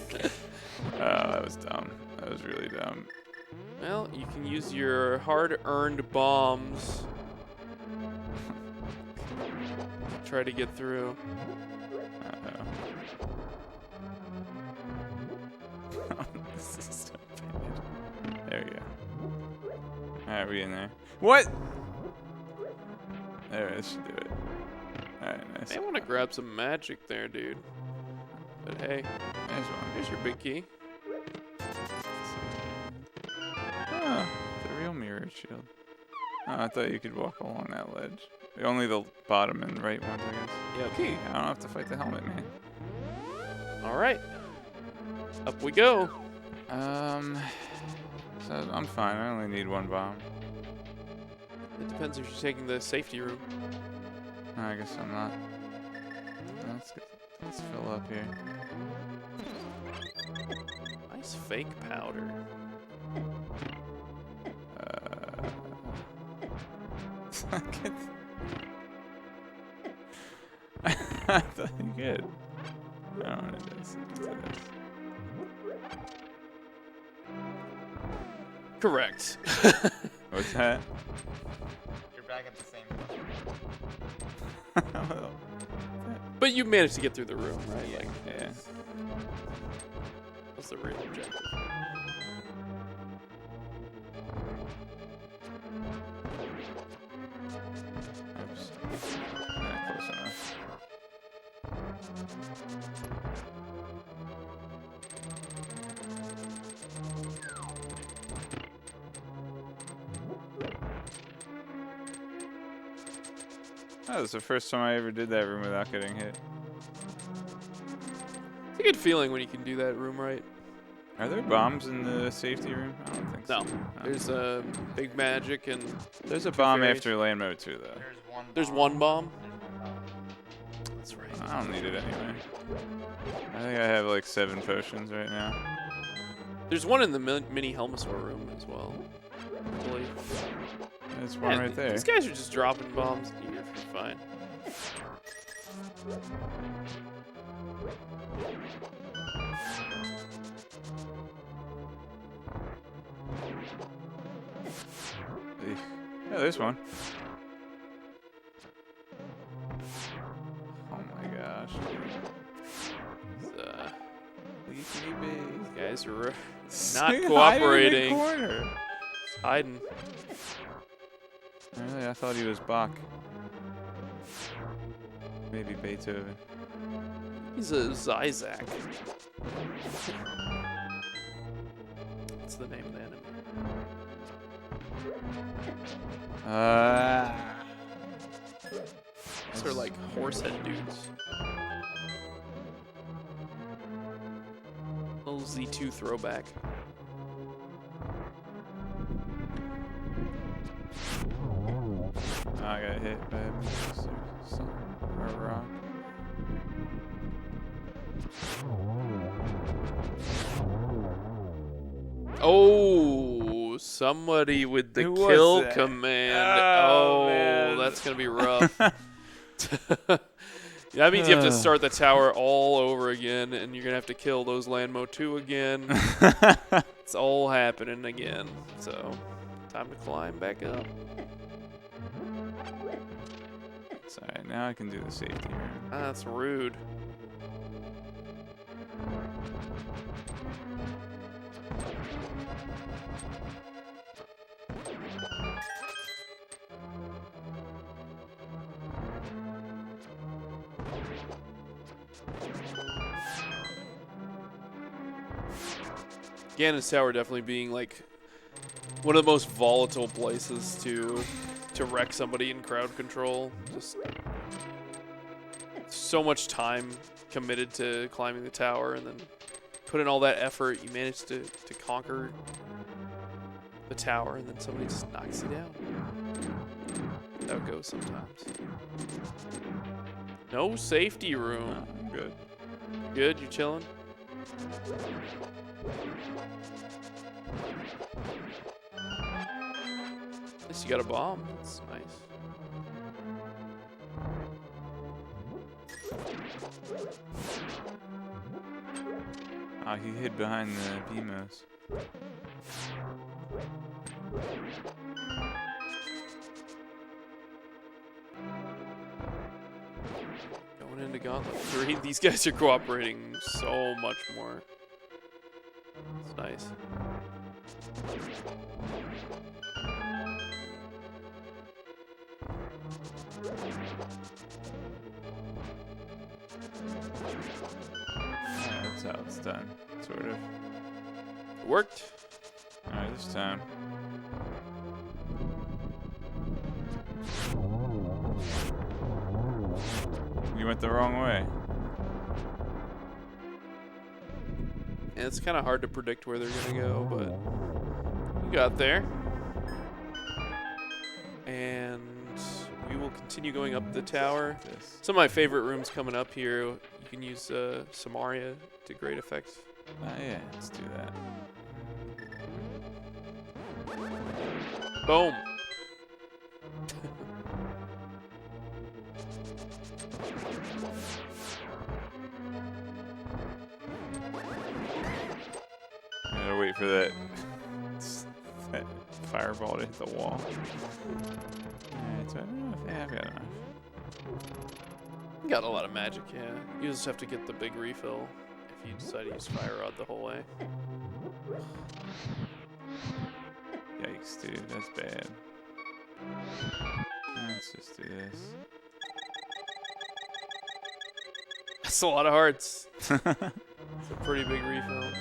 Oh, that was dumb. That was really dumb. Well, you can use your hard-earned bombs. Try to get through. Uh-oh. This is so bad. There we go. Alright, we in there. What? There, this should do it. Alright, nice. I want to grab some magic there, dude. But hey, There's one. here's your big key. Oh, the real mirror shield. Oh, I thought you could walk along that ledge. Only the bottom and right ones, I guess. Yeah. Okay, I don't have to fight the helmet, man. All right. Up we go. So I'm fine. I only need one bomb. It depends if you're taking the safety room. No, I guess I'm not. Let's fill up here. Nice fake powder. I thought you could. I don't want to do this. Correct. What's that? You're back at the same. But you managed to get through the room, right? Yeah. Like, Yeah. that's the real objective. Oops. Yeah, close enough. That was the first time I ever did that room without getting hit. It's a good feeling when you can do that room right. Are there bombs in the safety room? I don't think so. No. There's a big magic and There's a bomb variations. after land mode too, though. There's one. there's one bomb. There's one bomb. That's right. I don't need it anyway. I think I have like 7 potions right now. There's one in the mini Helmasaur room as well. I believe. There's one Yeah, right there. These guys are just dropping bombs. You're fine. Eesh. Yeah, there's one. Oh my gosh. Leave me be. These guys are not Hiding in the cooperating. corner. Hiding. Really? I thought he was Bach. Maybe Beethoven. He's a Zyzak. That's the name of the enemy. These are like horse head dudes. Little Z2 throwback. Oh, I got hit by a rock. Oh, somebody with the Who was kill that? command. Oh, man. That's going to be rough. That means you have to start the tower all over again, and you're going to have to kill those Landmo 2 again. It's all happening again. So, time to climb back up. Sorry, now I can do the safety room. That's rude. Ganon's Tower definitely being like One of the most volatile places to wreck somebody in crowd control. Just so much time committed to climbing the tower, and then put in all that effort. You manage to conquer the tower, and then somebody just knocks you down. That's how it goes sometimes. No safety room. I'm good. Good, you chilling? At least you got a bomb. That's nice. Oh, he hid behind the BMOS. Going into Gauntlet 3, these guys are cooperating so much more. It's nice. Yeah, that's how it's done, sort of. It worked. Alright, this time. You went the wrong way. And it's kind of hard to predict where they're going to go, but you got there. And we will continue going up the tower. This. Some of my favorite rooms coming up here. You can use Samaria to great effect. Oh yeah, let's do that. Boom. I gotta wait for that fireball to hit the wall. Alright, so I don't know if I've got enough. Got a lot of magic, yeah. You just have to get the big refill if you decide to use Fire Rod the whole way. Yikes, dude, that's bad. Let's just do this. That's a lot of hearts. It's a pretty big refill.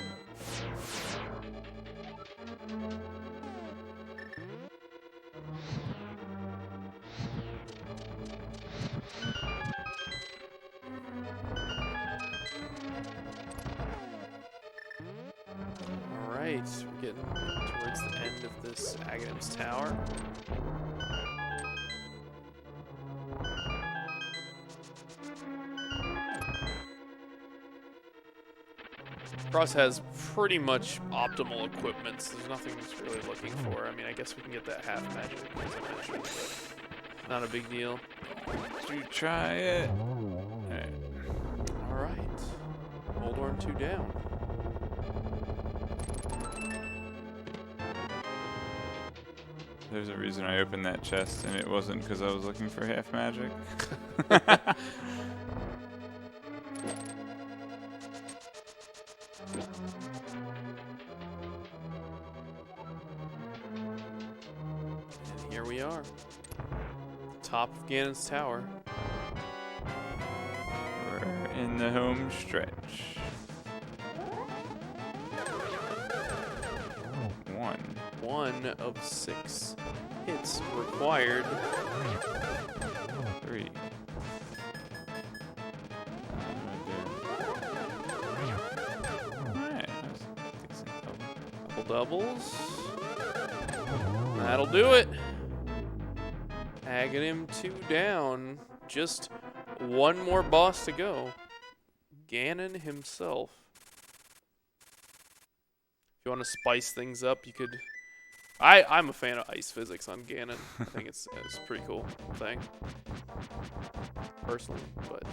Alright, we're getting towards the end of this Aghanim's Tower. Cross has pretty much optimal equipment, so there's nothing he's really looking for. I mean, I guess we can get that half magic, as I mentioned, but not a big deal. Did you try it? Alright. Alright. Moldorm 2 down. There's a reason I opened that chest, and it wasn't because I was looking for half magic. And here we are. Top of Ganon's Tower. We're in the home stretch. One. 1 of 6 hits required. 3. Alright, that's a decent double. Couple doubles. That'll do it. Aghanim 2 down. Just one more boss to go. Ganon himself. If you want to spice things up, you could... I'm a fan of ice physics on Ganon. I think it's a pretty cool thing. Personally, but...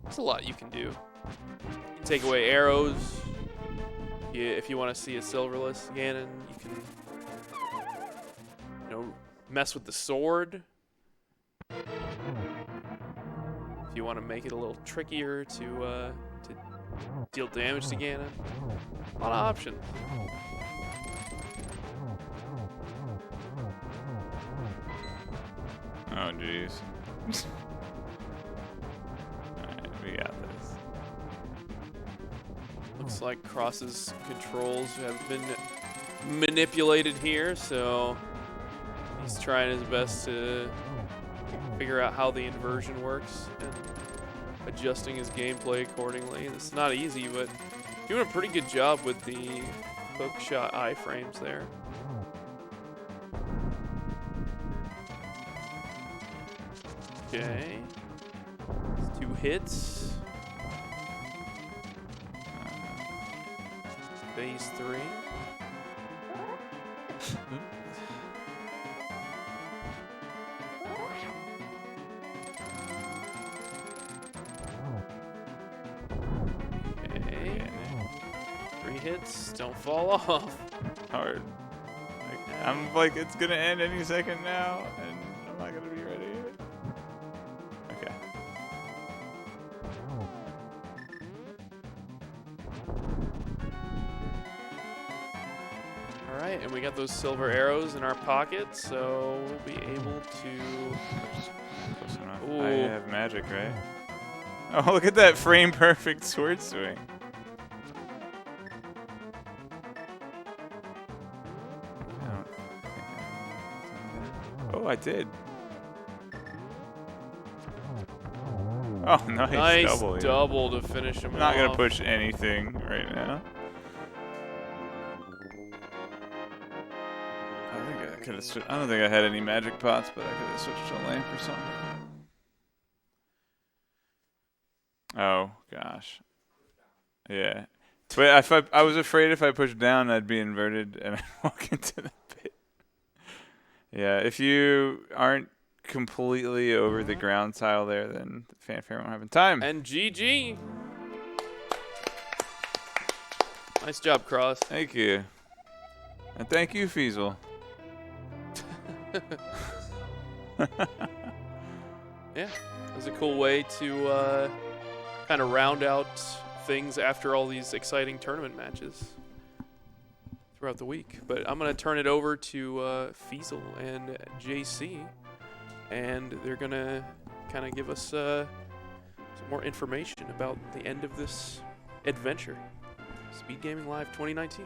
there's a lot you can do. You can take away arrows. If you want to see a silverless Ganon, you can... mess with the sword. If you want to make it a little trickier to deal damage to Ganon. A lot of options. Oh, jeez. Alright, we got this. Looks like Cross's controls have been manipulated here, so he's trying his best to figure out how the inversion works and adjusting his gameplay accordingly. It's not easy, but doing a pretty good job with the hook shot iframes there. Okay. 2 hits. Phase 3. Okay. 3 hits. Don't fall off. Hard. Like, I'm like, it's gonna end any second now, and I'm not gonna be ready. Okay. All right, and we got those silver arrows in our pocket, so we'll be able to. Close enough. Ooh. I have magic, right? Oh, look at that frame perfect sword swing. Oh, I did. Oh, nice double. Double to finish him I'm not off. gonna push anything right now. I think I could have. I don't think I had any magic pots, but I could have switched to a lamp or something. Oh gosh. Yeah. But if I was afraid if I pushed down, I'd be inverted and I'd walk into the pit. Yeah, if you aren't completely over the ground tile there, then the fanfare won't have in time. And GG. Nice job, Cross. Thank you. And thank you, Feasel. Yeah, it was a cool way to kind of round out things after all these exciting tournament matches throughout the week. But I'm going to turn it over to Feasel and JC, and they're going to kind of give us some more information about the end of this adventure. SpeedGaming Live 2019.